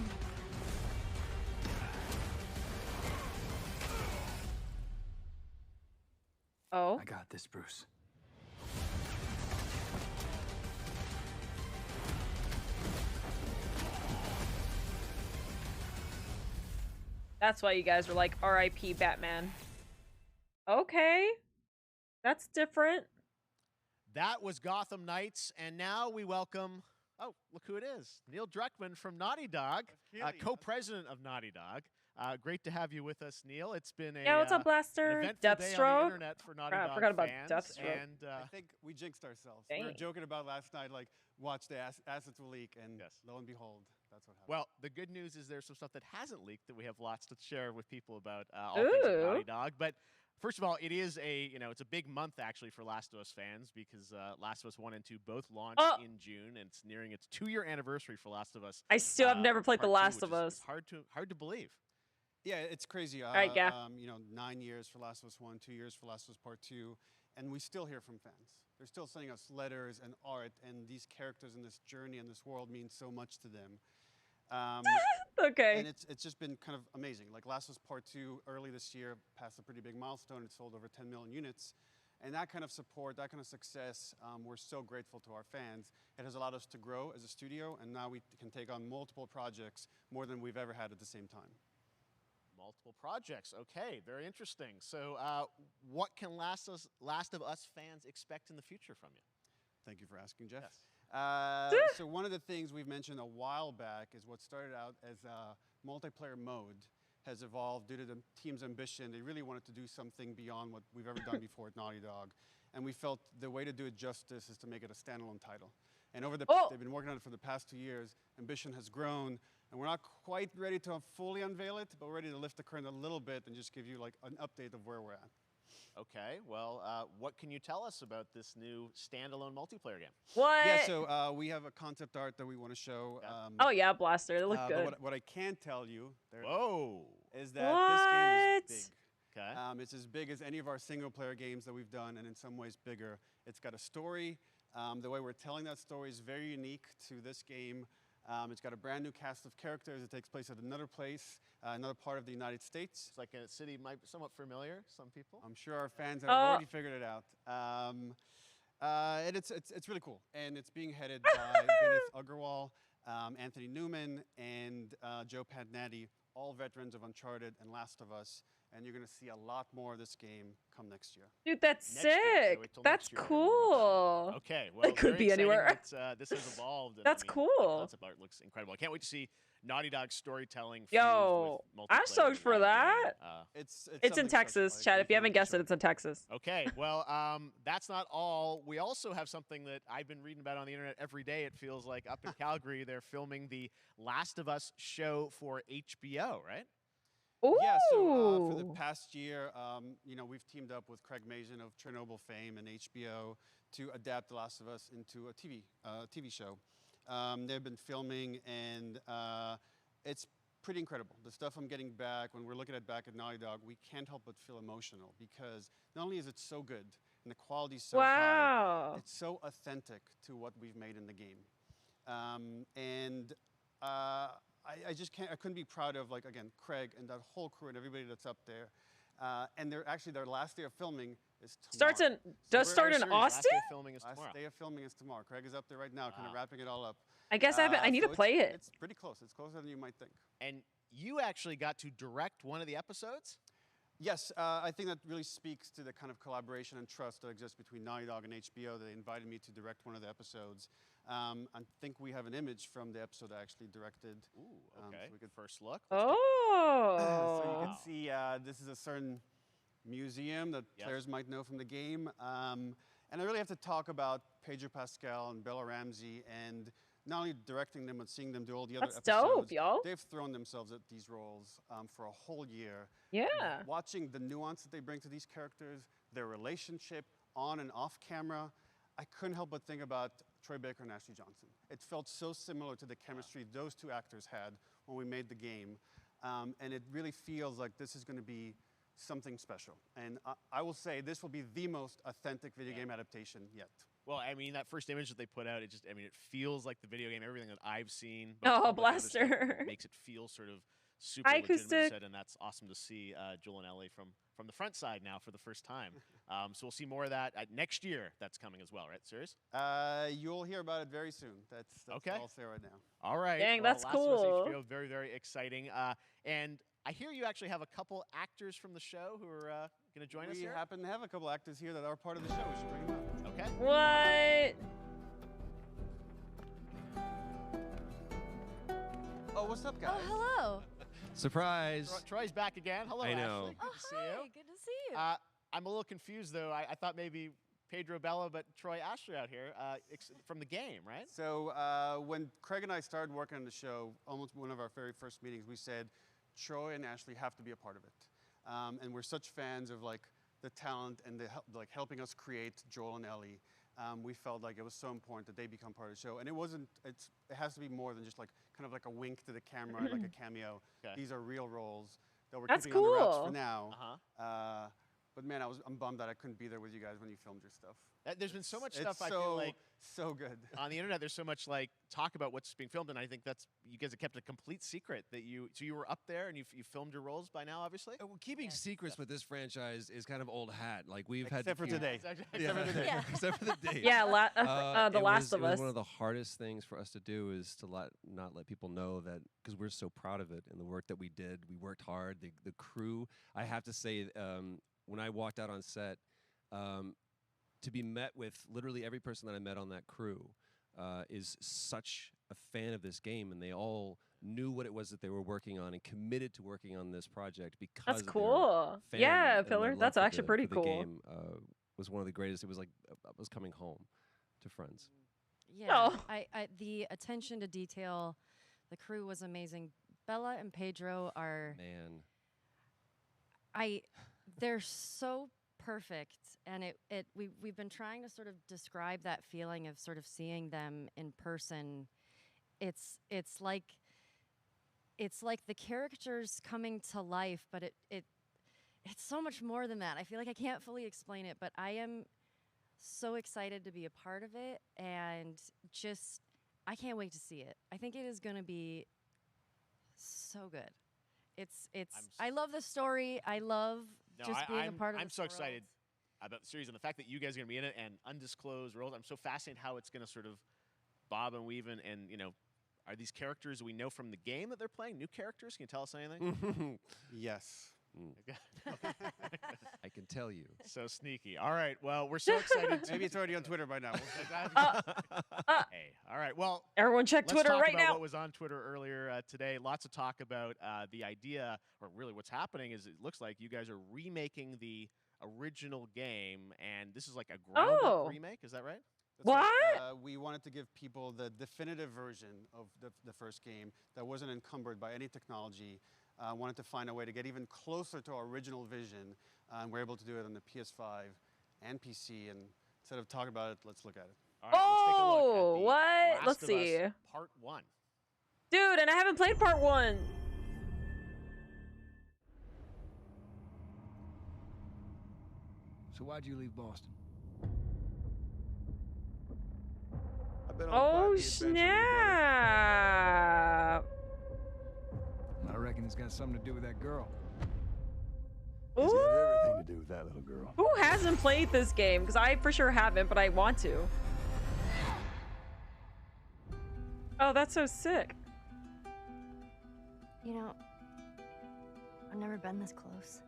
Oh. I got this, Bruce. That's why you guys were like, R.I.P. Batman. Okay. That's different. That was Gotham Knights, and now we welcome, oh, look who it is. Neil Druckmann from Naughty Dog, co-president of Naughty Dog. Great to have you with us, Neil. It's been a Yeah, what's up, Blaster? an eventful day on the Deathstroke? internet for Naughty Crap, Dog forgot about fans, Deathstroke. and I think we jinxed ourselves. We were Dang. joking about last night, like, watch the assets will leak, and lo and behold, that's what happened. well, the good news is there's some stuff that hasn't leaked that we have lots to share with people about all things at Ooh. Naughty Dog. But first of all, it is it's a big month actually for Last of Us fans because Last of Us 1 and 2 both launched in June, and it's nearing its 2-year anniversary for Last of Us. I still have never played The Part 2, Last which of is Us. hard to believe. Yeah, it's crazy. right, yeah. 9 years for Last of Us 1, 2 years for Last of Us Part 2, and we still hear from fans. They're still sending us letters and art, and these characters in this journey and this world mean so much to them. Okay. And it's just been kind of amazing. Like Last of Us Part 2 early this year passed a pretty big milestone. It sold over 10 million units. And that kind of support, that kind of success, we're so grateful to our fans. It has allowed us to grow as a studio, and now we can take on multiple projects, more than we've ever had at the same time. Multiple projects. Okay, very interesting. So, what can Last of Us fans expect in the future from you? Thank you for asking, Jeff. Yes. So one of the things we've mentioned a while back is what started out as a multiplayer mode has evolved due to the team's ambition. They really wanted to do something beyond what we've ever done before at Naughty Dog. And we felt the way to do it justice is to make it a standalone title. And they've been working on it for the past 2 years. Ambition has grown, and we're not quite ready to fully unveil it, but we're ready to lift the curtain a little bit and just give you like an update of where we're at. Okay, well, what can you tell us about this new standalone multiplayer game? What? Yeah, so we have a concept art that we want to show. Oh yeah, Blaster. They look but good. what I can tell you is that What? this game is big. Okay. It's as big as any of our single-player games that we've done, and in some ways bigger. It's got a story. The way we're telling that story is very unique to this game. It's got a brand new cast of characters. It takes place at another place, another part of the United States. It's like a city might be somewhat familiar, some people. I'm sure our fans have already figured it out. And it's really cool. And it's being headed by Vinith Agarwal, Anthony Newman, and Joe Pantnati, all veterans of Uncharted and Last of Us. And you're going to see a lot more of this game come next year. Dude, that's Next year, so sick. wait till That's next year. cool. Okay, well, it could very be exciting anywhere. that, this has evolved. And, That's The cool. concept art looks incredible. I can't wait to see Naughty Dog storytelling. Yo, fused with I'm multiplayer stoked for in that that. game. It's It's in something Texas, special. Chad. If you haven't guessed it, it's in Texas. Okay, well, that's not all. We also have something that I've been reading about on the internet every day. It feels like up in Calgary, they're filming the Last of Us show for HBO, right? Yeah, so for the past year, we've teamed up with Craig Mazin of Chernobyl fame and HBO to adapt The Last of Us into a TV show. They've been filming, and it's pretty incredible. The stuff I'm getting back, when we're looking back at Naughty Dog, we can't help but feel emotional because not only is it so good and the quality's so high, it's so authentic to what we've made in the game. I just can't. I couldn't be proud of, like, again, Craig and that whole crew and everybody that's up there. And their last day of filming is tomorrow. Start in Austin? Last day of filming is tomorrow. Last day of filming is tomorrow. Craig is up there right now, kind of wrapping it all up. I guess I need to play it. It's pretty close. It's closer than you might think. And you actually got to direct one of the episodes? Yes, I think that really speaks to the kind of collaboration and trust that exists between Naughty Dog and HBO. They invited me to direct one of the episodes. I think we have an image from the episode I actually directed. Ooh, okay. So we could first look. Oh. So you can see this is a certain museum that players might know from the game. And I really have to talk about Pedro Pascal and Bella Ramsey, and not only directing them, but seeing them do all the other episodes. That's dope, yo. They've thrown themselves at these roles for a whole year. Yeah. Watching the nuance that they bring to these characters, their relationship on and off camera, I couldn't help but think about Troy Baker and Ashley Johnson. It felt so similar to the chemistry those two actors had when we made the game. And it really feels like this is going to be something special. And I will say this will be the most authentic video game adaptation yet. Well, I mean, that first image that they put out, it feels like the video game, everything that I've seen. Oh, Blaster. Makes it feel sort of super Hi, legitimate, Acoustic. and that's awesome to see Joel and Ellie from the front side now for the first time. So we'll see more of that next year. That's coming as well, right? Serious? You'll hear about it very soon. That's okay. all I'll say right now. All right. Dang, well, that's Last of Us cool. HBO, very, very exciting. And I hear you actually have a couple actors from the show who are going to join us We here. happen to have a couple actors here that are part of the show. We should bring them up. Okay. What? Oh, what's up, guys? Oh, hello. Surprise! Troy's back again. Hello, I know. Ashley. Good to see you. Good to see you. I'm a little confused though. I thought maybe Pedro Bella, but Troy Ashley out here from the game, right? So when Craig and I started working on the show, almost one of our very first meetings, we said Troy and Ashley have to be a part of it, and we're such fans of like the talent and the like helping us create Joel and Ellie. We felt like it was so important that they become part of the show, and it has to be more than just like kind of like a wink to the camera, like a cameo. Okay. These are real roles that we're That's keeping on the wraps cool. for now. But man, I'm bummed that I couldn't be there with you guys when you filmed your stuff. There's been so much It's stuff I feel like so good on the internet. There's so much like talk about what's being filmed, and I think that's you guys have kept a complete secret that you were up there and you filmed your roles by now, obviously. Well, keeping secrets with this franchise is kind of old hat. Like we've Except for today. Except for today. Yeah. Except for the date. Yeah, The Last of It was Us. one of the hardest things for us to do is to not let people know that, because we're so proud of it and the work that we did. We worked hard. The crew. I have to say, when I walked out on set, to be met with literally every person that I met on that crew is such a fan of this game, and they all knew what it was that they were working on and committed to working on this project because That's of their cool. fan Yeah, and their Pillar. love That's for actually pretty for the cool. Game was one of the greatest. It was like I was coming home to friends. Yeah, Oh. the attention to detail, the crew was amazing. Bella and Pedro are Man. they're so perfect, and we've been trying to sort of describe that feeling of sort of seeing them in person. It's like the characters coming to life, but it's so much more than that. I feel like I can't fully explain it, but I am so excited to be a part of it, and just I can't wait to see it. I think it is going to be so good. I love the story. I love being a part of I'm this so world. excited about the series and the fact that you guys are going to be in it and undisclosed roles. I'm so fascinated how it's going to sort of bob and weave and are these characters we know from the game that they're playing? New characters? Can you tell us anything? Yes. I can tell you. So sneaky. All right. Well, we're so excited. Maybe it's already on Twitter by now. Hey. All right. Well, Everyone check let's Twitter talk right about now. What was on Twitter earlier today? Lots of talk about the idea, or really what's happening is it looks like you guys are remaking the original game, and this is like a ground-up remake. Is that right? That's What? right. We wanted to give people the definitive version of the first game that wasn't encumbered by any technology. Wanted to find a way to get even closer to our original vision, and we're able to do it on the PS5 and PC. And instead of talking about it, let's look at it. All right, let's take a look at the what? Last Let's of see. Us Part 1. Dude, and I haven't played part 1. So why'd you leave Boston? I've been on Oh, quite the adventure, snap. I reckon it's got something to do with that girl. It's got Ooh. everything to do with that little girl. Who hasn't played this game? Because I for sure haven't, but I want to. Oh, that's so sick. You know, I've never been this close.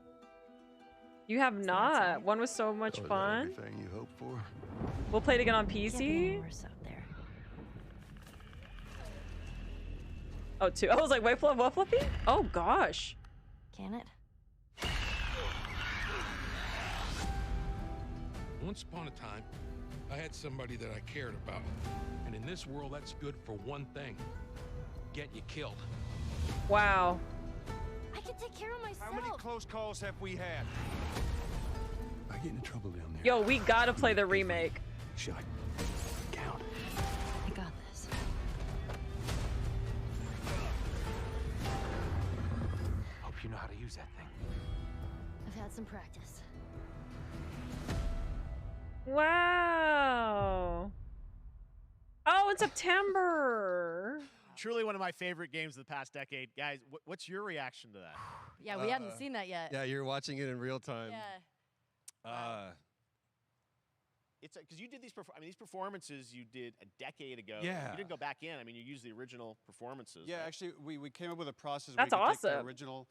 You have not. One was so much Oh, is that fun. everything you hoped for? We'll play it again on Can't be PC. worse out there. Oh, 2. I was like, wait, what, Fluffy? Oh, gosh. Can it? Once upon a time, I had somebody that I cared about. And in this world, that's good for one thing. Get you killed. Wow. I can take care of myself. How many close calls have we had? I get into trouble down there. Yo, we gotta play the remake. Shot. Count. I got this. Hope you know how to use that thing. I've had some practice. Wow. Oh, in September. Truly one of my favorite games of the past decade. Guys, what's your reaction to that? Yeah, we hadn't seen that yet. Yeah, you're watching it in real time. Yeah. It's because you did these. These performances you did a decade ago. Yeah. You didn't go back in. I mean, you used the original performances. Yeah, right? actually, we came up with a process That's where we could take awesome. the original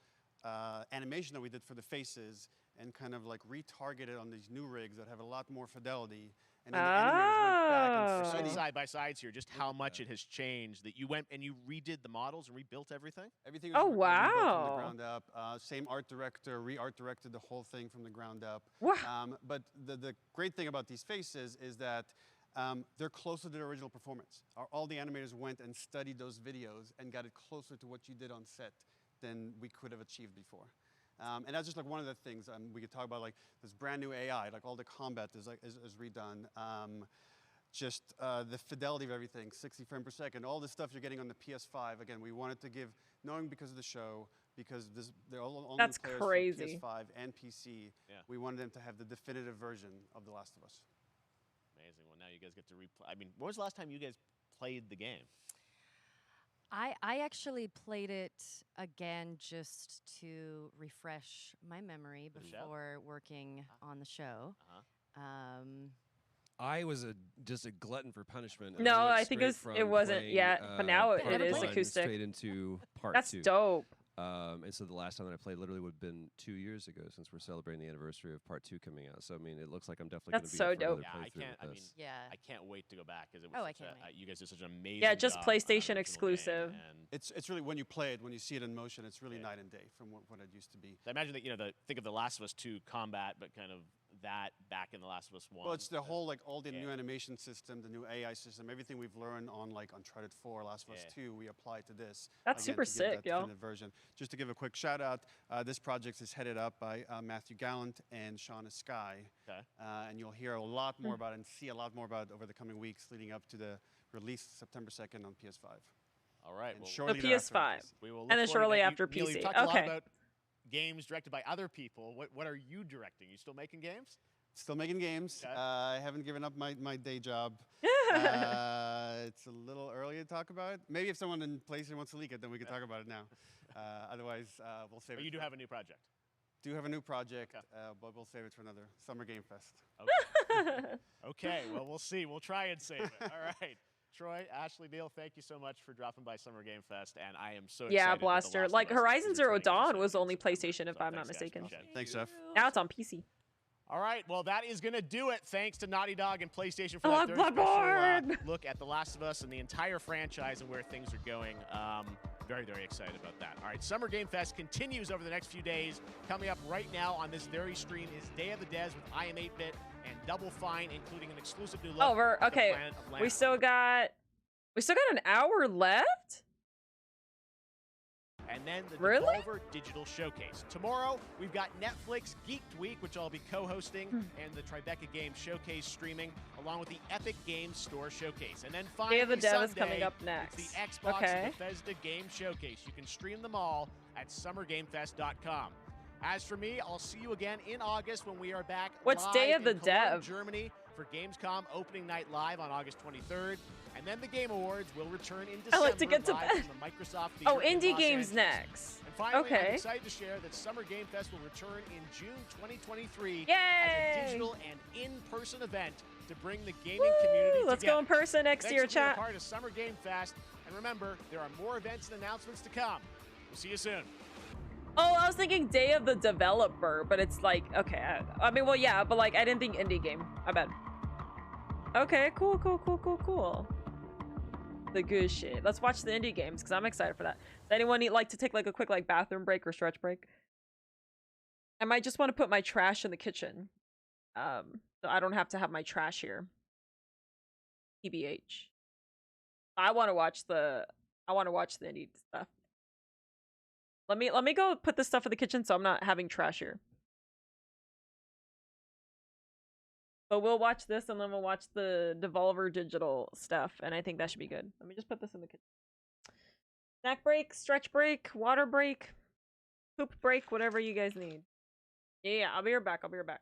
animation that we did for the faces and kind of like retarget it on these new rigs that have a lot more fidelity. And then the animators went back and for Wow. side by sides here, just how much it has changed that you went and you redid the models and rebuilt everything. Everything Oh, was rebuilt from the wow. ground up. Same art director, re-art directed the whole thing from the ground up. Wow. But the great thing about these faces is that they're closer to the original performance. All the animators went and studied those videos and got it closer to what you did on set than we could have achieved before. And that's just like one of the things we could talk about, like this brand new AI, like all the combat is redone. Just the fidelity of everything, 60 frames per second, all this stuff you're getting on the PS5. Again, we wanted to give, knowing because of the show, because they're all That's new players crazy. for PS5 and PC. Yeah. We wanted them to have the definitive version of The Last of Us. Amazing. Well, now you guys get to replay. I mean, when was the last time you guys played the game? I actually played it again just to refresh my memory For the show? before working on the show. I was just a glutton for punishment. and No, went I think straight it from wasn't playing, yet, but now it part is one acoustic. Straight into part That's 2. dope. And so the last time that I played literally would have been 2 years ago, since we're celebrating the anniversary of part 2 coming out. So I mean, it looks like I'm definitely going to That's be so up for another dope. Yeah, I playthrough can't. I with mean, this. I can't wait to go back because it was. Oh, I such can't a, you guys did such an amazing. Yeah, just job on PlayStation the original game, exclusive. and It's really, when you play it, when you see it in motion, it's really night and day from what it used to be. I imagine that think of The Last of Us 2 combat, but kind of that back in The Last of Us 1. Well, it's the whole, like, all the new animation system, the new AI system, everything we've learned on, like, Uncharted 4, Last of Us 2, we apply to this. That's again, super to give sick, that yo. definitive version. Just to give a quick shout out, this project is headed up by Matthew Gallant and Shauna Sky. Okay. And you'll hear a lot more about it and see a lot more about it over the coming weeks leading up to the release September 2nd on PS5. All right. And well, shortly The thereafter on PS5. PC. we will look And then forward to shortly that. after Neil, PC. You've talked a lot Okay. about games directed by other people. What are you directing? You still making games? Still making games. Okay. I haven't given up my day job. It's a little early to talk about it. Maybe if someone in PlayStation wants to leak it, then we can talk about it now. Otherwise, we'll save But it. you do have a new project. Do have a new project, but we'll save it for another Summer Game Fest. Okay, well, we'll see. We'll try and save it. All right. Troy, Ashley, Neil, thank you so much for dropping by Summer Game Fest, and I am so excited. Yeah, that The Blaster. Last Like of Us Horizon is Zero returning to Dawn was only PlayStation, if I'm not thanks, guys. mistaken. Appreciate it. Thanks, Jeff. Now it's on PC. All right, well, that is going to do it. Thanks to Naughty Dog and PlayStation for I that love third special Bloodborne! look at The Last of Us and the entire franchise and where things are going. Very, very excited about that. All right, Summer Game Fest continues over the next few days. Coming up right now on this very stream is Day of the Des with I Am 8-Bit and Double Fine, including an exclusive new look. Oh, we're at the okay. Planet of We Lana. still got an hour left. And then the Really? Devolver Digital Showcase. Tomorrow, we've got Netflix Geeked Week, which I'll be co-hosting, and the Tribeca Games Showcase streaming, along with the Epic Games Store Showcase. And then finally, Day of the Dev is Sunday, coming up it's next. the Xbox Okay. and Bethesda Game Showcase. You can stream them all at summergamefest.com. As for me, I'll see you again in August when we are back What's live Day of the in Cologne, Dev? Germany for Gamescom opening night live on August 23rd. And then the Game Awards will return in December I like to get to live bed. from the Microsoft Theater Oh, in indie Los games Angeles. next. And finally, I'm Okay. excited to share that Summer Game Fest will return in June 2023 Yay! as a digital and in-person event to bring the gaming community Let's together. go in person next Thanks year, for being chat. a part of Summer Game Fest. And remember, there are more events and announcements to come. We'll see you soon. Oh, I was thinking Day of the Developer, but it's like, okay. I mean, well, yeah, but like, I didn't think indie game. I bet. Okay, cool. The good shit. Let's watch the indie games, because I'm excited for that. Does anyone like to take like a quick like bathroom break or stretch break? I might just want to put my trash in the kitchen. So I don't have to have my trash here. TBH. I want to watch the indie stuff. Let me go put this stuff in the kitchen so I'm not having trash here. But we'll watch this and then we'll watch the Devolver Digital stuff, and I think that should be good. Let me just put this in the kitchen. Snack break, stretch break, water break, poop break, whatever you guys need. Yeah, I'll be right back.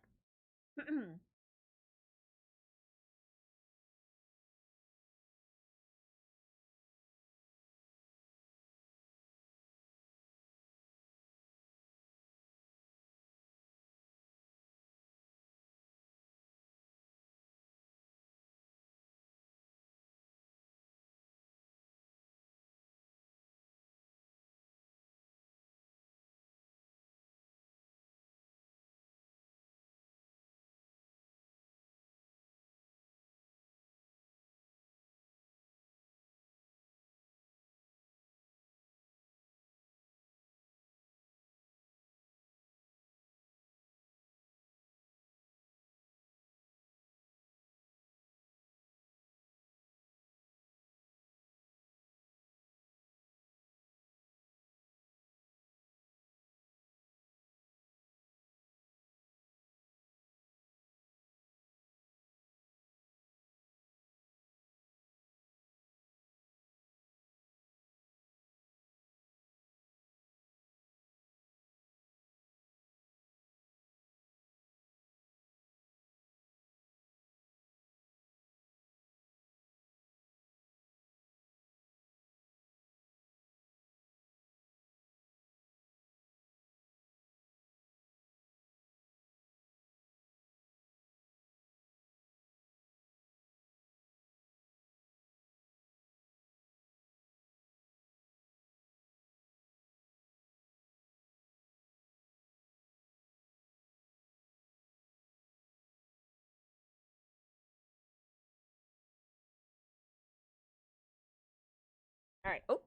Alright. Oh.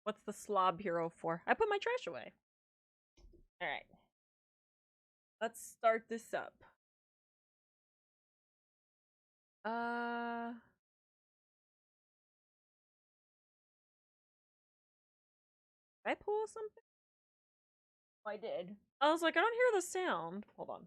What's the slob hero for? I put my trash away. Alright. Let's start this up. Did I pull something? Oh, I did. I was like, I don't hear the sound. Hold on.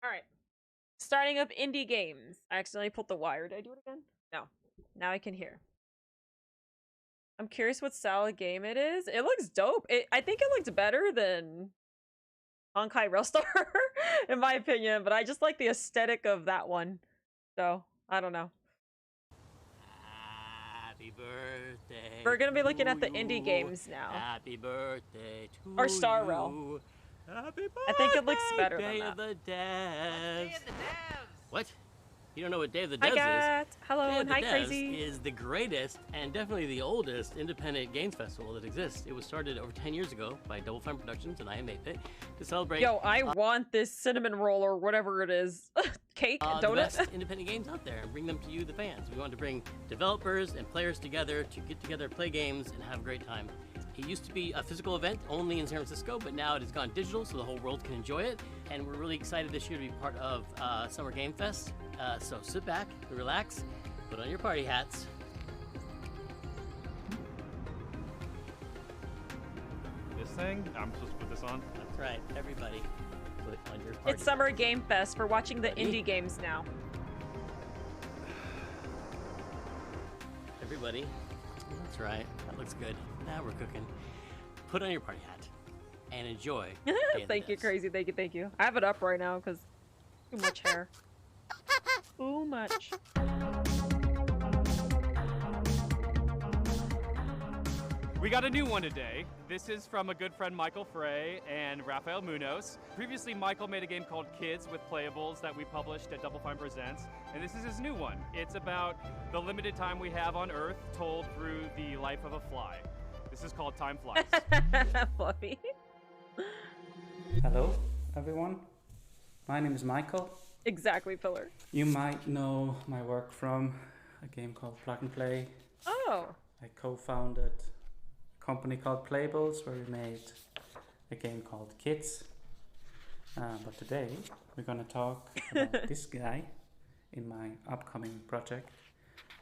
Alright. Starting up indie games. I accidentally pulled the wire. Did I do it again? No. Now I can hear. I'm curious what style of game it is. It looks dope. I think it looks better than Honkai Rail Star, in my opinion, but I just like the aesthetic of that one. So, I don't know. Happy birthday. We're gonna be looking at the indie games now. Happy birthday to or Star you. Rail. Happy birthday. I think it looks better than Day that. of the Devs. What? You don't know what Day of the Hi, Devs Kat. is? Hello, Day of and the hi, Devs Crazy. is the greatest and definitely the oldest independent games festival that exists. It was started over 10 years ago by Double Fine Productions and I Am 8-Bit to celebrate Yo, I want this cinnamon roll or whatever it is. Cake, the donut. best independent games out there and bring them to you, the fans. We want to bring developers and players together to get together, play games, and have a great time. It used to be a physical event only in San Francisco, but now it has gone digital so the whole world can enjoy it. And we're really excited this year to be part of Summer Game Fest. So sit back, relax, put on your party hats. This thing? I'm supposed to put this on? That's right, everybody. Put on your party It's Summer Game Fest. We're watching the indie games now. Everybody. That's right. That looks good. Now we're cooking. Put on your party hat and enjoy. Day of the Thank you, Devs. Crazy. Thank you, thank you. I have it up right now because too much hair. Too much. We got a new one today. This is from a good friend Michael Frey and Rafael Munoz. Previously, Michael made a game called Kids with Playables that we published at Double Fine Presents, and this is his new one. It's about the limited time we have on Earth told through the life of a fly. This is called Time Flies. Fluffy. Hello, everyone. My name is Michael. Exactly, Pillar. You might know my work from a game called Plug and Play. Oh. I co-founded a company called Playables where we made a game called Kids. But today we're going to talk about this guy in my upcoming project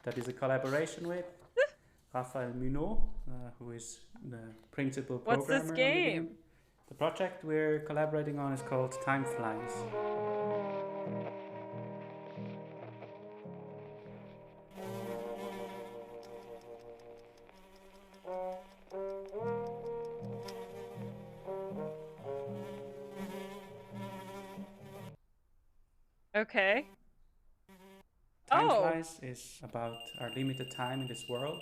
that is a collaboration with Rafael Munoz, who is the principal What's programmer this on game? The project we're collaborating on is called Time Flies. Okay. Time Oh. Flies is about our limited time in this world.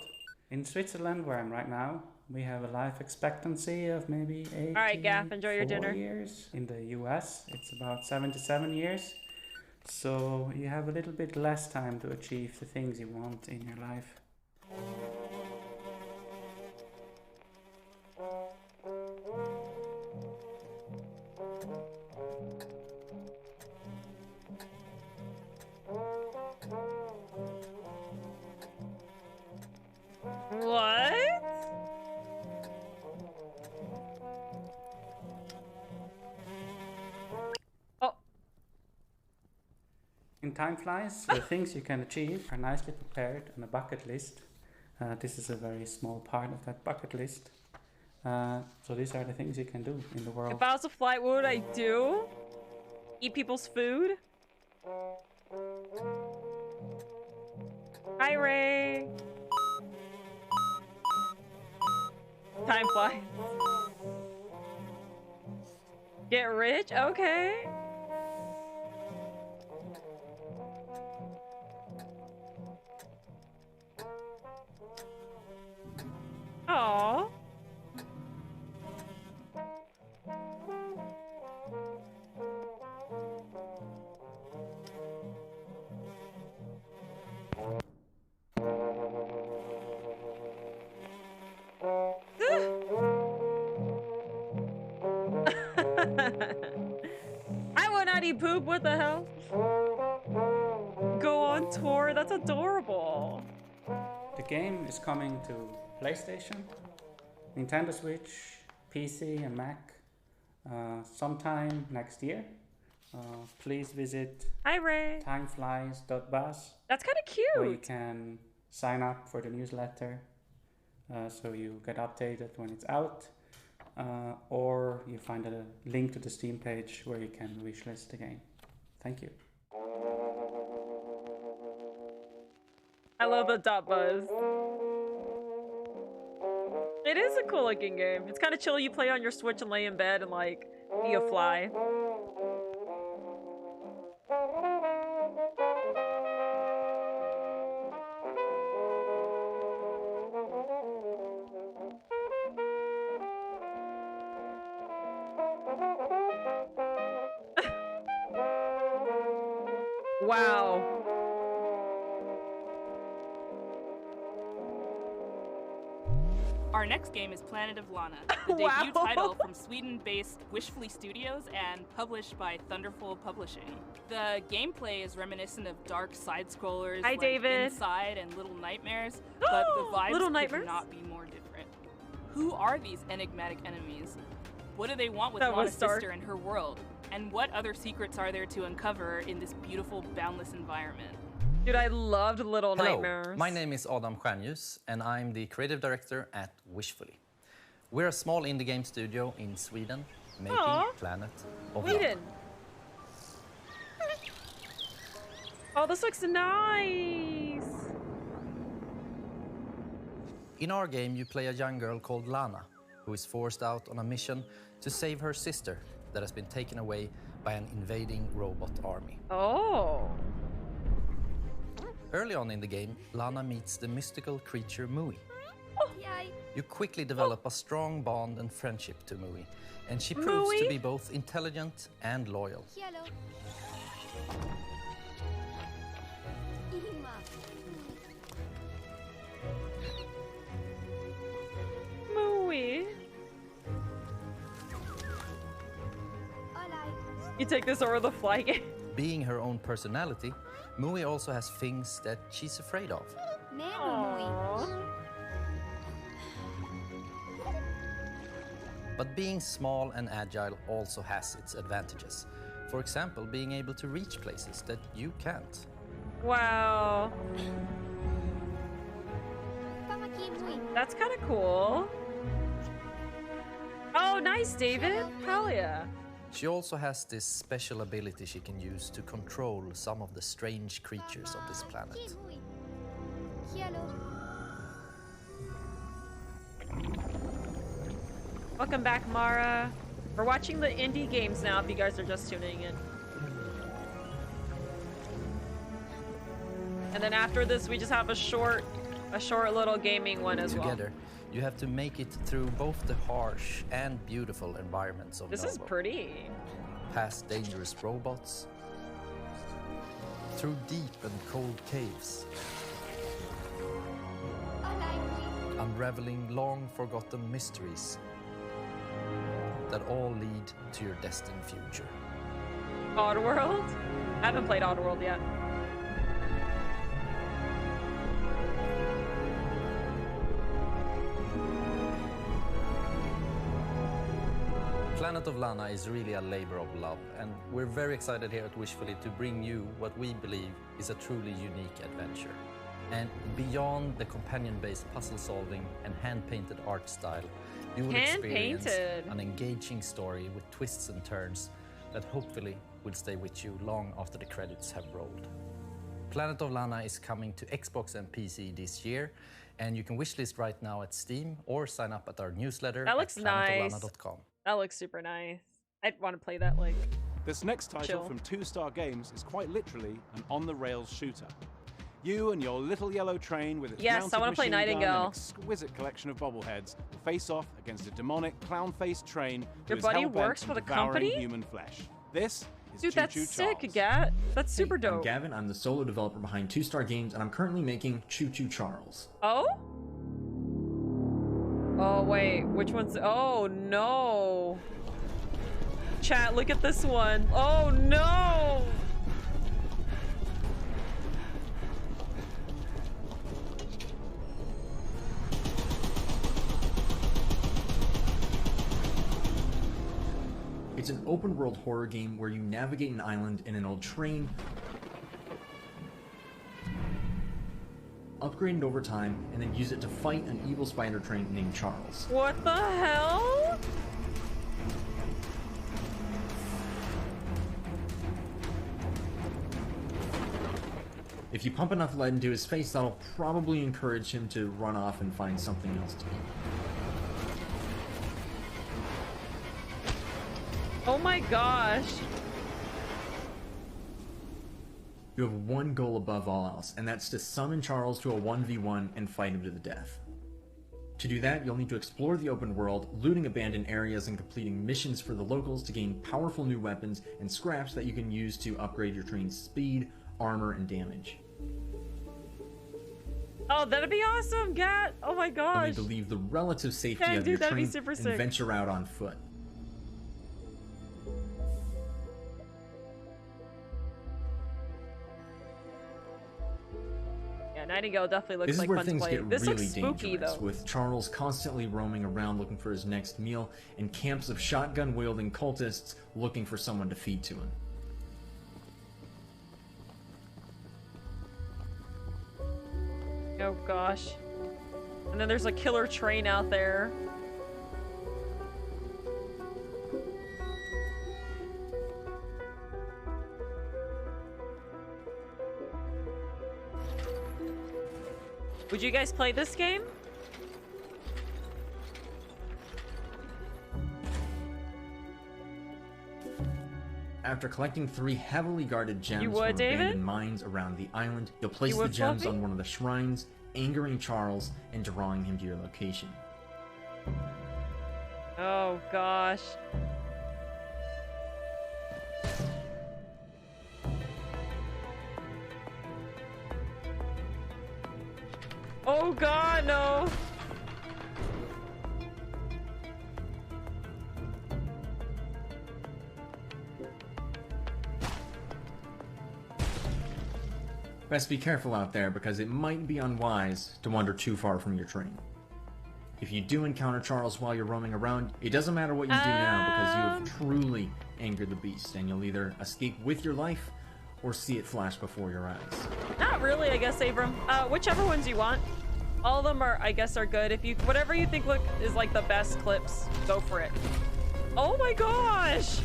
In Switzerland, where I'm right now, we have a life expectancy of maybe 8 right, Gaff, enjoy your dinner. years. In the US, it's about 77 years. So you have a little bit less time to achieve the things you want in your life. What? Oh. In Time Flies, the things you can achieve are nicely prepared on a bucket list. This is a very small part of that bucket list. So these are the things you can do in the world. If I was a flight, what would I do? Eat people's food? Hi, Ray. Time flies. Get rich? Okay. Aww. Poop, what the hell? Go on tour, that's adorable. The game is coming to PlayStation, Nintendo Switch, PC, and Mac sometime next year. Please visit Hi, Ray. timeflies.buzz. That's kind of cute. Where you can sign up for the newsletter so you get updated when it's out. Or you find a link to the Steam page where you can wishlist the game. Thank you. I love the dot buzz. It is a cool looking game. It's kind of chill. You play on your Switch and lay in bed and like be a fly. Wow. Our next game is Planet of Lana, the debut title from Sweden-based Wishfully Studios and published by Thunderful Publishing. The gameplay is reminiscent of dark side-scrollers like David. Inside and Little Nightmares, but the vibes Little could Nightmares? not be more different. Who are these enigmatic enemies? What do they want with That was Lana's dark. sister and her world? And what other secrets are there to uncover in this beautiful, boundless environment? Dude, I loved Little Hello, Nightmares. my name is Adam Stjernljus and I'm the creative director at Wishfully. We're a small indie game studio in Sweden making Aw. Planet of Lana. Sweden. Oh, this looks nice. In our game, you play a young girl called Lana, who is forced out on a mission to save her sister that has been taken away by an invading robot army. Oh. Early on in the game, Lana meets the mystical creature Mui. Yay. You quickly develop a strong bond and friendship to Mui, and she proves to Mui? be both intelligent and loyal. Hello. Mooey. You take this over the fly game. Being her own personality, Mui also has things that she's afraid of. But being small and agile also has its advantages. For example, being able to reach places that you can't. Wow. That's kind of cool. Oh, nice, David. Hell yeah. She also has this special ability she can use to control some of the strange creatures of this planet. Welcome back, Mara. We're watching the indie games now if you guys are just tuning in. And then after this, we just have a short little gaming one as well. Together, you have to make it through both the harsh and beautiful environments of This is Novo. pretty. Past dangerous robots, through deep and cold caves, unraveling long-forgotten mysteries that all lead to your destined future. Oddworld? I haven't played Oddworld yet. Planet of Lana is really a labor of love, and we're very excited here at Wishfully to bring you what we believe is a truly unique adventure. And beyond the companion-based puzzle solving and hand-painted art style, you will experience Hand-painted. an engaging story with twists and turns that hopefully will stay with you long after the credits have rolled. Planet of Lana is coming to Xbox and PC this year, and you can wishlist right now at Steam or sign up at our newsletter That looks at nice. planetoflana.com. That looks super nice. I'd want to play that like. This next title Chill. from Two Star Games is quite literally an on-the-rails shooter. You and your little yellow train with its Yes, I mounted wanna play machine gun Nightingale. and exquisite collection of bobbleheads will face off against a demonic clown-faced train who Your is buddy hell-bent works on for the devouring company? human flesh. This is Dude, Choo that's Choo sick, Charles. Gat. That's super I'm dope. Gavin. I'm the solo developer behind Two Star Games, and I'm currently making Choo Choo Charles. Oh? Oh, wait. Which one's... Oh, no. Chat, look at this one. Oh no! It's an open-world horror game where you navigate an island in an old train, upgrade it over time, and then use it to fight an evil spider train named Charles. What the hell? If you pump enough lead into his face, that'll probably encourage him to run off and find something else to eat. Oh my gosh. You have one goal above all else, and that's to summon Charles to a 1v1 and fight him to the death. To do that, you'll need to explore the open world, looting abandoned areas and completing missions for the locals to gain powerful new weapons and scraps that you can use to upgrade your train's speed, armor, and damage. Oh, that'd be awesome, Gat! Oh my gosh! You'll need to leave the relative safety Yeah, of dude, your that'd be train super and sick. venture out on foot. Yeah, Nightingale definitely looks This is like where fun to things play. get This really looks spooky dangerous, though. with Charles constantly roaming around looking for his next meal, and camps of shotgun-wielding cultists looking for someone to feed to him. Oh gosh. And then there's a killer train out there. Would you guys play this game? After collecting 3 heavily guarded gems You would, from David? abandoned mines around the island, you'll place You the would, gems Fluffy? on one of the shrines, angering Charles and drawing him to your location. Oh gosh. Oh god, no. Best be careful out there, because it might be unwise to wander too far from your train. If you do encounter Charles while you're roaming around, it doesn't matter what you do now, because you have truly angered the beast, and you'll either escape with your life or see it flash before your eyes. Not really, I guess, Abram. Whichever ones you want. All of them are, I guess, are good. If you, whatever you think is like the best clips, go for it. Oh my gosh!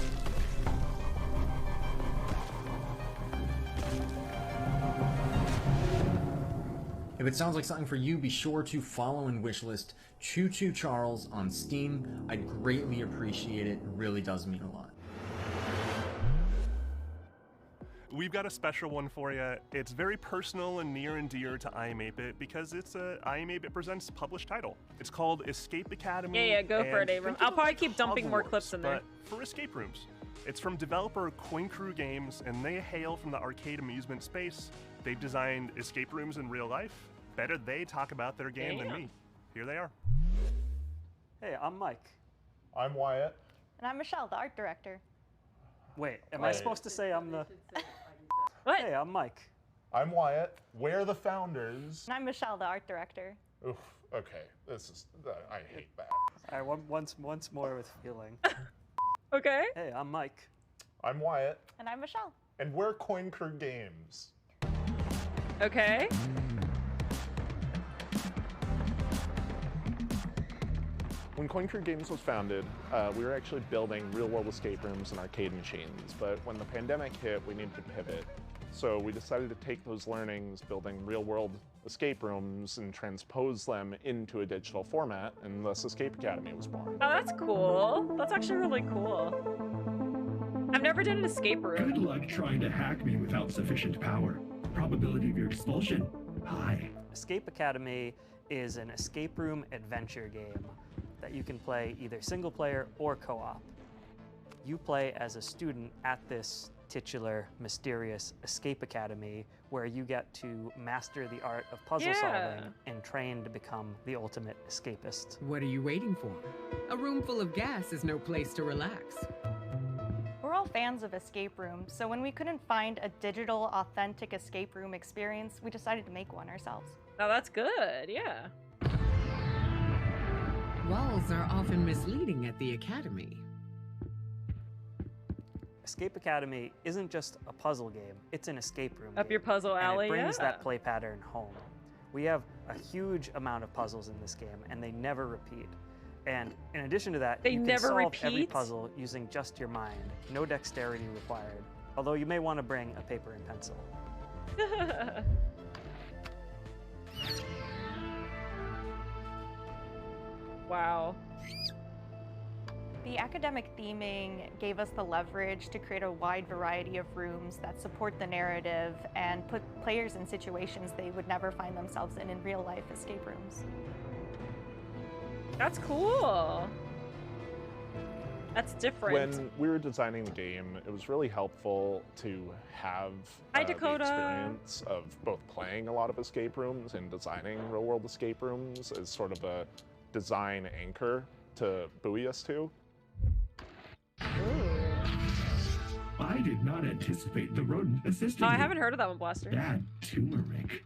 If it sounds like something for you, be sure to follow and wishlist Choo Choo Charles on Steam. I'd greatly appreciate it. It really does mean a lot. We've got a special one for you. It's very personal and near and dear to I Am 8-Bit because it's a I Am 8-Bit Presents published title. It's called Escape Academy. Yeah, go for it, and Abram. think I'll of probably like keep dumping more Hogwarts, clips in there. But for escape rooms. It's from developer Coin Crew Games, and they hail from the arcade amusement space. They've designed escape rooms in real life. Better they talk about their game than me. Here they are. Hey, I'm Mike. I'm Wyatt. And I'm Michelle, the art director. Wait, am I supposed to say I'm the... What? Hey, I'm Mike. I'm Wyatt. We're the founders. And I'm Michelle, the art director. Oof, okay. This is, I hate that. All right, once more with feeling. Okay. Hey, I'm Mike. I'm Wyatt. And I'm Michelle. And we're Coin Crew Games. Okay. When Coin Crew Games was founded, we were actually building real-world escape rooms and arcade machines, but when the pandemic hit, we needed to pivot. So we decided to take those learnings, building real-world escape rooms, and transpose them into a digital format, and thus Escape Academy was born. Oh, that's cool. That's actually really cool. I've never done an escape room. Good luck trying to hack me without sufficient power. Probability of your expulsion, high. Escape Academy is an escape room adventure game that you can play either single player or co-op. You play as a student at this titular, mysterious Escape Academy where you get to master the art of puzzle solving and train to become the ultimate escapist. What are you waiting for? A room full of gas is no place to relax. fans of escape rooms, so when we couldn't find a digital, authentic escape room experience, we decided to make one ourselves. Oh, that's good, yeah. Walls are often misleading at the Academy. Escape Academy isn't just a puzzle game, it's an escape room Up game, your puzzle alley, and it brings yeah. that play pattern home. We have a huge amount of puzzles in this game, and they never repeat. And in addition to that, you can solve every puzzle using just your mind. No dexterity required, although you may want to bring a paper and pencil. Wow. The academic theming gave us the leverage to create a wide variety of rooms that support the narrative and put players in situations they would never find themselves in real life escape rooms. That's cool. That's different. When we were designing the game, it was really helpful to have Hi, the Dakota. experience of both playing a lot of escape rooms and designing real-world escape rooms as sort of a design anchor to buoy us to. I did not anticipate the rodent assisting Oh, I me. haven't heard of that one, Blaster. Bad turmeric.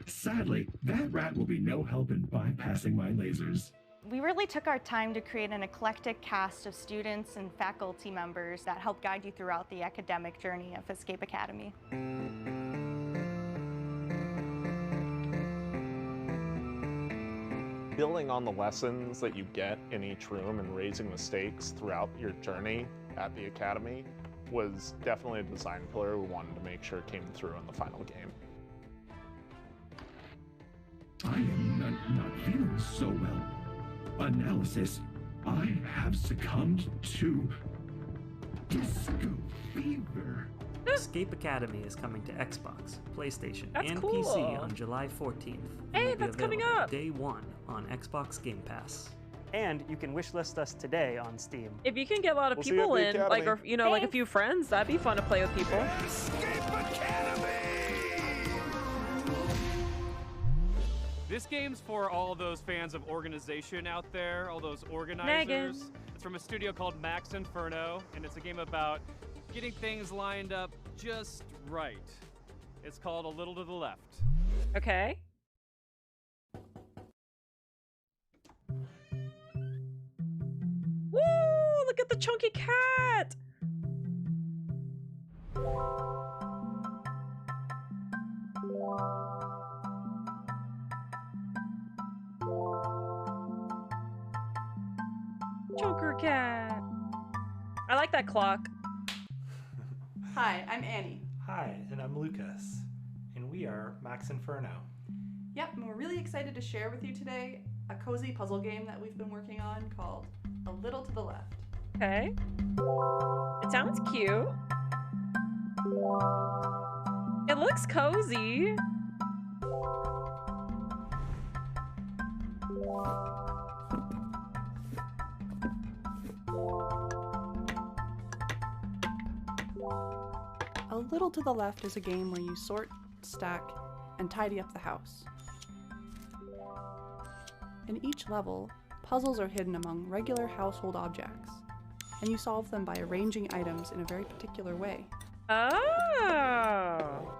Sadly, that rat will be no help in bypassing my lasers. We really took our time to create an eclectic cast of students and faculty members that help guide you throughout the academic journey of Escape Academy. Building on the lessons that you get in each room and raising the stakes throughout your journey at the Academy was definitely a design pillar we wanted to make sure came through in the final game. I am not feeling so well. Analysis. I have succumbed to disco fever. Escape Academy is coming to Xbox, PlayStation, That's and cool. PC on July 14th. Hey, Will be that's coming available up. Day 1 on Xbox Game Pass. And you can wishlist us today on Steam. If you can get a lot of We'll see you people at the in, like, or, Academy. you know, like a few friends, that'd be fun to play with people. This game's for all those fans of organization out there, all those organizers. Megan. It's from a studio called Max Inferno, and it's a game about getting things lined up just right. It's called A Little to the Left. Okay. Woo! Look at the chunky cat! Chunker cat. I like that clock. Hi, I'm Annie. Hi, and I'm Lucas, and we are Max Inferno. Yep, and we're really excited to share with you today a cozy puzzle game that we've been working on called A Little to the Left. Okay. It sounds cute. It looks cozy. A Little to the Left is a game where you sort, stack, and tidy up the house. In each level, puzzles are hidden among regular household objects, and you solve them by arranging items in a very particular way. Oh.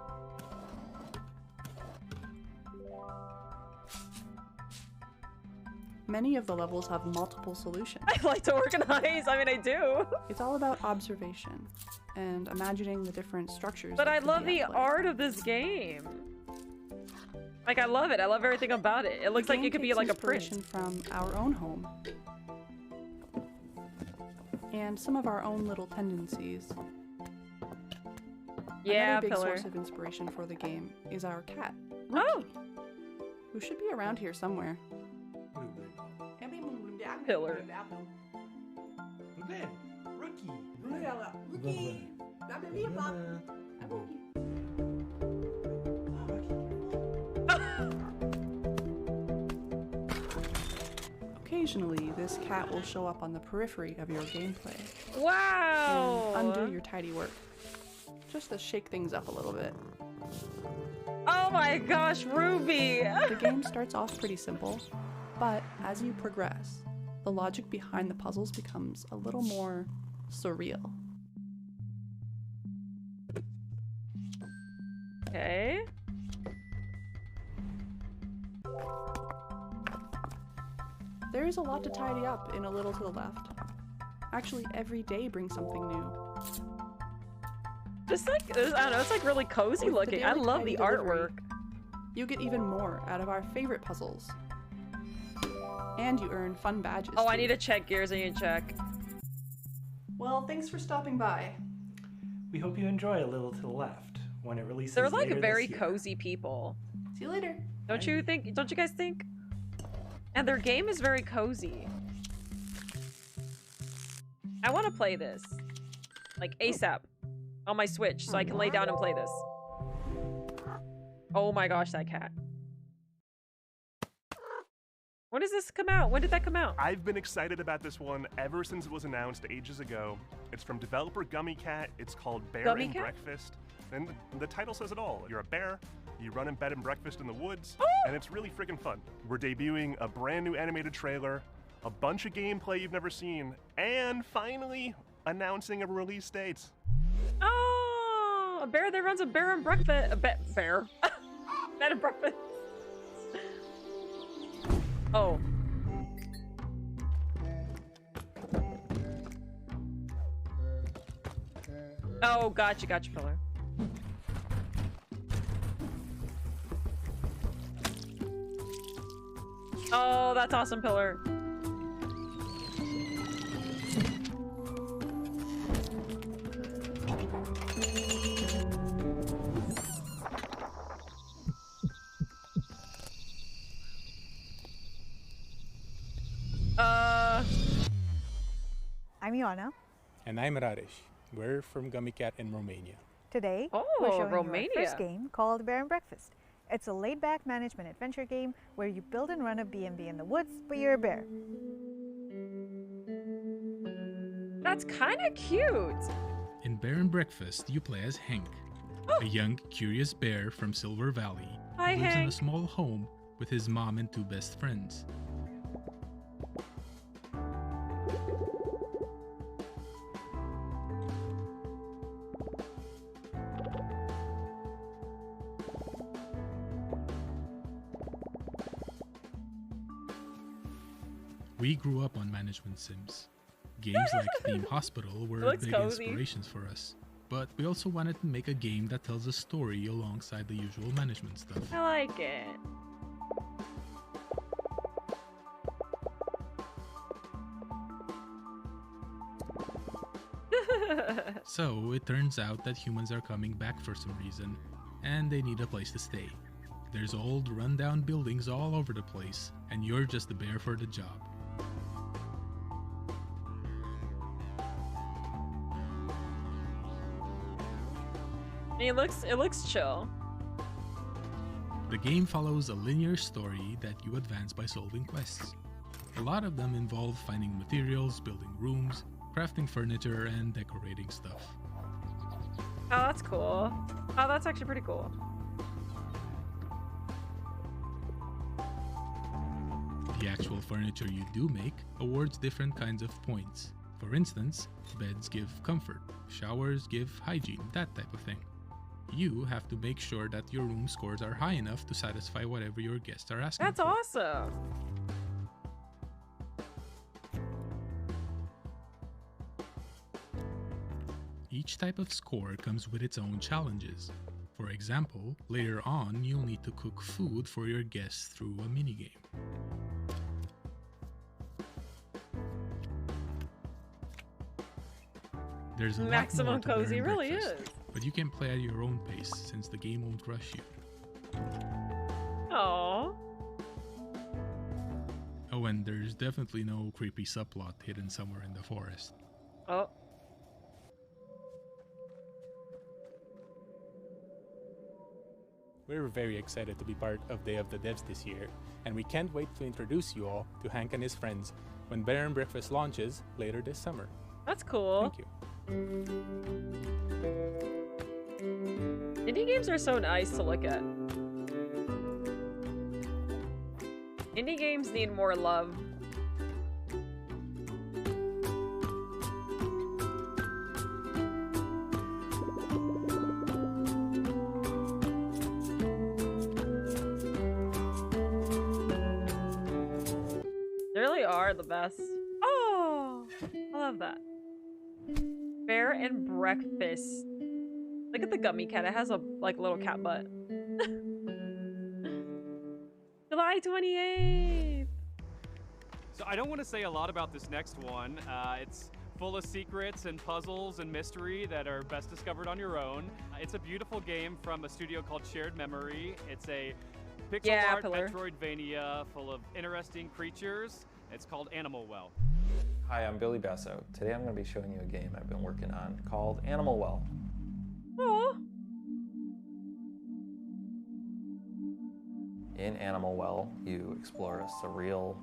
Many of the levels have multiple solutions. I like to organize. I mean, I do. It's all about observation and imagining the different structures. But that I could love be the at play. art of this game. Like, I love it. I love everything about it. It looks The like game it could be takes like a print. inspiration from our own home and some of our own little tendencies. Yeah, Another big Pillar. source of inspiration for the game is our cat, Rookie, who should be around here somewhere. Pillar. Occasionally, this cat will show up on the periphery of your gameplay. Wow! And undo your tidy work, just to shake things up a little bit. Oh my gosh, Ruby! The game starts off pretty simple, but as you progress, the logic behind the puzzles becomes a little more surreal. Okay. There is a lot to tidy up in A Little to the Left. Actually, every day brings something new. Just like, I don't know, it's like really cozy With the looking. I daily love tidy the delivery, artwork. You get even more out of our favorite puzzles. And you earn fun badges. Oh, I too. need to check gears. I need to check. Well, thanks for stopping by. We hope you enjoy A Little to the Left when it releases. They're like later very this year. cozy people. See you later. Don't you think? Don't you guys think? And their game is very cozy. I want to play this, like ASAP, on my Switch, so I can lay down and play this. Oh my gosh, that cat. When does this come out? When did that come out? I've been excited about this one ever since it was announced ages ago. It's from developer Gummy Cat. It's called Bear Gummy and Cat? Breakfast. And the title says it all. You're a bear, you run in bed and breakfast in the woods, and it's really freaking fun. We're debuting a brand new animated trailer, a bunch of gameplay you've never seen, and finally announcing a release date. Oh, a bear that runs a bear and breakfast. A bear. Bed and breakfast. Oh. Oh, gotcha, Pillar. Oh, that's awesome, Pillar. I'm Ioana. And I'm Radesh. We're from Gummy Cat in Romania. Today, Oh, we're showing Romania. you our first game called Bear and Breakfast. It's a laid-back management adventure game where you build and run a B&B in the woods, but you're a bear. That's kind of cute. In Bear and Breakfast, you play as Hank, a young, curious bear from Silver Valley who Hi, lives in a Hank. small home with his mom and two best friends. We grew up on management sims. Games like Theme Hospital were Looks big cozy. inspirations for us. But we also wanted to make a game that tells a story alongside the usual management stuff. I like it. So it turns out that humans are coming back for some reason, and they need a place to stay. There's old, rundown buildings all over the place, and you're just the bear for the job. It looks chill. The game follows a linear story that you advance by solving quests. A lot of them involve finding materials, building rooms, crafting furniture, and decorating stuff. Oh, that's cool. Oh, that's actually pretty cool. The actual furniture you do make awards different kinds of points. For instance, beds give comfort, showers give hygiene, that type of thing. You have to make sure that your room scores are high enough to satisfy whatever your guests are asking That's for. awesome. Each type of score comes with its own challenges. For example, later on, you'll need to cook food for your guests through a minigame. There's a lot Maximum more to Bear cozy and really Breakfast, is. but you can play at your own pace since the game won't rush you. Aww. Oh, and there's definitely no creepy subplot hidden somewhere in the forest. Oh. We're very excited to be part of Day of the Devs this year, and we can't wait to introduce you all to Hank and his friends when Bear and Breakfast launches later this summer. That's cool. Thank you. Indie games are so nice to look at. Indie games need more love. are the best. Oh, I love that. Bear and Breakfast. Look at the gummy cat. It has a like little cat butt. July 28th. So I don't want to say a lot about this next one. It's full of secrets and puzzles and mystery that are best discovered on your own. It's a beautiful game from a studio called Shared Memory. It's a pixel art Metroidvania full of interesting creatures. It's called Animal Well. Hi, I'm Billy Basso. Today I'm going to be showing you a game I've been working on called Animal Well. Aww. In Animal Well, you explore a surreal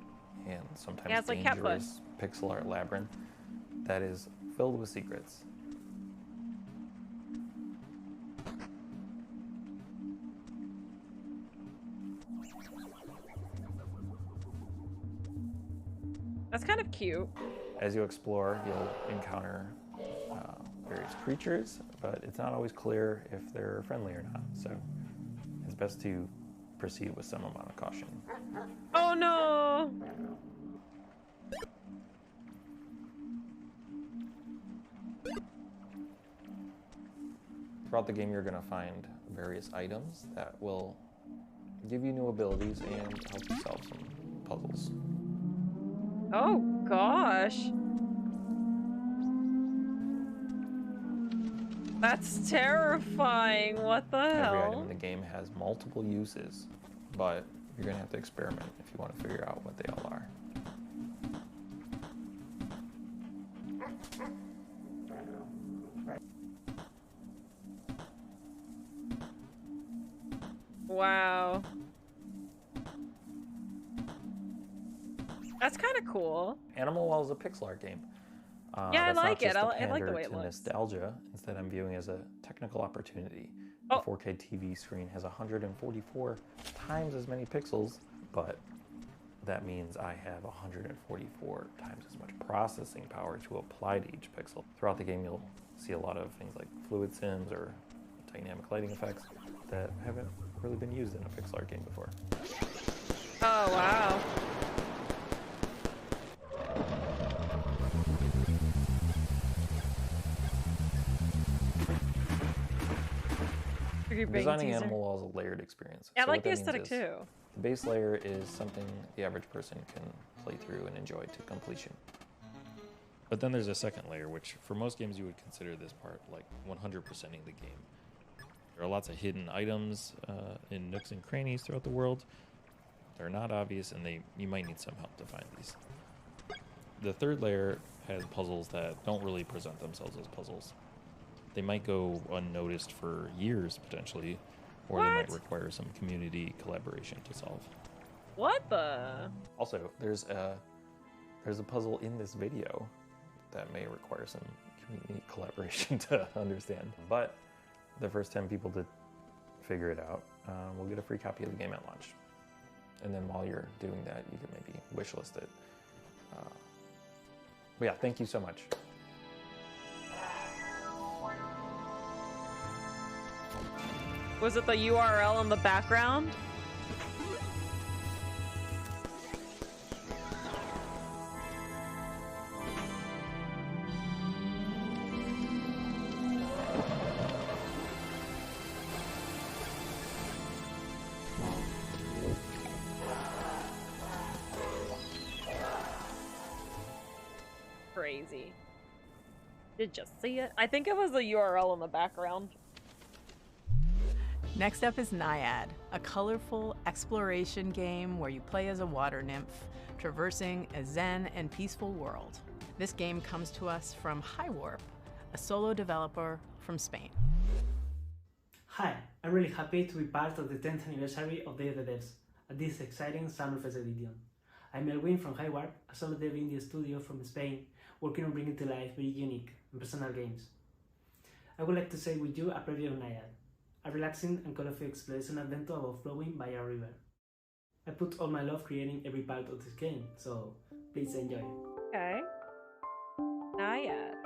and sometimes like dangerous pixel art labyrinth that is filled with secrets. That's kind of cute. As you explore, you'll encounter various creatures, but it's not always clear if they're friendly or not, so it's best to proceed with some amount of caution. Oh no! Throughout the game, you're going to find various items that will give you new abilities and help you solve some puzzles. Oh gosh. That's terrifying. What the hell? Every item in the game has multiple uses, but you're going to have to experiment if you want to figure out what they all are. Wow. That's kind of cool. Animal Well is a pixel art game. Yeah, I like it. I like the way it to looks. Nostalgia. Instead, I'm viewing as a technical opportunity. The 4K TV screen has 144 times as many pixels, but that means I have 144 times as much processing power to apply to each pixel. Throughout the game, you'll see a lot of things like fluid sims or dynamic lighting effects that haven't really been used in a pixel art game before. Oh, wow. Designing Animal Well is a layered experience. Yeah, I So like what the that means aesthetic is too. The base layer is something the average person can play through and enjoy to completion. But then there's a second layer, which for most games you would consider this part like 100%ing the game. There are lots of hidden items in nooks and crannies throughout the world. They're not obvious, and you might need some help to find these. The third layer has puzzles that don't really present themselves as puzzles. They might go unnoticed for years, potentially, or they might require some community collaboration to solve. What the? Also, there's a puzzle in this video that may require some community collaboration to understand. But the first 10 people to figure it out will get a free copy of the game at launch. And then while you're doing that, you can maybe wishlist it. But yeah, thank you so much. Was it the URL in the background? Crazy. Did you see it? I think it was the URL in the background. Next up is Naiad, a colorful exploration game where you play as a water nymph, traversing a zen and peaceful world. This game comes to us from Highwarp, a solo developer from Spain. Hi, I'm really happy to be part of the 10th anniversary of Day of the Devs at this exciting Summerfest edition. I'm Elwin from Highwarp, a solo dev indie studio from Spain, working on bringing to life very unique and personal games. I would like to share with you a preview of Naiad, a relaxing and colorful exploration adventure about flowing by a river. I put all my love creating every part of this game, so please enjoy. Okay. Naiad.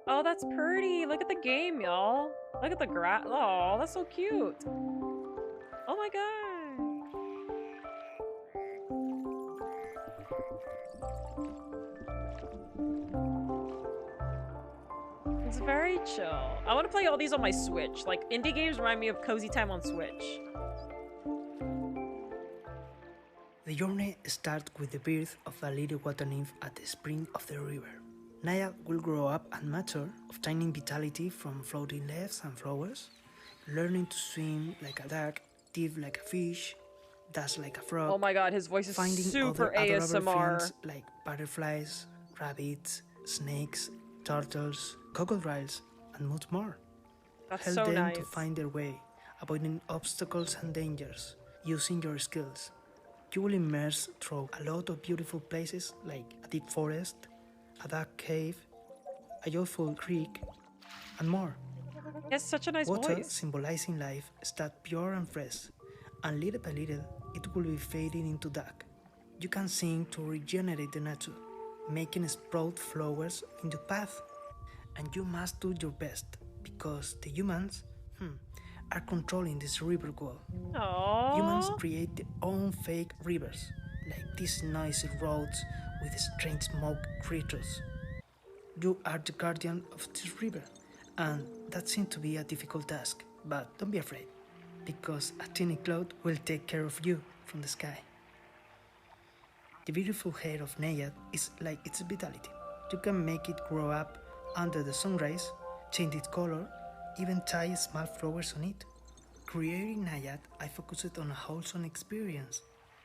Oh, that's pretty. Look at the game, y'all. Look at the grass. Oh, that's so cute. Oh my god. It's very chill. I want to play all these on my Switch. Like, indie games remind me of cozy time on Switch. The journey starts with the birth of a little water nymph at the spring of the river. Naya will grow up and mature, obtaining vitality from floating leaves and flowers, learning to swim like a duck, dive like a fish, dance like a frog. Oh my god, his voice is finding super other adorable ASMR. friends like butterflies, rabbits, snakes, turtles, crocodiles, and much more. That's Help so them nice. to find their way, avoiding obstacles and dangers, using your skills. You will immerse through a lot of beautiful places like a deep forest, a dark cave, a joyful creek, and more. He has such a nice Water, voice. symbolizing life, starts pure and fresh, and little by little, it will be fading into dark. You can sing to regenerate the nature, making sprout flowers in your path. And you must do your best, because the humans are controlling this river wall. Aww. Humans create their own fake rivers, like these noisy roads with strange smoke creatures. You are the guardian of this river, and that seems to be a difficult task, but don't be afraid, because a tiny cloud will take care of you from the sky. The beautiful hair of Nayad is like its vitality. You can make it grow up under the sun rays, change its color, even tie small flowers on it. Creating Nayad, I focused on a wholesome experience.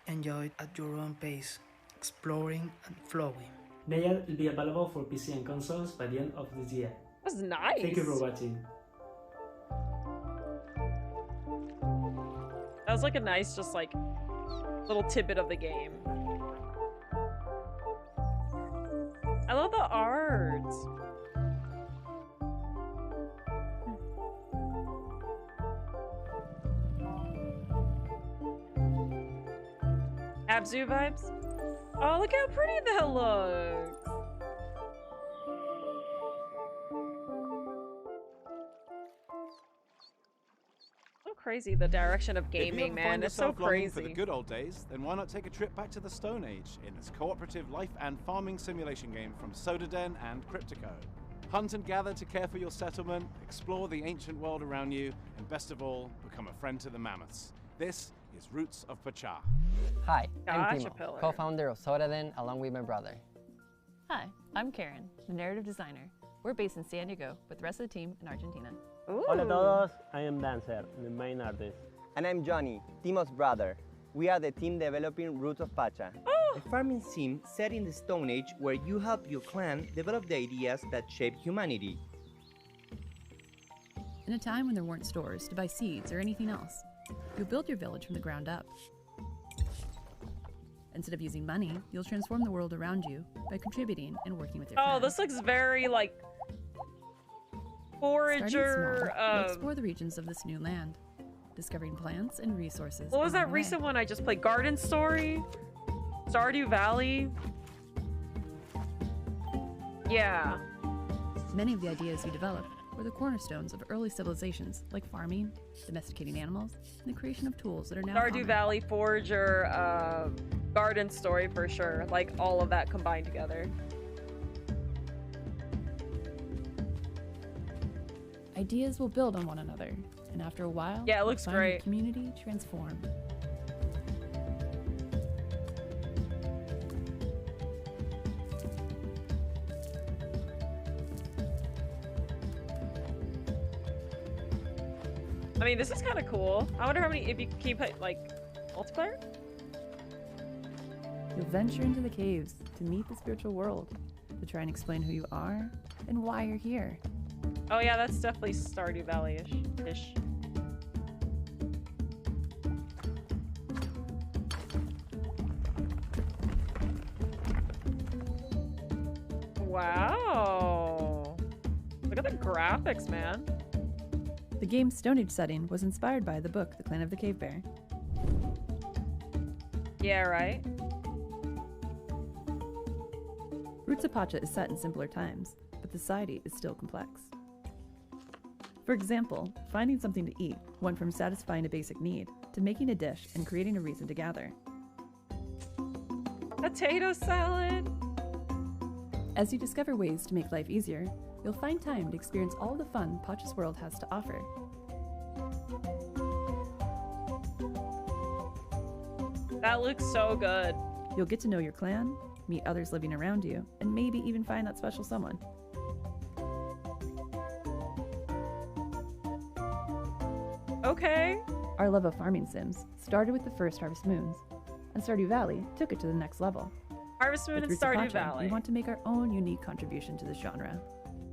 Enjoy it at your own pace, exploring and flowing. Nayad will be available for PC and consoles by the end of this year. That's nice. Thank you for watching. That was like a nice, just like, little tidbit of the game. I love the art. Abzu vibes? Oh, look how pretty that looks! So crazy, the direction of gaming, man. It's so crazy. For the good old days, then why not take a trip back to the Stone Age in this cooperative life and farming simulation game from Sodaden and Cryptico. Hunt and gather to care for your settlement, explore the ancient world around you, and best of all, become a friend to the mammoths. This is Roots of Pachá. Hi, I'm Gotcha, Timo, Pillar. co-founder of Sodaden along with my brother. Hi, I'm Karen, the narrative designer. We're based in San Diego with the rest of the team in Argentina. Hola a todos, I am Dancer, the main artist. And I'm Johnny, Timo's brother. We are the team developing Roots of Pachá, a farming sim set in the Stone Age where you help your clan develop the ideas that shape humanity. In a time when there weren't stores to buy seeds or anything else, you'll build your village from the ground up. Instead of using money, you'll transform the world around you by contributing and working with your Oh, clan. this looks very, like, Starting forager, small, you'll explore the regions of this new land, discovering plants and resources. what was along that the way. recent one I just played? Garden Story? Stardew Valley? Yeah. Many of the ideas you developed were the cornerstones of early civilizations like farming, domesticating animals, and the creation of tools that are now Stardew common. Valley, Forager, Garden Story for sure. Like, all of that combined together. Ideas will build on one another, and after a while, Yeah, it you'll looks find great. your community transformed. I mean, this is kind of cool. I wonder how many, if you can play, like, multiplayer? You'll venture into the caves to meet the spiritual world, to try and explain who you are and why you're here. Oh yeah, that's definitely Stardew Valley-ish. Wow. Look at the graphics, man. The game's Stone Age setting was inspired by the book The Clan of the Cave Bear. Yeah, right? Roots of Pachá is set in simpler times, but the society is still complex. For example, finding something to eat went from satisfying a basic need to making a dish and creating a reason to gather. Potato salad. As you discover ways to make life easier, you'll find time to experience all the fun Pacha's World has to offer. That looks so good. You'll get to know your clan, meet others living around you, and maybe even find that special someone. Okay. Our love of farming sims started with the first Harvest Moons, and Stardew Valley took it to the next level. Harvest Moon With and Roots of Stardew Pacha, Valley. we want to make our own unique contribution to this genre.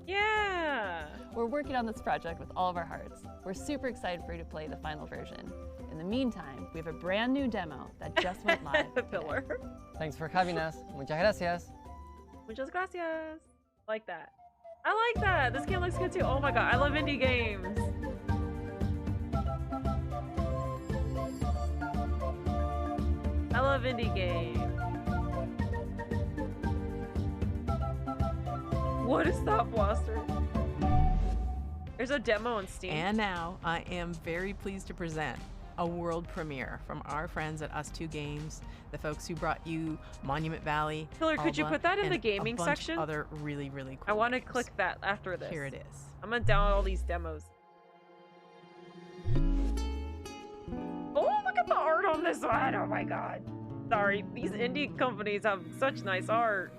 Yeah. We're working on this project with all of our hearts. We're super excited for you to play the final version. In the meantime, we have a brand new demo that just went live. The pillar. Thanks for having us. Muchas gracias. Muchas gracias. Like that. I like that. This game looks good too. Oh my god, I love indie games. I love indie games. What is that, Blaster? There's a demo on Steam. And now I am very pleased to present a world premiere from our friends at Us2 Games, the folks who brought you Monument Valley. Pillar, could you Alba, put that in the and gaming a bunch section? Of other really, really cool I want to games. click that after this. Here it is. I'm gonna download all these demos. Oh, look at the art on this one. Oh my god. Sorry, these indie companies have such nice art.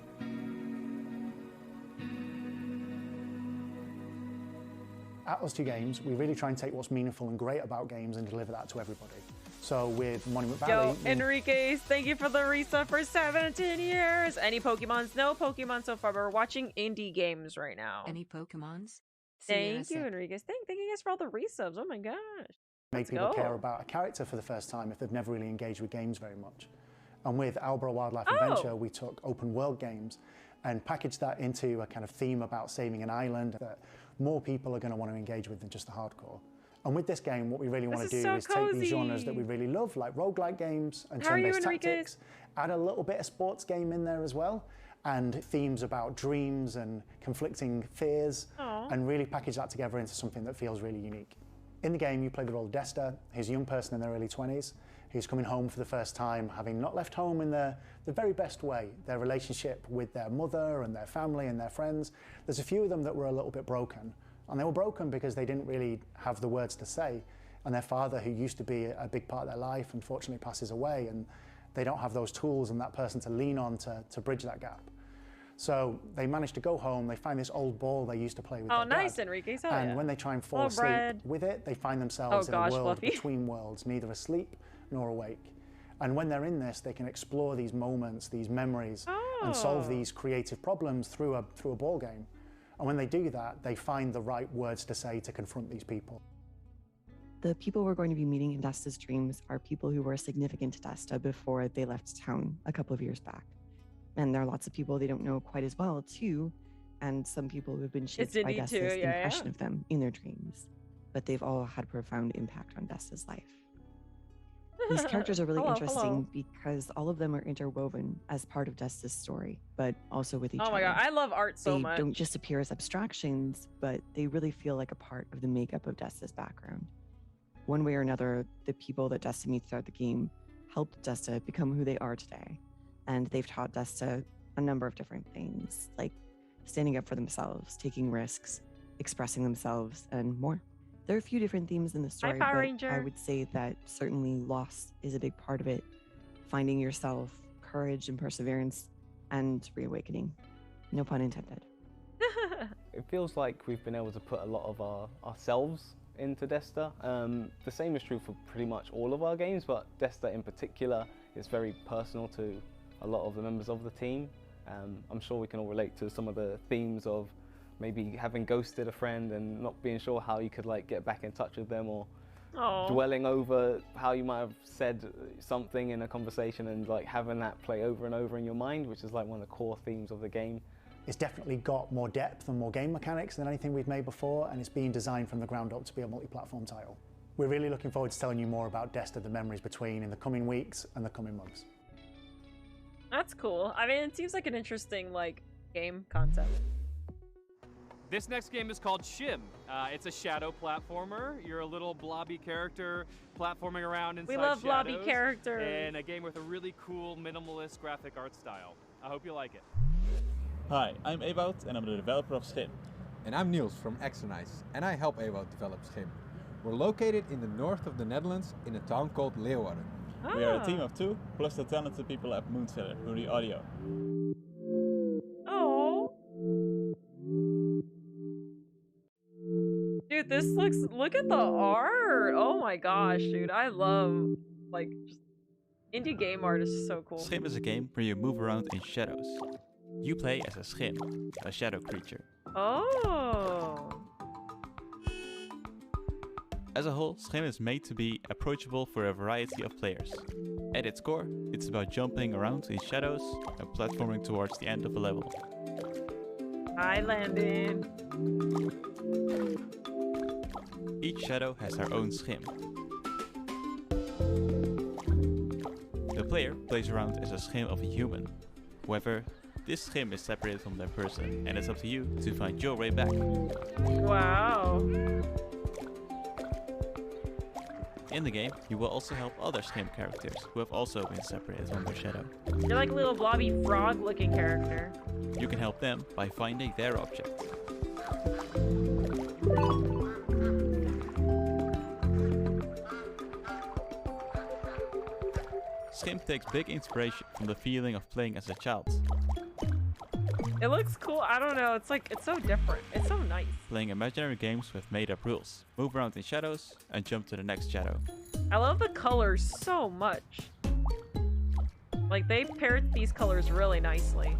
At Us2 Games, we really try and take what's meaningful and great about games and deliver that to everybody. So with Monument Valley... Yo, Enriquez, thank you for the resub for 17 years. Any Pokemons? No Pokemon so far, but we're watching indie games right now. Any Pokemons? Thank you, Enriquez. Thank you guys for all the resubs. Oh my gosh. Make people care about a character for the first time if they've never really engaged with games very much. And with Albro Wildlife Adventure, we took open world games and packaged that into a kind of theme about saving an island that more people are going to want to engage with than just the hardcore. And with this game, what we really want to do is take these genres that we really love, like roguelike games and turn-based tactics, add a little bit of sports game in there as well, and themes about dreams and conflicting fears, and really package that together into something that feels really unique. In the game, you play the role of Desta. He's a young person in their early 20s. He's coming home for the first time, having not left home in the very best way. Their relationship with their mother and their family and their friends, there's a few of them that were a little bit broken. And they were broken because they didn't really have the words to say. And their father, who used to be a big part of their life, unfortunately passes away, and they don't have those tools and that person to lean on to bridge that gap. So they manage to go home, they find this old ball they used to play with their nice, dad. Enriquez. Oh, and yeah. when they try and fall asleep with it, they find themselves in a world between worlds, neither asleep nor awake. And when they're in this, they can explore these moments, these memories, and solve these creative problems through a ball game. And when they do that, they find the right words to say to confront these people. The people we're going to be meeting in Desta's dreams are people who were significant to Desta before they left town a couple of years back. And there are lots of people they don't know quite as well, too, and some people who have been shaped by Desta's impression of them in their dreams. But they've all had a profound impact on Desta's life. These characters are really interesting because all of them are interwoven as part of Desta's story, but also with each other. Oh my god, I love art so much. They don't just appear as abstractions, but they really feel like a part of the makeup of Desta's background. One way or another, the people that Desta meets throughout the game helped Desta become who they are today. And they've taught Desta a number of different things, like standing up for themselves, taking risks, expressing themselves, and more. There are a few different themes in the story, but I would say that certainly loss is a big part of it. Finding yourself, courage and perseverance, and reawakening. No pun intended. It feels like we've been able to put a lot of ourselves into Desta. The same is true for pretty much all of our games, but Desta in particular is very personal to a lot of the members of the team. I'm sure we can all relate to some of the themes of maybe having ghosted a friend and not being sure how you could like get back in touch with them, or dwelling over how you might have said something in a conversation and like having that play over and over in your mind, which is like one of the core themes of the game. It's definitely got more depth and more game mechanics than anything we've made before, and it's being designed from the ground up to be a multi-platform title. We're really looking forward to telling you more about Desta: The Memories Between in the coming weeks and the coming months. That's cool. I mean, it seems like an interesting like game concept. This next game is called Shim. It's a shadow platformer. You're a little blobby character platforming around inside We love blobby shadows, characters. in a game with a really cool minimalist graphic art style. I hope you like it. Hi, I'm Ewout and I'm the developer of Schim. And I'm Niels from Exonice, and I help Ewout develop Schim. We're located in the north of the Netherlands in a town called Leeuwarden. We are a team of 2, plus the talented people at Moonseller, who do the audio. Oh. Dude, this look at the art. Oh my gosh, dude. I love, like, just indie game art is so cool. Schim is a game where you move around in shadows. You play as a Schim, a shadow creature. Oh. As a whole, Schim is made to be approachable for a variety of players. At its core, it's about jumping around in shadows and platforming towards the end of a level. I landed. Each shadow has their own Schim. The player plays around as a Schim of a human. However, this Schim is separated from their person, and it's up to you to find your way back. Wow. In the game, you will also help other Schim characters who have also been separated from their shadow. You're like a little blobby frog looking character. You can help them by finding their object. Schim takes big inspiration from the feeling of playing as a child. It looks cool. I don't know. It's like, it's so different. It's so nice. Playing imaginary games with made-up rules. Move around in shadows and jump to the next shadow. I love the colors so much. Like, they paired these colors really nicely.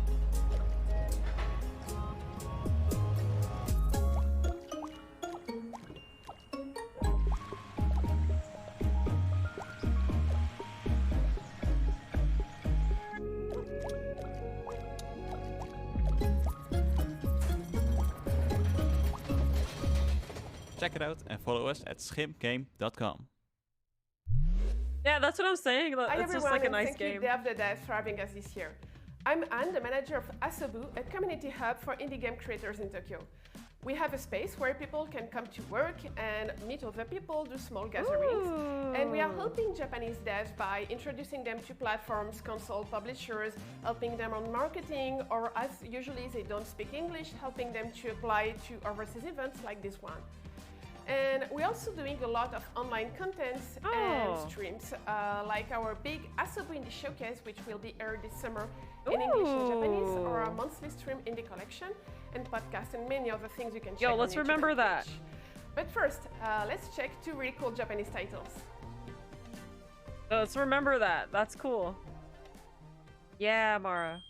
Check it out and follow us at schimgame.com. Yeah, that's what I'm saying. Hi It's just everyone, like a and nice thank game. you Dev the Dev for having us this year. I'm Anne, the manager of Asobu, a community hub for indie game creators in Tokyo. We have a space where people can come to work and meet other people, do small gatherings. And we are helping Japanese devs by introducing them to platforms, console publishers, helping them on marketing, or as usually they don't speak English, helping them to apply to overseas events like this one. And we're also doing a lot of online contents and streams, like our big Asobu Indie Showcase, which will be aired this summer in English and Japanese, or our monthly stream indie collection, and podcasts, and many other things you can check. Yo, on let's YouTube remember and that. Twitch. But first, let's check 2 really cool Japanese titles. Let's remember that. That's cool. Yeah, Mara.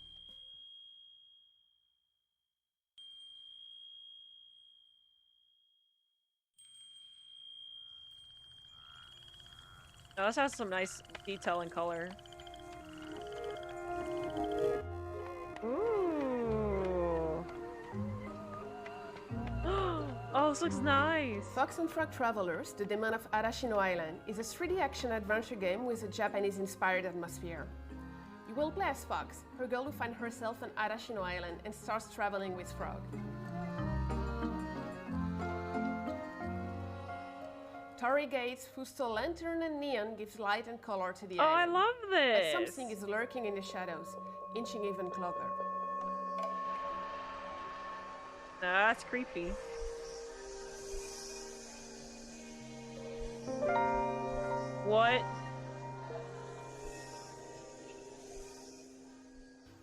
Oh, this has some nice detail and color. Ooh. Oh, this looks nice. Fox and Frog Travelers, The Demon of Arashino Island, is a 3D action adventure game with a Japanese-inspired atmosphere. You will play as Fox, her girl who finds herself on Arashino Island and starts traveling with Frog. Torii Gates, Fusto Lantern and Neon gives light and color to the island. I love this. But something is lurking in the shadows, inching even closer. That's creepy. What?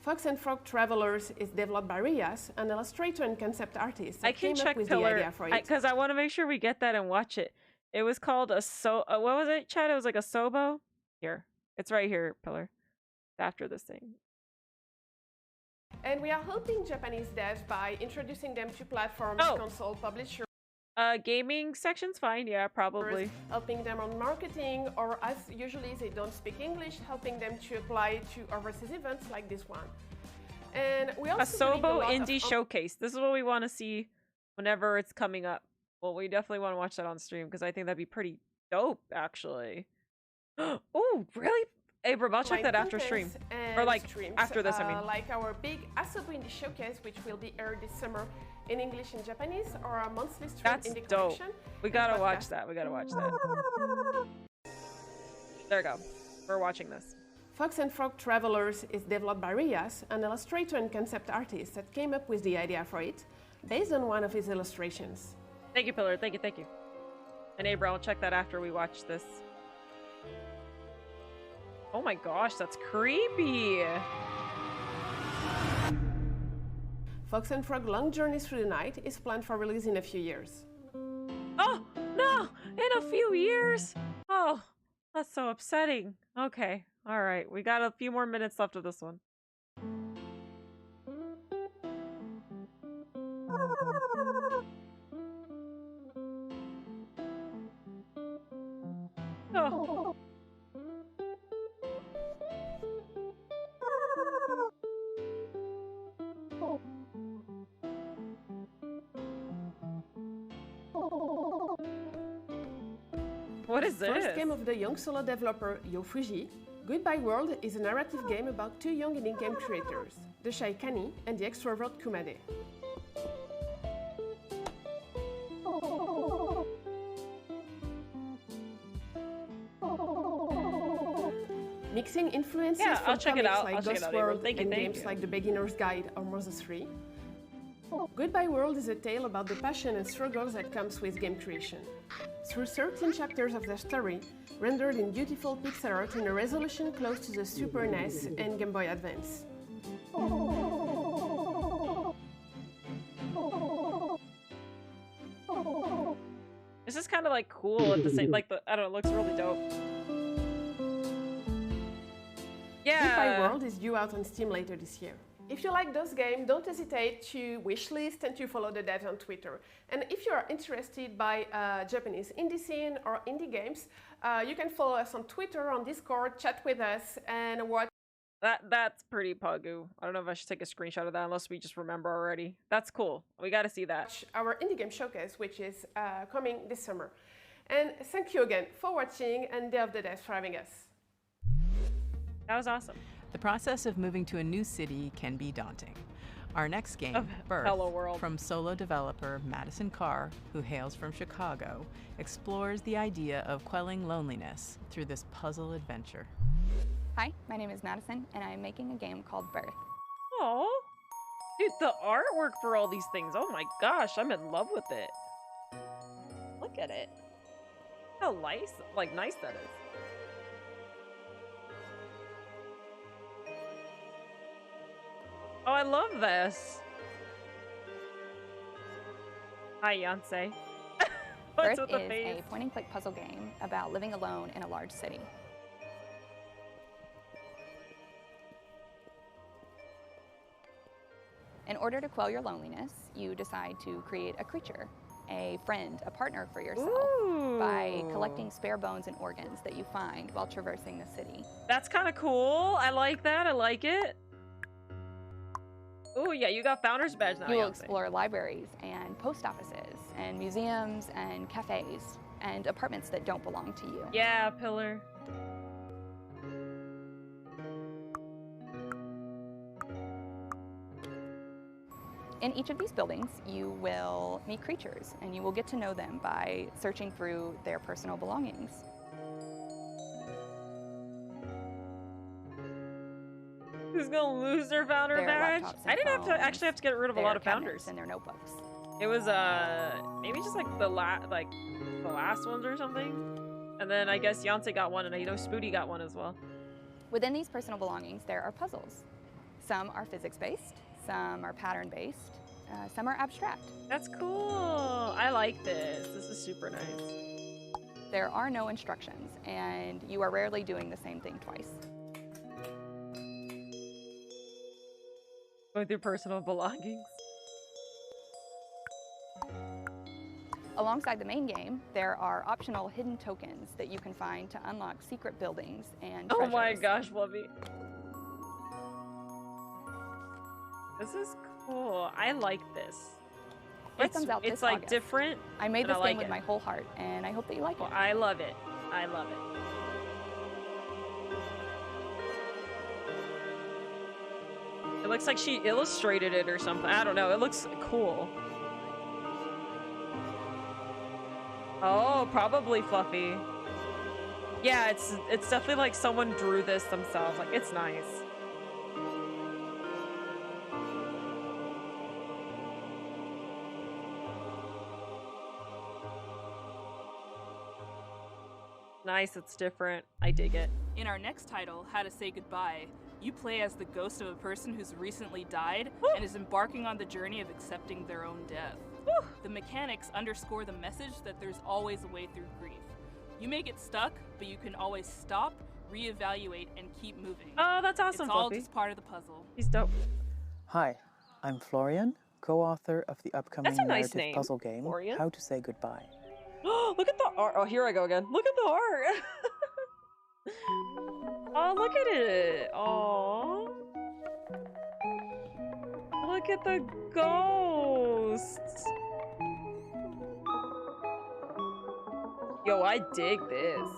Fox and Frog Travelers is developed by Rias, an illustrator and concept artist. I can check Pillar because I want to make sure we get that and watch it. It was called a what was it, Chad? It was like a Sobo. Here, it's right here, Pillar. After this thing. And we are helping Japanese devs by introducing them to platforms, console publishers. Gaming section's fine, yeah, probably. Helping them on marketing, or as usually they don't speak English, helping them to apply to overseas events like this one. And we also a Sobo Indie Showcase. This is what we want to see whenever it's coming up. Well, we definitely want to watch that on stream because I think that'd be pretty dope, actually. Oh, really? Hey, bro, I'll check that after stream. Or like streams, after this, I mean. Like our big Asobu Indie Showcase, which will be aired this summer in English and Japanese, or our monthly stream That's indie dope. collection. We gotta watch that. We gotta watch that. There we go. We're watching this. Fox and Frog Travelers is developed by Rias, an illustrator and concept artist that came up with the idea for it, based on one of his illustrations. Thank you, Pillar. Thank you, thank you. And Abra, I'll check that after we watch this. Oh my gosh, that's creepy! Fox and Frog Long Journey Through the Night is planned for release in a few years. Oh, no! In a few years! Oh, that's so upsetting. Okay, alright. We got a few more minutes left of this one. Oh. What is this? First game of the young solo developer YoFuji, Goodbye World is a narrative game about two young indie game creators, the shy Kani and the extrovert Kumade. Mixing influences from comics like Ghost World and games like The Beginner's Guide or Moses 3, Goodbye World is a tale about the passion and struggles that comes with game creation. Through 13 chapters of the story, rendered in beautiful pixel art in a resolution close to the Super NES and Game Boy Advance. This is kind of like cool at the same, like I don't know, it looks really dope. Yeah. Goodbye World is due out on Steam later this year. If you like those games, don't hesitate to wishlist and to follow the devs on Twitter. And if you are interested by Japanese indie scene or indie games, you can follow us on Twitter, on Discord, chat with us, and watch. That's pretty pugoo. I don't know if I should take a screenshot of that unless we just remember already. That's cool. We got to see that. Our indie game showcase, which is coming this summer. And thank you again for watching, and Day of the Devs for having us. That was awesome. The process of moving to a new city can be daunting. Our next game, Birth, from solo developer Madison Carr, who hails from Chicago, explores the idea of quelling loneliness through this puzzle adventure. Hi, my name is Madison, and I'm making a game called Birth. Oh, dude, the artwork for all these things, oh my gosh, I'm in love with it. Look at it. How nice, nice that is. Oh, I love this. Hi, Yancey. Birth is a point-and-click puzzle game about living alone in a large city. In order to quell your loneliness, you decide to create a creature, a friend, a partner for yourself by collecting spare bones and organs that you find while traversing the city. That's kind of cool. I like that. I like it. Oh yeah, you got Founder's Badge now. You will explore libraries and post offices and museums and cafes and apartments that don't belong to you. Yeah, Pillar. In each of these buildings, you will meet creatures, and you will get to know them by searching through their personal belongings. Who's gonna lose their founder badge? I didn't actually have to get rid of a lot of founders and their notebooks. It was maybe just like the last ones or something, and then I guess Yancey got one, and I know Spooty got one as well. Within these personal belongings, there are puzzles. Some are physics-based, some are pattern-based, some are abstract. That's cool. I like this. This is super nice. There are no instructions, and you are rarely doing the same thing twice. Going through personal belongings. Alongside the main game, there are optional hidden tokens that you can find to unlock secret buildings and treasures. Oh my gosh, Lovey. This is cool. I like this. It comes out this like August. Different. I made this game game with my whole heart, and I hope that you like it. I love it. I love it. It looks like she illustrated it or something. I don't know. It looks cool. Oh, probably Fluffy. Yeah, it's definitely like someone drew this themselves. Like, it's nice. Nice, it's different. I dig it. In our next title, How to Say Goodbye, you play as the ghost of a person who's recently died and is embarking on the journey of accepting their own death. The mechanics underscore the message that there's always a way through grief. You may get stuck, but you can always stop, reevaluate, and keep moving. Oh, that's awesome, It's all Fluffy. just part of the puzzle. He's dope. Hi, I'm Florian, co-author of the upcoming That's a nice narrative name, puzzle game, Florian. How to Say Goodbye. Look at the art. Oh, here I go again. Look at the art. Oh, look at it. Oh. Look at the ghosts. Yo, I dig this.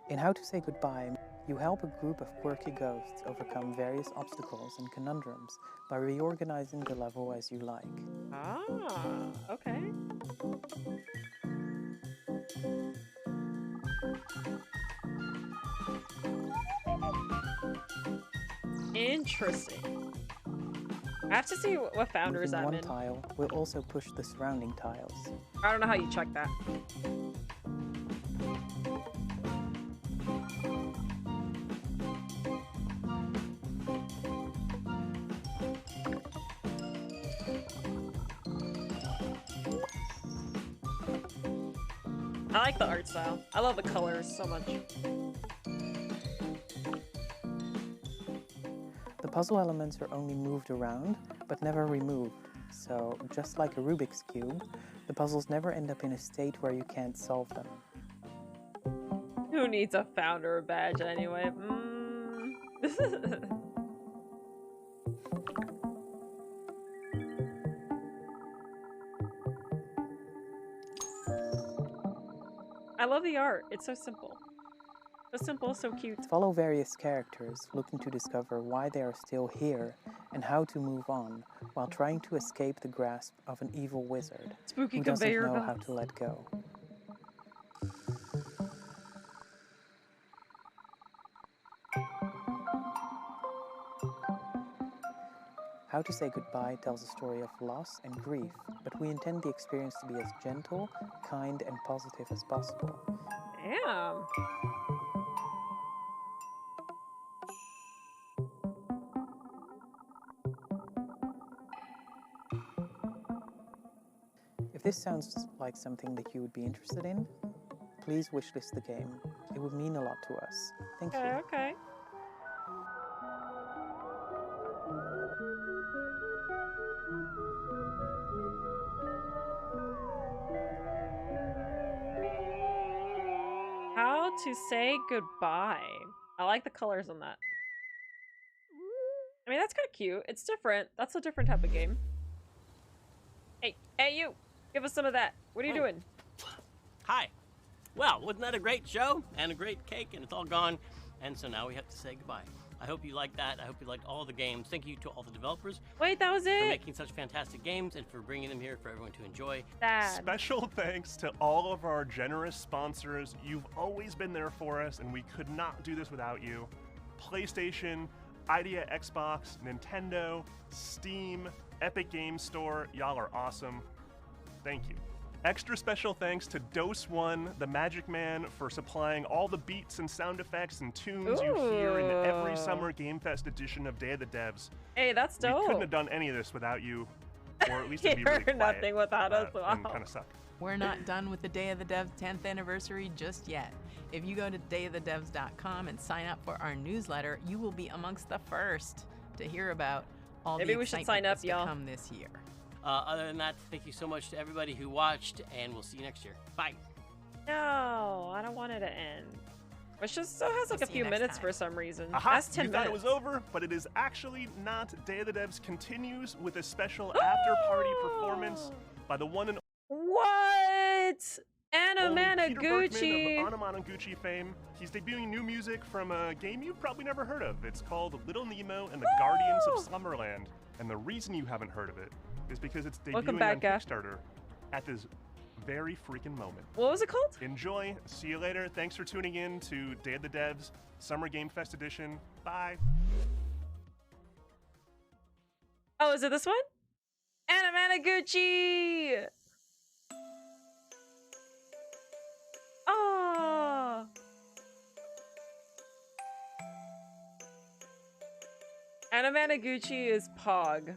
In How to Say Goodbye, you help a group of quirky ghosts overcome various obstacles and conundrums by reorganizing the level as you like. Ah, okay. Interesting. I have to see what founders Moving I'm one in. tile will also push the surrounding tiles. I don't know how you check that. I like the art style. I love the colors so much. The puzzle elements are only moved around, but never removed. So, just like a Rubik's Cube, the puzzles never end up in a state where you can't solve them. Who needs a founder badge anyway? I love the art. It's so simple. So simple, so cute. Follow various characters looking to discover why they are still here and how to move on while trying to escape the grasp of an evil wizard Spooky who doesn't conveyor know how belts. to let go. How to Say Goodbye tells a story of loss and grief, but we intend the experience to be as gentle, kind, and positive as possible. Damn. If this sounds like something that you would be interested in, please wishlist the game. It would mean a lot to us. Thank you. Okay. How to Say Goodbye. I like the colors on that. I mean, that's kind of cute. It's different. That's a different type of game. Hey, you! Give us some of that. What are you doing? Hi. Well, wasn't that a great show? And a great cake, and it's all gone. And so now we have to say goodbye. I hope you liked that. I hope you liked all the games. Thank you to all the developers. Wait, that was For it? making such fantastic games and for bringing them here for everyone to enjoy. Special thanks to all of our generous sponsors. You've always been there for us, and we could not do this without you. PlayStation, Idea Xbox, Nintendo, Steam, Epic Games Store. Y'all are awesome. Thank you. Extra special thanks to Dose One, the Magic Man, for supplying all the beats and sound effects and tunes you hear in every Ooh. summer Game Fest edition of Day of the Devs. Hey, that's We dope. couldn't have done any of this without you, or at least it'd be You're really quiet, nothing without us. and Wow. kind of suck. We're not done with the Day of the Devs 10th anniversary just yet. If you go to dayofthedevs.com and sign up for our newsletter, you will be amongst the first to hear about all Maybe the we should excitement sign up, that's to y'all. come this year. Other than that, thank you so much to everybody who watched, and we'll see you next year. Bye. No, I don't want it to end. Which just still has like We'll a see you few next minutes time. for some reason. Aha! That's 10 You minutes. thought it was over, but it is actually not. Day of the Devs continues with a special after-party performance by the one and What? only Anna Peter Berkman Managuchi. of Anamanaguchi fame. He's debuting new music from a game you've probably never heard of. It's called Little Nemo and the Guardians of Slumberland. And the reason you haven't heard of it is because it's Welcome debuting back, on Gav. Kickstarter at this very freaking moment. What was it called? Enjoy. See you later. Thanks for tuning in to Day of the Devs Summer Game Fest Edition. Bye. Oh, is it this one? Anamanaguchi! Oh! Anamanaguchi is Pog.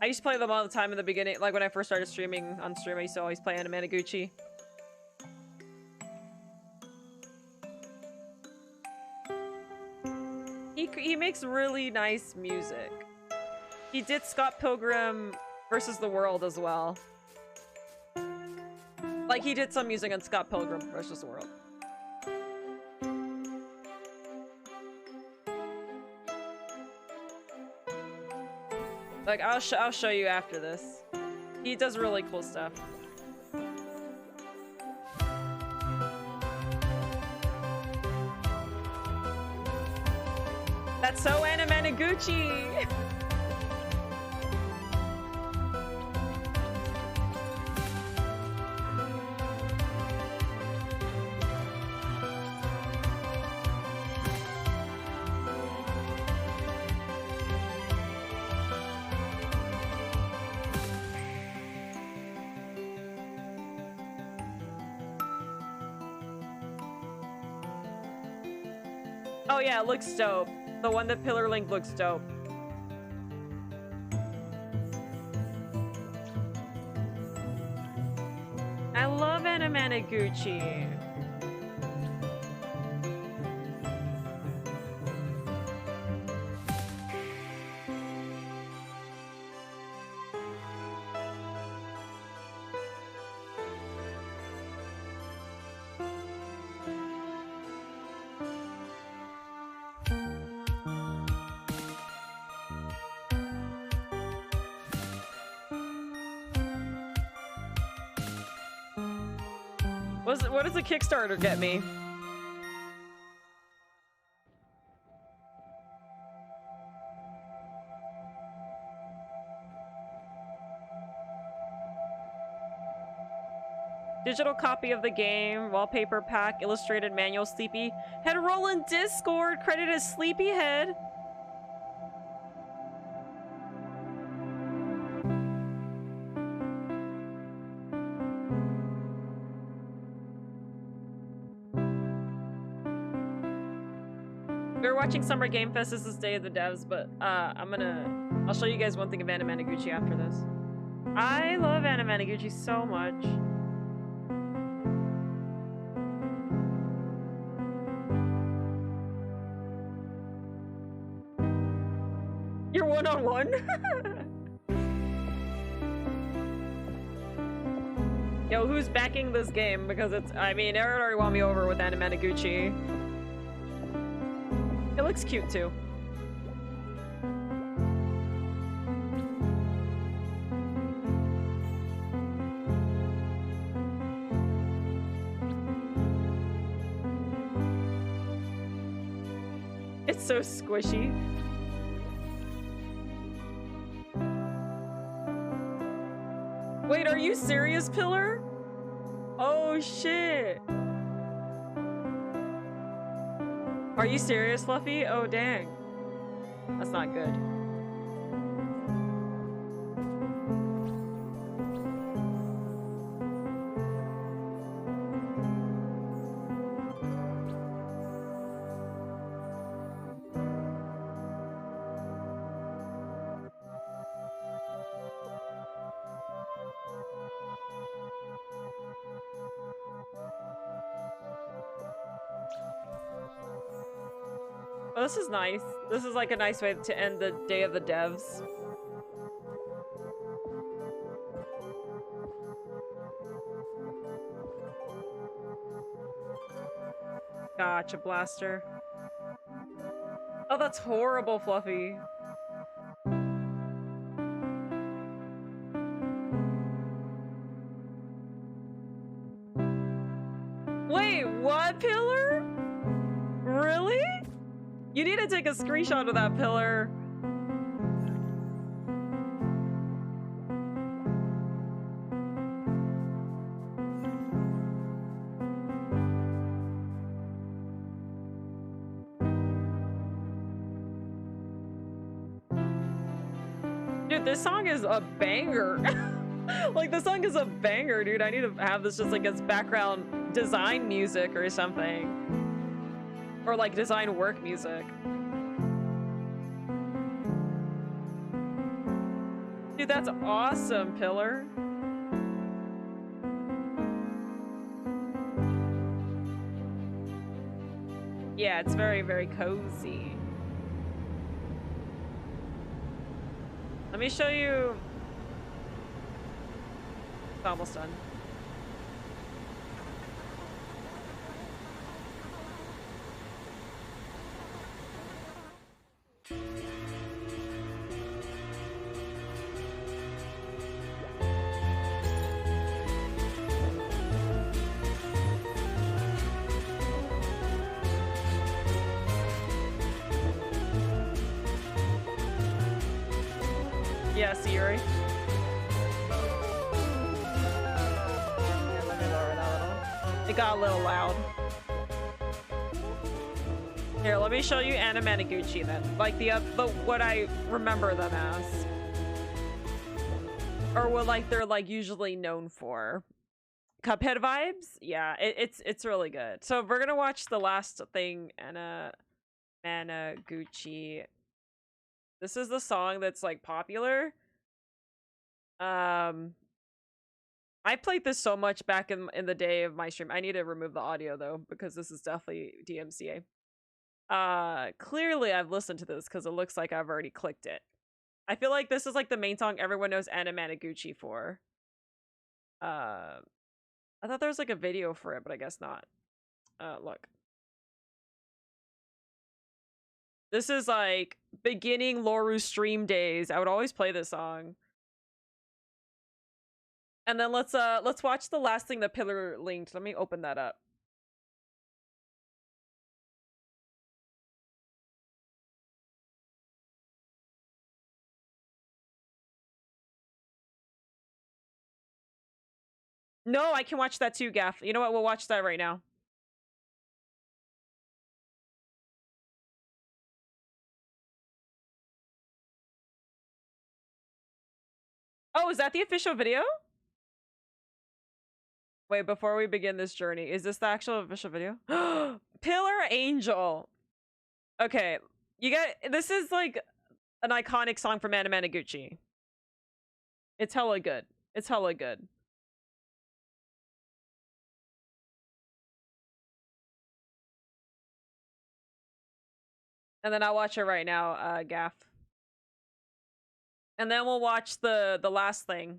I used to play them all the time in the beginning, like when I first started streaming on stream, I used to always play Anamanaguchi. He makes really nice music. He did Scott Pilgrim versus the World as well. Like, he did some music on Scott Pilgrim versus the World. Like, I'll show you after this. He does really cool stuff. That's so Anamanaguchi! Oh yeah, it looks dope. The one that Pillar Link looks dope. I love Anamanaguchi. What does a Kickstarter get me? Digital copy of the game, wallpaper pack, illustrated manual, Sleepyhead Roland Discord, credited as Sleepyhead. Watching Summer Game Fest. This is Day of the Devs, but I'll show you guys one thing of Anamanaguchi after this. I love Anamanaguchi so much. You're one-on-one? Yo, who's backing this game? Because it's, I mean, Aaron already won me over with Anamanaguchi. It looks cute too. It's so squishy. Wait, are you serious, Pillar? Oh shit. Are you serious, Fluffy? Oh, dang. That's not good. Oh, this is nice. This is like a nice way to end the Day of the Devs. Gotcha, Blaster. Oh, that's horrible, Fluffy. Wait, what, Pillar? Really? You need to take a screenshot of that, Pillar. Dude, this song is a banger. Like, this song is a banger, dude. I need to have this just like as background design music or something. Or like design work music. Dude, that's awesome, Pillar. Yeah, it's very, very cozy. Let me show you. It's almost done. Yeah, Siri. Here, let me lower that a little. It got a little loud. Here, let me show you Anna Managuchi then. Like the what I remember them as. Or what like they're like usually known for. Cuphead vibes? Yeah, it's really good. So we're gonna watch the last thing, Anna Managuchi. This is the song that's like popular. I played this so much back in the day of my stream. I need to remove the audio though, because this is definitely DMCA. Clearly I've listened to this because it looks like I've already clicked it. I feel like this is like the main song everyone knows Anna Managuchi for. I thought there was like a video for it, but I guess not. Look. This is like beginning Loru stream days. I would always play this song. And then let's watch the last thing that Pillar linked. Let me open that up. No, I can watch that too, Gaff. You know what? We'll watch that right now. Oh, is that the official video? Wait, before we begin this journey, is this the actual official video? Pillar Angel. Okay, you got this is like an iconic song from Anna Managuchi. It's hella good. It's hella good. And then I'll watch it right now, Gaff. And then we'll watch the last thing.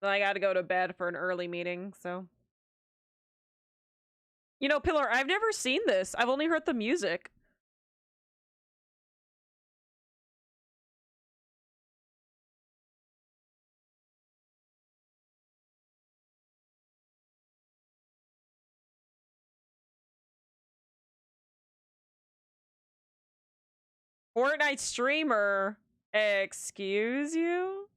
Then I gotta go to bed for an early meeting, so. You know, Pillar, I've never seen this. I've only heard the music. Fortnite streamer, excuse you?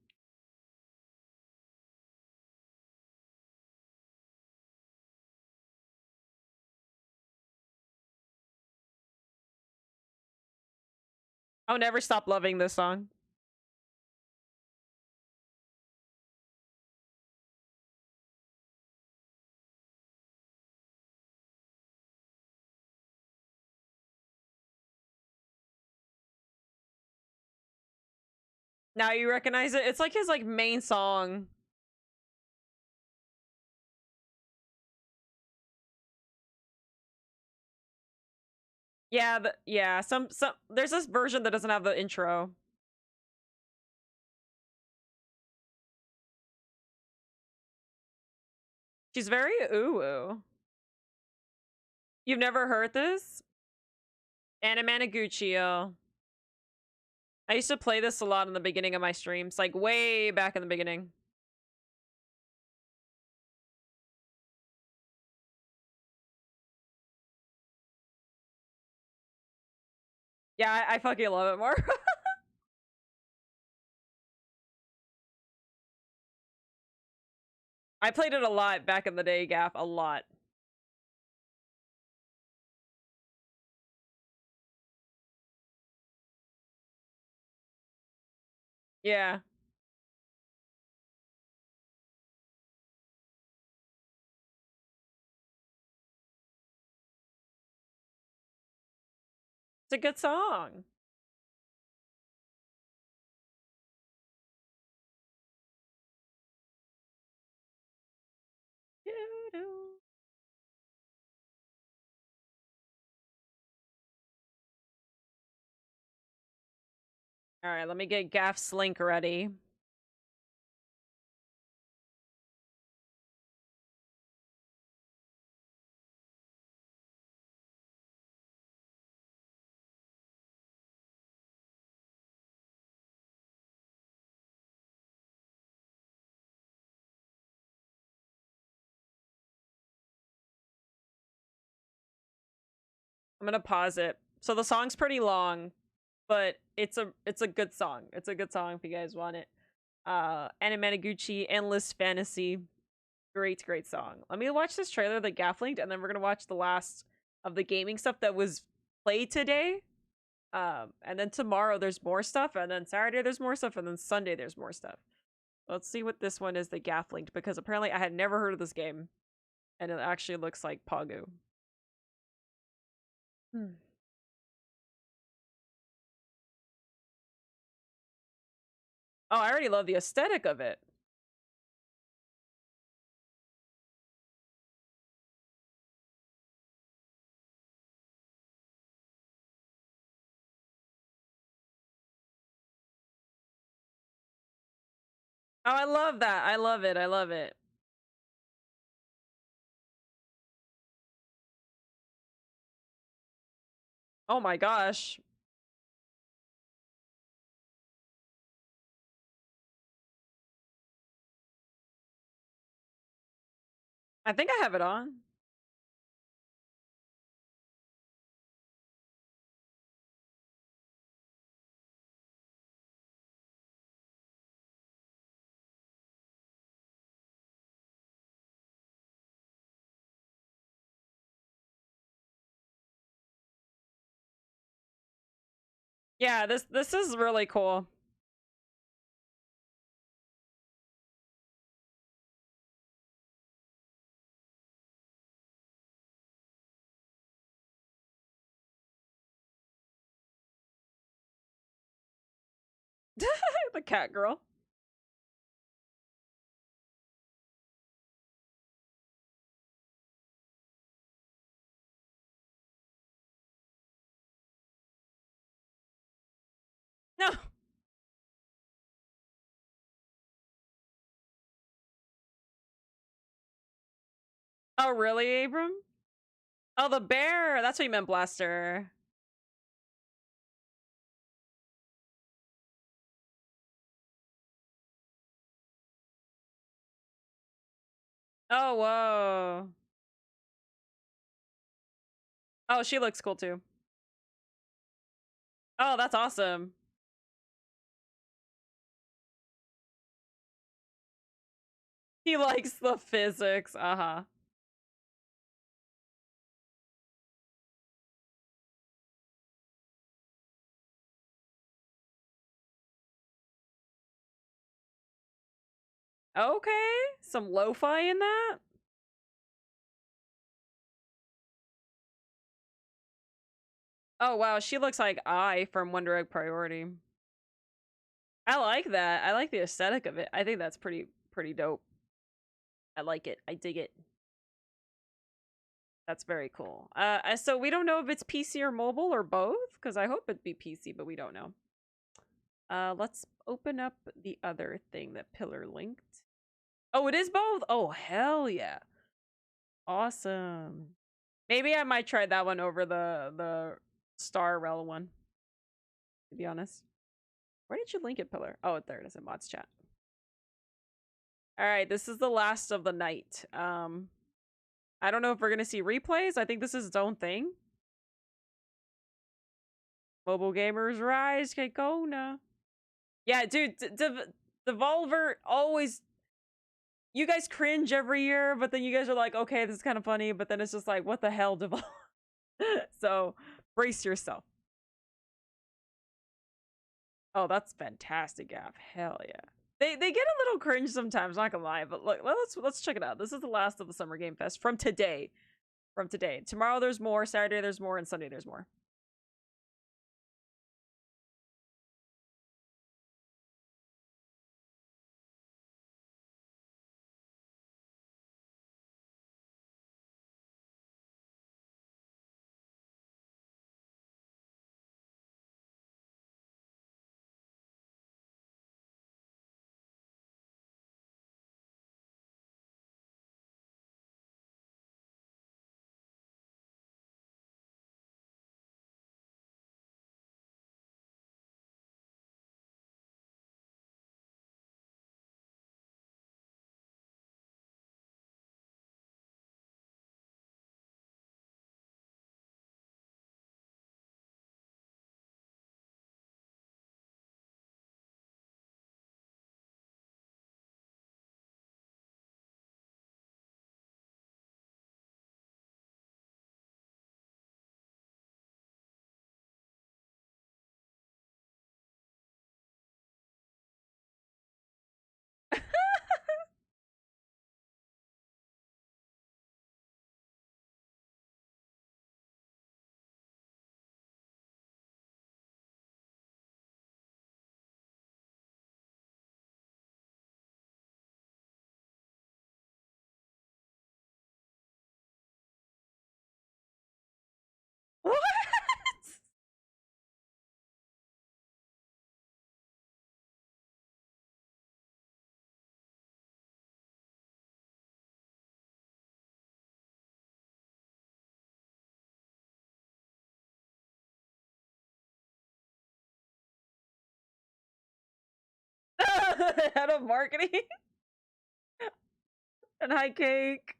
I'll never stop loving this song. Now you recognize it? It's like his like main song. Yeah, yeah, some there's this version that doesn't have the intro. She's very ooh. You've never heard this? Anna Managuchi. I used to play this a lot in the beginning of my streams, like way back in the beginning. Yeah, I fucking love it more. I played it a lot back in the day, Gaff, a lot. Yeah. It's a good song. All right, let me get Gaff's link ready. I'm gonna pause it. So the song's pretty long, but it's a good song. It's a good song if you guys want it. Anamanaguchi, Endless Fantasy. Great song. Let me watch this trailer that Gaff linked, and then we're gonna watch the last of the gaming stuff that was played today. And then tomorrow there's more stuff, and then Saturday there's more stuff, and then Sunday there's more stuff. Let's see what this one is that Gaff linked, because apparently I had never heard of this game, and it actually looks like Pagu. Oh, I already love the aesthetic of it. Oh, I love that. I love it. I love it. Oh my gosh. I think I have it on. Yeah, this is really cool. The cat girl. No. Oh, really, Abram? Oh, the bear. That's what you meant, Blaster. Oh, whoa. Oh, she looks cool too. Oh, that's awesome. He likes the physics. Uh-huh. Okay. Some lo-fi in that? Oh, wow. She looks like I from Wonder Egg Priority. I like that. I like the aesthetic of it. I think that's pretty dope. I like it. I dig it. That's very cool. So we don't know if it's PC or mobile or both, because I hope it'd be PC, but we don't know. Let's open up the other thing that Pillar linked. Oh, it is both? Oh, hell yeah. Awesome. Maybe I might try that one over the Star Rel one, to be honest. Where did you link it, Pillar? Oh, there it is in mods chat. All right, this is the last of the night. I don't know if we're going to see replays. I think this is its own thing. Mobile Gamers Rise, Kekona. Yeah, dude, Devolver always... You guys cringe every year, but then you guys are like, okay, this is kind of funny, but then it's just like, what the hell, Devolver? So, brace yourself. Oh, that's fantastic, Gav. Hell yeah. They get a little cringe sometimes, not gonna lie, but look, let's check it out. This is the last of the Summer Game Fest from today. From today. Tomorrow there's more, Saturday there's more, and Sunday there's more. What? Head of marketing and high cake.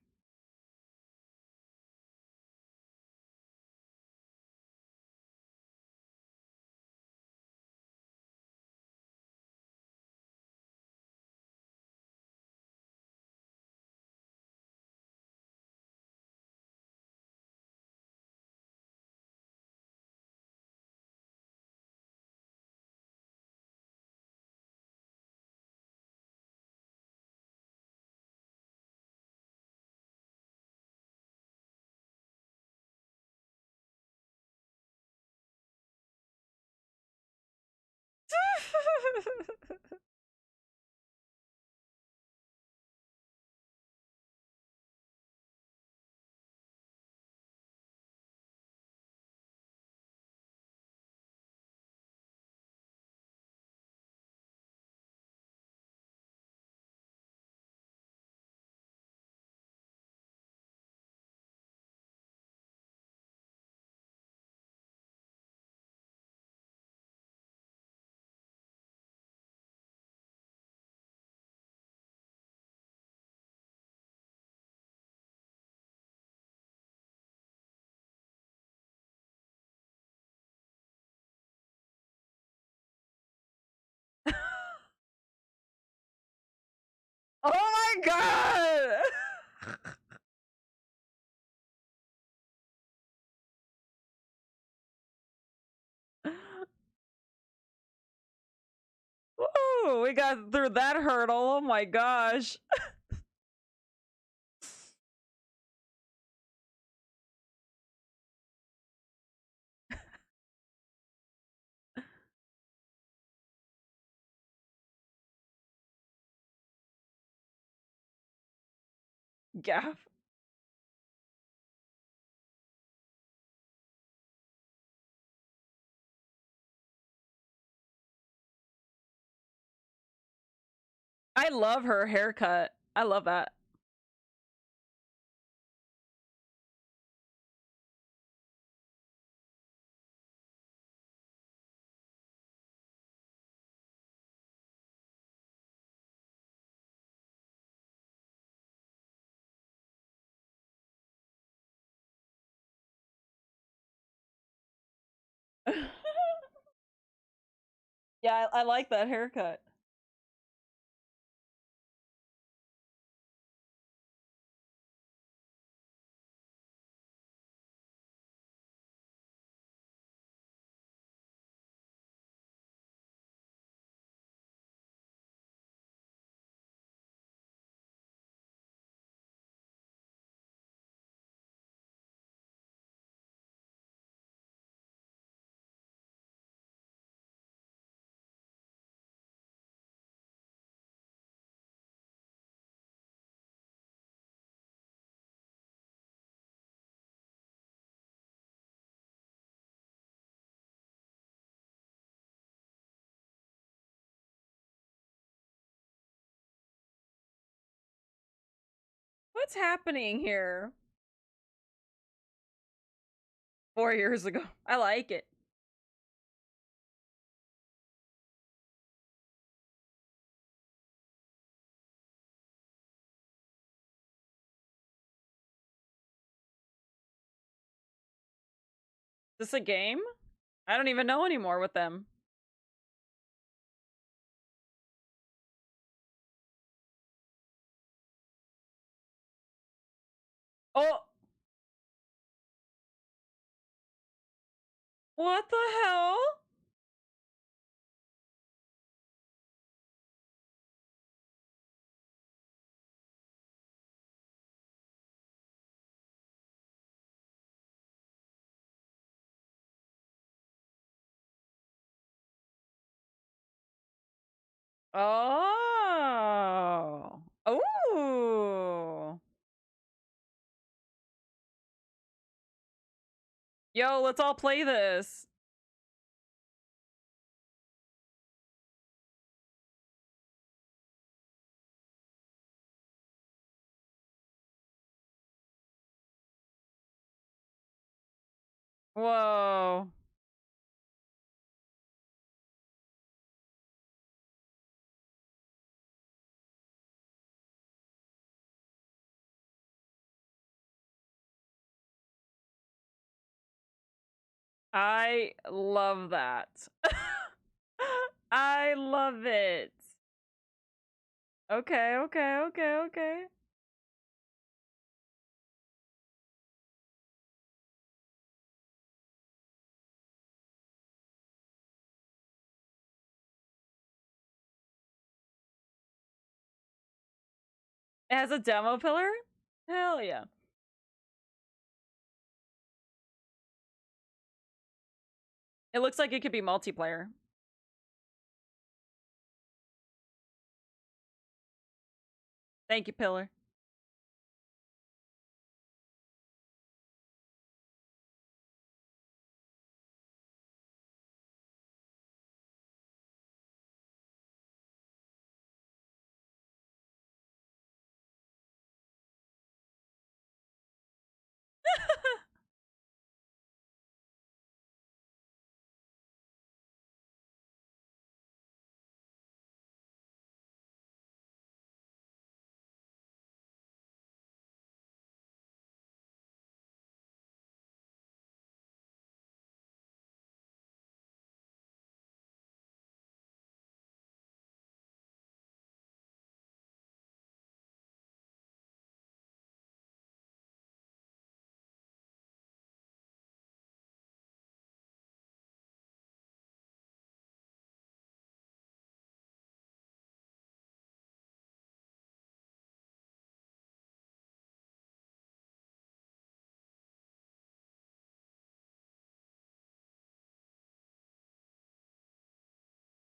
Oh my god! Woo! We got through that hurdle. Oh my gosh. Gaff. I love her haircut. I love that. Yeah, I like that haircut. What's happening here? 4 years ago. I like it. Is this a game? I don't even know anymore with them. Oh! What the hell? Oh. Ooh. Yo, let's all play this. Whoa. I love that. I love it. Okay, okay, okay, okay. It has a demo pillar? Hell yeah. It looks like it could be multiplayer. Thank you, Pillar.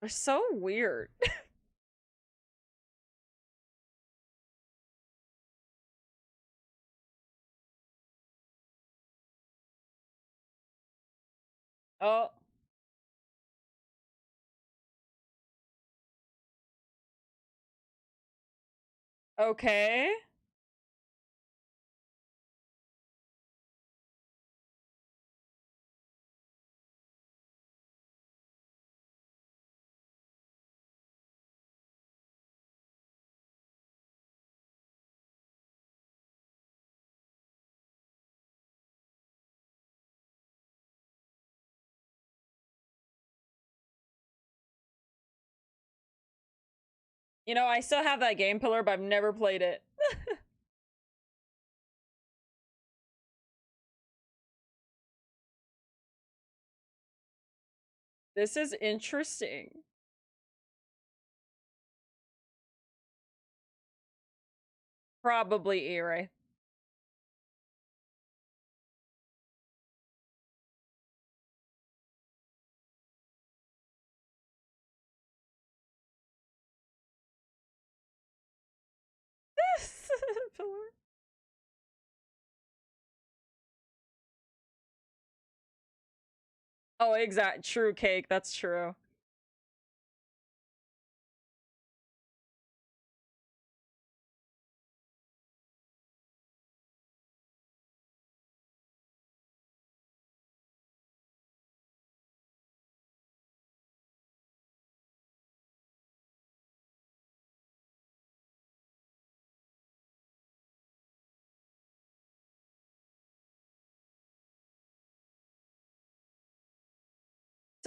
They're so weird. Oh. Okay. You know, I still have that game pillar, but I've never played it. This is interesting. Probably E-Ray. Pillar. Oh, exact. True, Cake. That's true.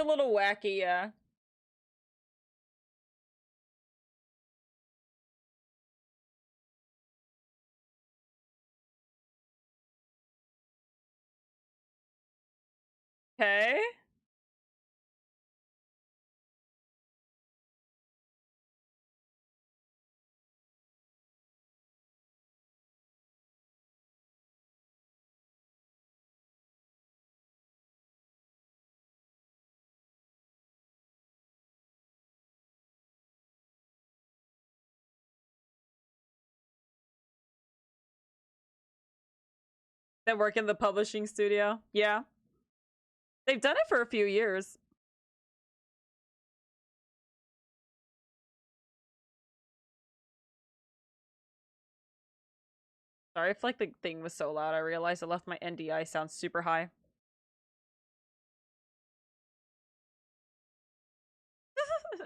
a little wacky, yeah. Okay. That work in the publishing studio. Yeah. They've done it for a few years. Sorry, I feel like the thing was so loud. I realized I left my NDI sound super high.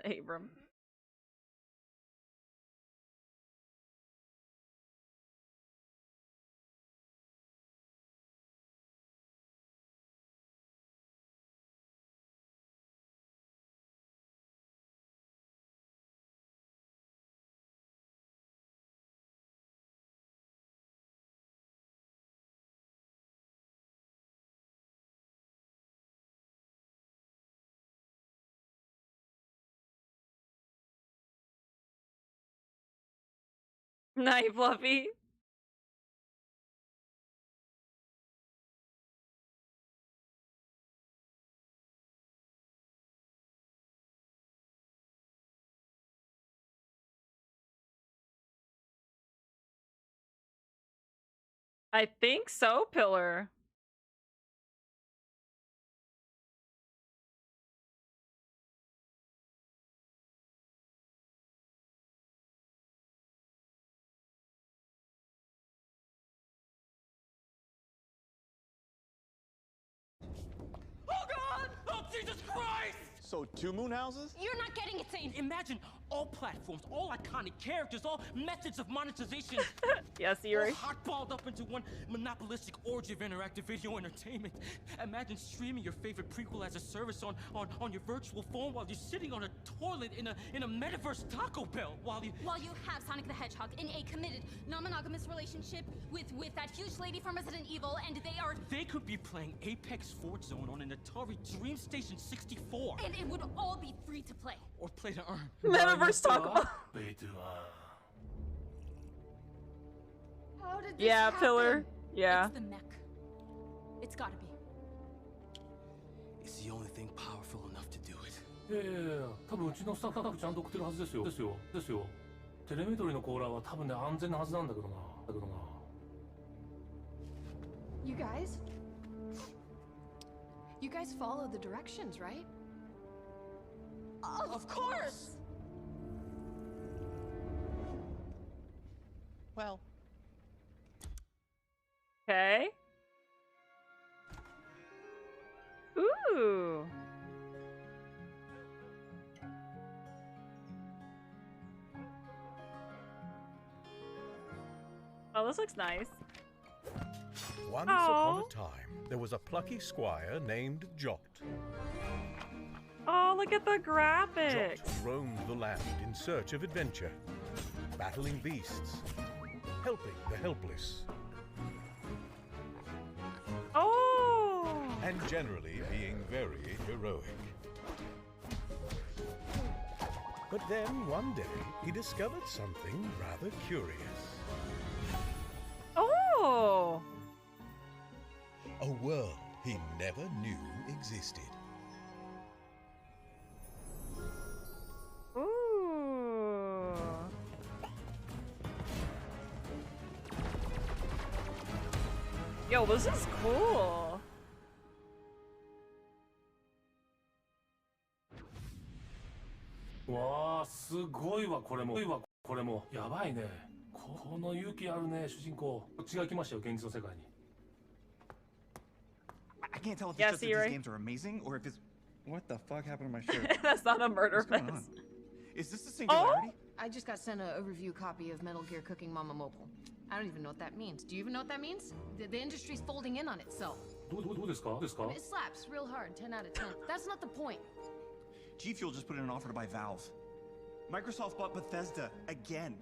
Abram. Night, Fluffy. I think so, Pillar. Oh God! Oh Jesus Christ! So 2 moon houses? You're not getting it, Zane. Imagine all platforms, all iconic characters, all methods of monetization. Yes, Yuri. All hot-balled up into one monopolistic orgy of interactive video entertainment. Imagine streaming your favorite prequel as a service on your virtual phone while you're sitting on a toilet in a metaverse Taco Bell while you have Sonic the Hedgehog in a committed, non-monogamous relationship with that huge lady from Resident Evil, and they could be playing Apex Fort Zone on an Atari Dream Station 64. And it would all be free to play. Or play to earn. Metaverse Taco Bell. How did this Yeah, happen? Pillar. Yeah. It's the mech. It's gotta be. It's the only thing powerful enough to do it. 多分うちのスタッフちゃんと送ってるはずですよ。テレメトリのコーラーは多分ね安全なはずなんだけどな。You guys follow the directions, right? Of course! Well. Okay. Ooh. Oh, this looks nice. Once upon a time, there was a plucky squire named Jot. Oh, look at the graphics. Jot roamed the land in search of adventure, battling beasts, helping the helpless, and generally being very heroic. But then one day he discovered something rather curious. Oh! A world he never knew existed. Ooh. Yo, this is cool. Wow, すごいわこれもやばいね。この勇気あるね主人公。こっちが来ましたよ現実の世界に。I can't tell if Yeah, it's just that Siri. these games are amazing or if it's... What the fuck happened to my shirt? That's not a murder What's going face. on? Is this the singularity? I just got sent a review copy of Metal Gear Cooking Mama Mobile. I don't even know what that means. Do you even know what that means? The industry's folding in on itself. どうですか？ It slaps real hard, 10 out of 10. That's not the point. G Fuel just put in an offer to buy Valve. Microsoft bought Bethesda again,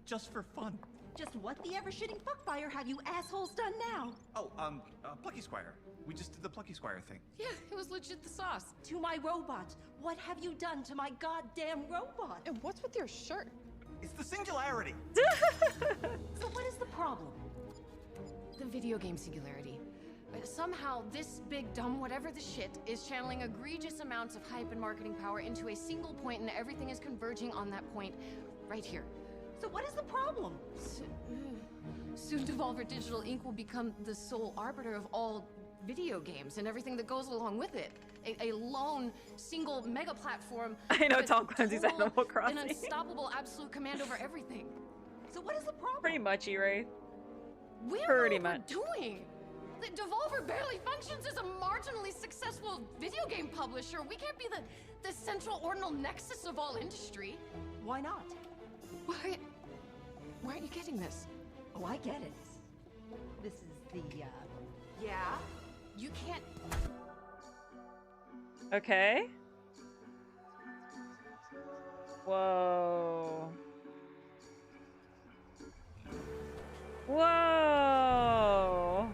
just for fun. Just what the ever-shitting fuckfire have you assholes done now? Oh, Plucky Squire. We just did the Plucky Squire thing. Yeah, it was legit the sauce. To my robot. What have you done to my goddamn robot? And what's with your shirt? It's the singularity. So what is the problem? The video game singularity. Somehow, this big dumb whatever the shit is channeling egregious amounts of hype and marketing power into a single point, and everything is converging on that point right here. So what is the problem? Soon Devolver Digital Inc. will become the sole arbiter of all video games and everything that goes along with it. A lone, single mega platform. I know with Tom Clancy's total Animal Crossing. An unstoppable absolute command over everything. So what is the problem? Pretty much, E-Ray. We don't Pretty know what much. we're doing. The Devolver barely functions as a marginally successful video game publisher. We can't be the central ordinal nexus of all industry. Why not? Why aren't you getting this? Oh, I get it. This is the, Yeah? You can't... Okay. Whoa. Whoa.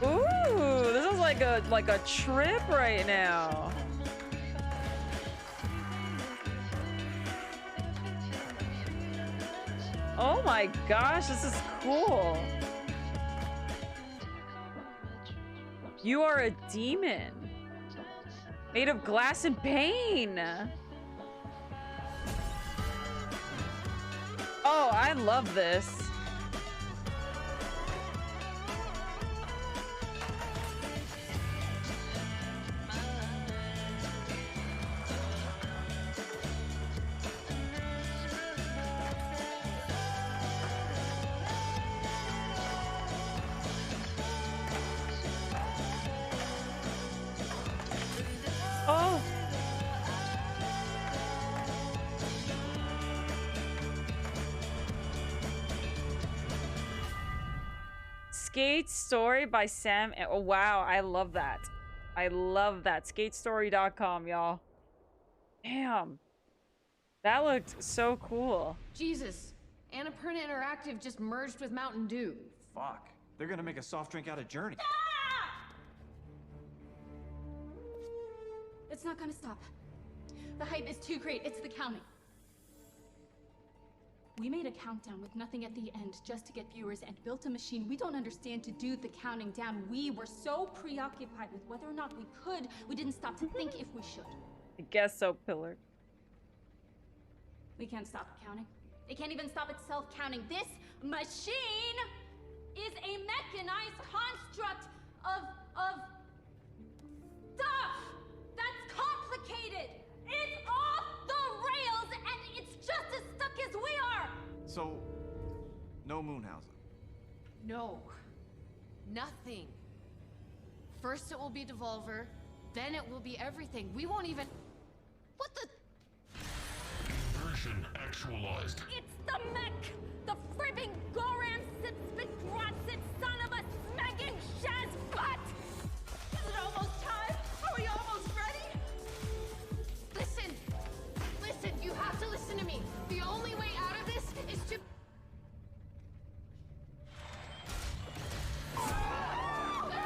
Ooh, this is like a trip right now. Oh my gosh, this is cool. You are a demon. Made of glass and pain. Oh, I love this. Oh. Skate Story by Sam. Oh, wow. I love that. I love that. Skatestory.com, y'all. Damn. That looked so cool. Jesus. Annapurna Interactive just merged with Mountain Dew. Fuck. They're gonna make a soft drink out of Journey. It's not gonna stop. The hype is too great. It's the counting. We made a countdown with nothing at the end just to get viewers and built a machine we don't understand to do the counting down. We were so preoccupied with whether or not we could, we didn't stop to think if we should. I guess so, Pillar. We can't stop counting. It can't even stop itself counting. This machine is a mechanized construct of stuff that's complicated. It's off the rails and it's just as stuck as we are. So, no Moonhausen. No. Nothing. First it will be Devolver, then it will be everything. We won't even... What the... Version actualized. It's the mech! The fribbing Goran Sitspit Grotsit son of a smacking Shaz butt! Is it almost time? Are we almost ready? Listen! Listen, you have to listen to me. The only way out of this is to...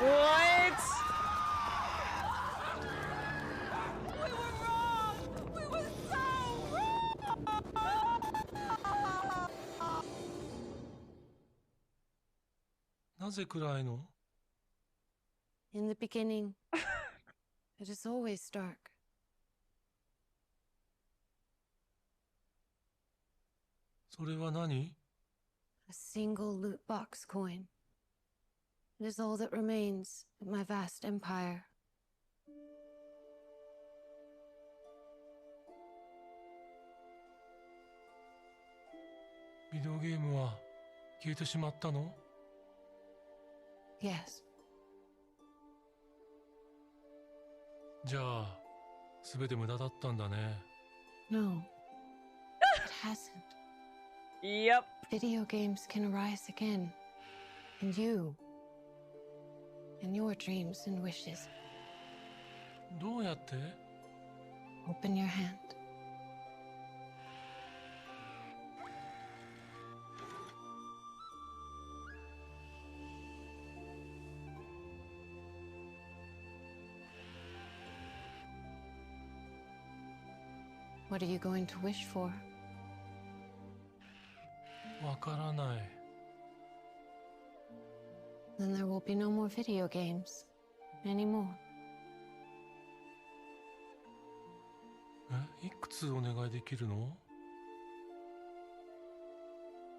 What? We were wrong! We were so wrong! なぜ暗いの? In the beginning, it is always dark. それは何? A single loot box coin. It is all that remains of my vast empire. ビデオゲームは消えてしまったの? Yes. じゃあ全て無駄だったんだね。 No, it hasn't. Yep. Video games can arise again. And you. And your dreams and wishes. どうやって？ Open your hand. What are you going to wish for? わからない。 Then there will be no more video games anymore. いくつお願いできるの？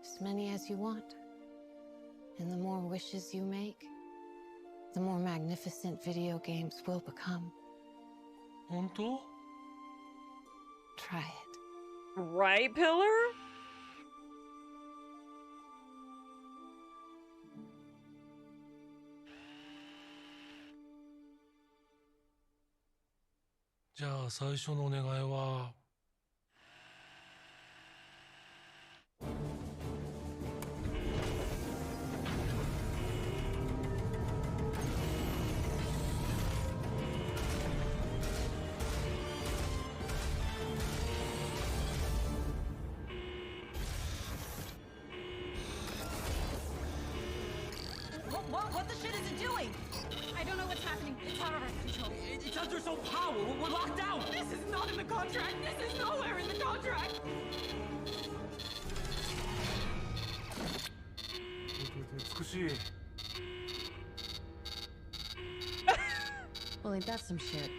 As many as you want. And the more wishes you make, the more magnificent video games will become. 本当？ Try it. Right, Pillar?じゃあ最初のお願いは。 What the shit is it doing? I don't know what's happening. It's out of our control. It's under its own power. We're locked down. This is not in the contract. This is nowhere in the contract. Well, ain't that some shit?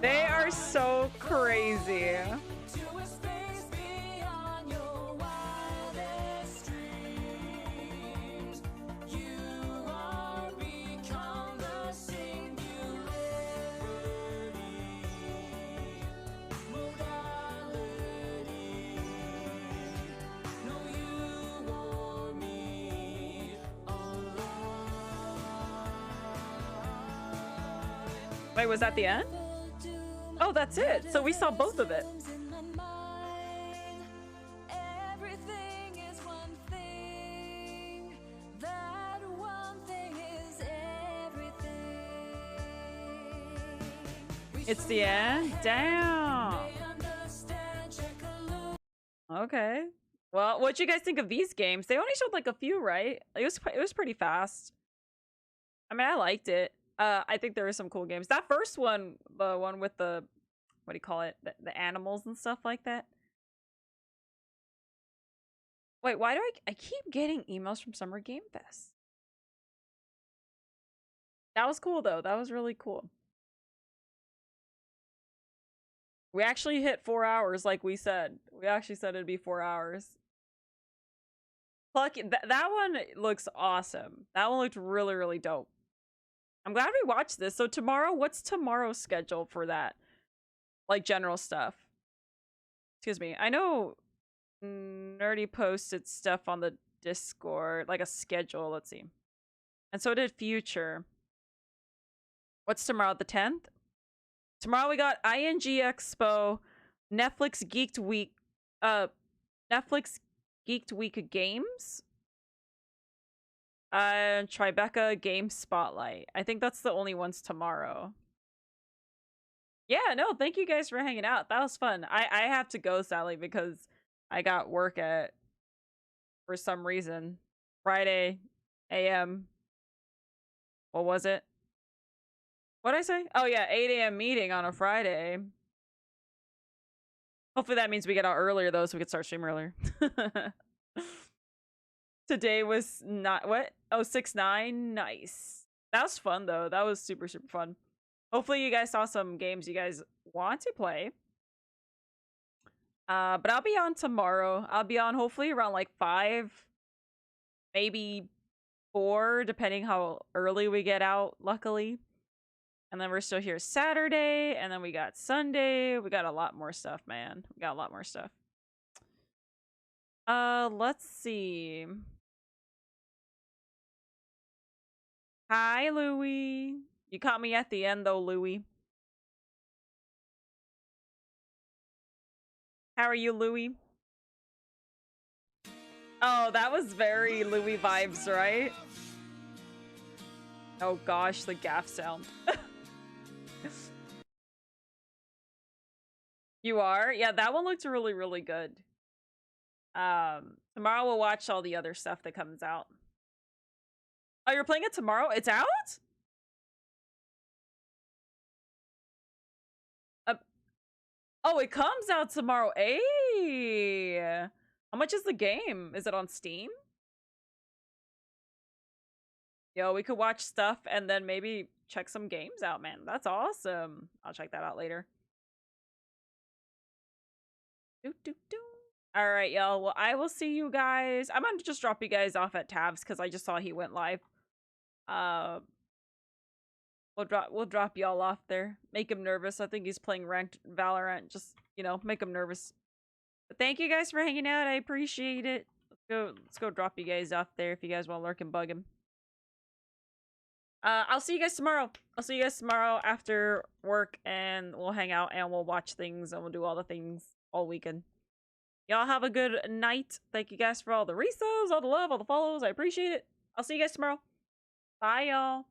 They are so crazy. Wait, was that the end? Oh, that's it. So we saw both of it. It's the end? Damn. Okay. Well, what'd you guys think of these games? They only showed like a few, right? It was pretty fast. I mean, I liked it. I think there were some cool games. That first one, the one with the, what do you call it? The animals and stuff like that. Wait, why do I keep getting emails from Summer Game Fest? That was cool though. That was really cool. We actually hit 4 hours like we said. We actually said it'd be 4 hours. Plucky, that one looks awesome. That one looked really, really dope. I'm glad we watched this. So tomorrow, what's tomorrow's schedule for that? Like general stuff. Excuse me. I know Nerdy posted stuff on the Discord, like a schedule. Let's see. And so did Future. What's tomorrow? The 10th? Tomorrow we got ING Expo, Netflix Geeked Week, Netflix Geeked Week Games. Tribeca Game Spotlight. I think that's the only ones tomorrow. Yeah, no, thank you guys for hanging out. That was fun. I have to go, Sally, because I got work at, for some reason, Friday AM. What was it? What'd I say? Oh yeah, 8 AM meeting on a Friday. Hopefully that means we get out earlier though, so we can start streaming earlier. Today was not what? Oh, 6-9. Nice. That was fun though. That was super fun. Hopefully you guys saw some games you guys want to play. But I'll be on tomorrow. I'll be on hopefully around like 5, maybe 4, depending how early we get out, luckily. And then we're still here Saturday, and then we got Sunday. We got a lot more stuff, man. We got a lot more stuff. Let's see. Hi, Louie. You caught me at the end, though, Louie. How are you, Louie? Oh, that was very Louie vibes, right? Oh gosh, the gaff sound. You are? Yeah, that one looked really good. Tomorrow we'll watch all the other stuff that comes out. Oh, you're playing it tomorrow? It's out? Oh, it comes out tomorrow. Hey! How much is the game? Is it on Steam? Yo, we could watch stuff and then maybe check some games out, man. That's awesome. I'll check that out later. All right, y'all. Well, I will see you guys. I'm gonna just drop you guys off at Tavs because I just saw he went live. We'll drop y'all off there. Make him nervous. I think he's playing ranked Valorant. Just, you know, make him nervous. But thank you guys for hanging out. I appreciate it. Let's go drop you guys off there if you guys want to lurk and bug him. I'll see you guys tomorrow. I'll see you guys tomorrow after work, and we'll hang out and we'll watch things and we'll do all the things all weekend. Y'all have a good night. Thank you guys for all the resubs, all the love, all the follows. I appreciate it. I'll see you guys tomorrow. Bye, y'all.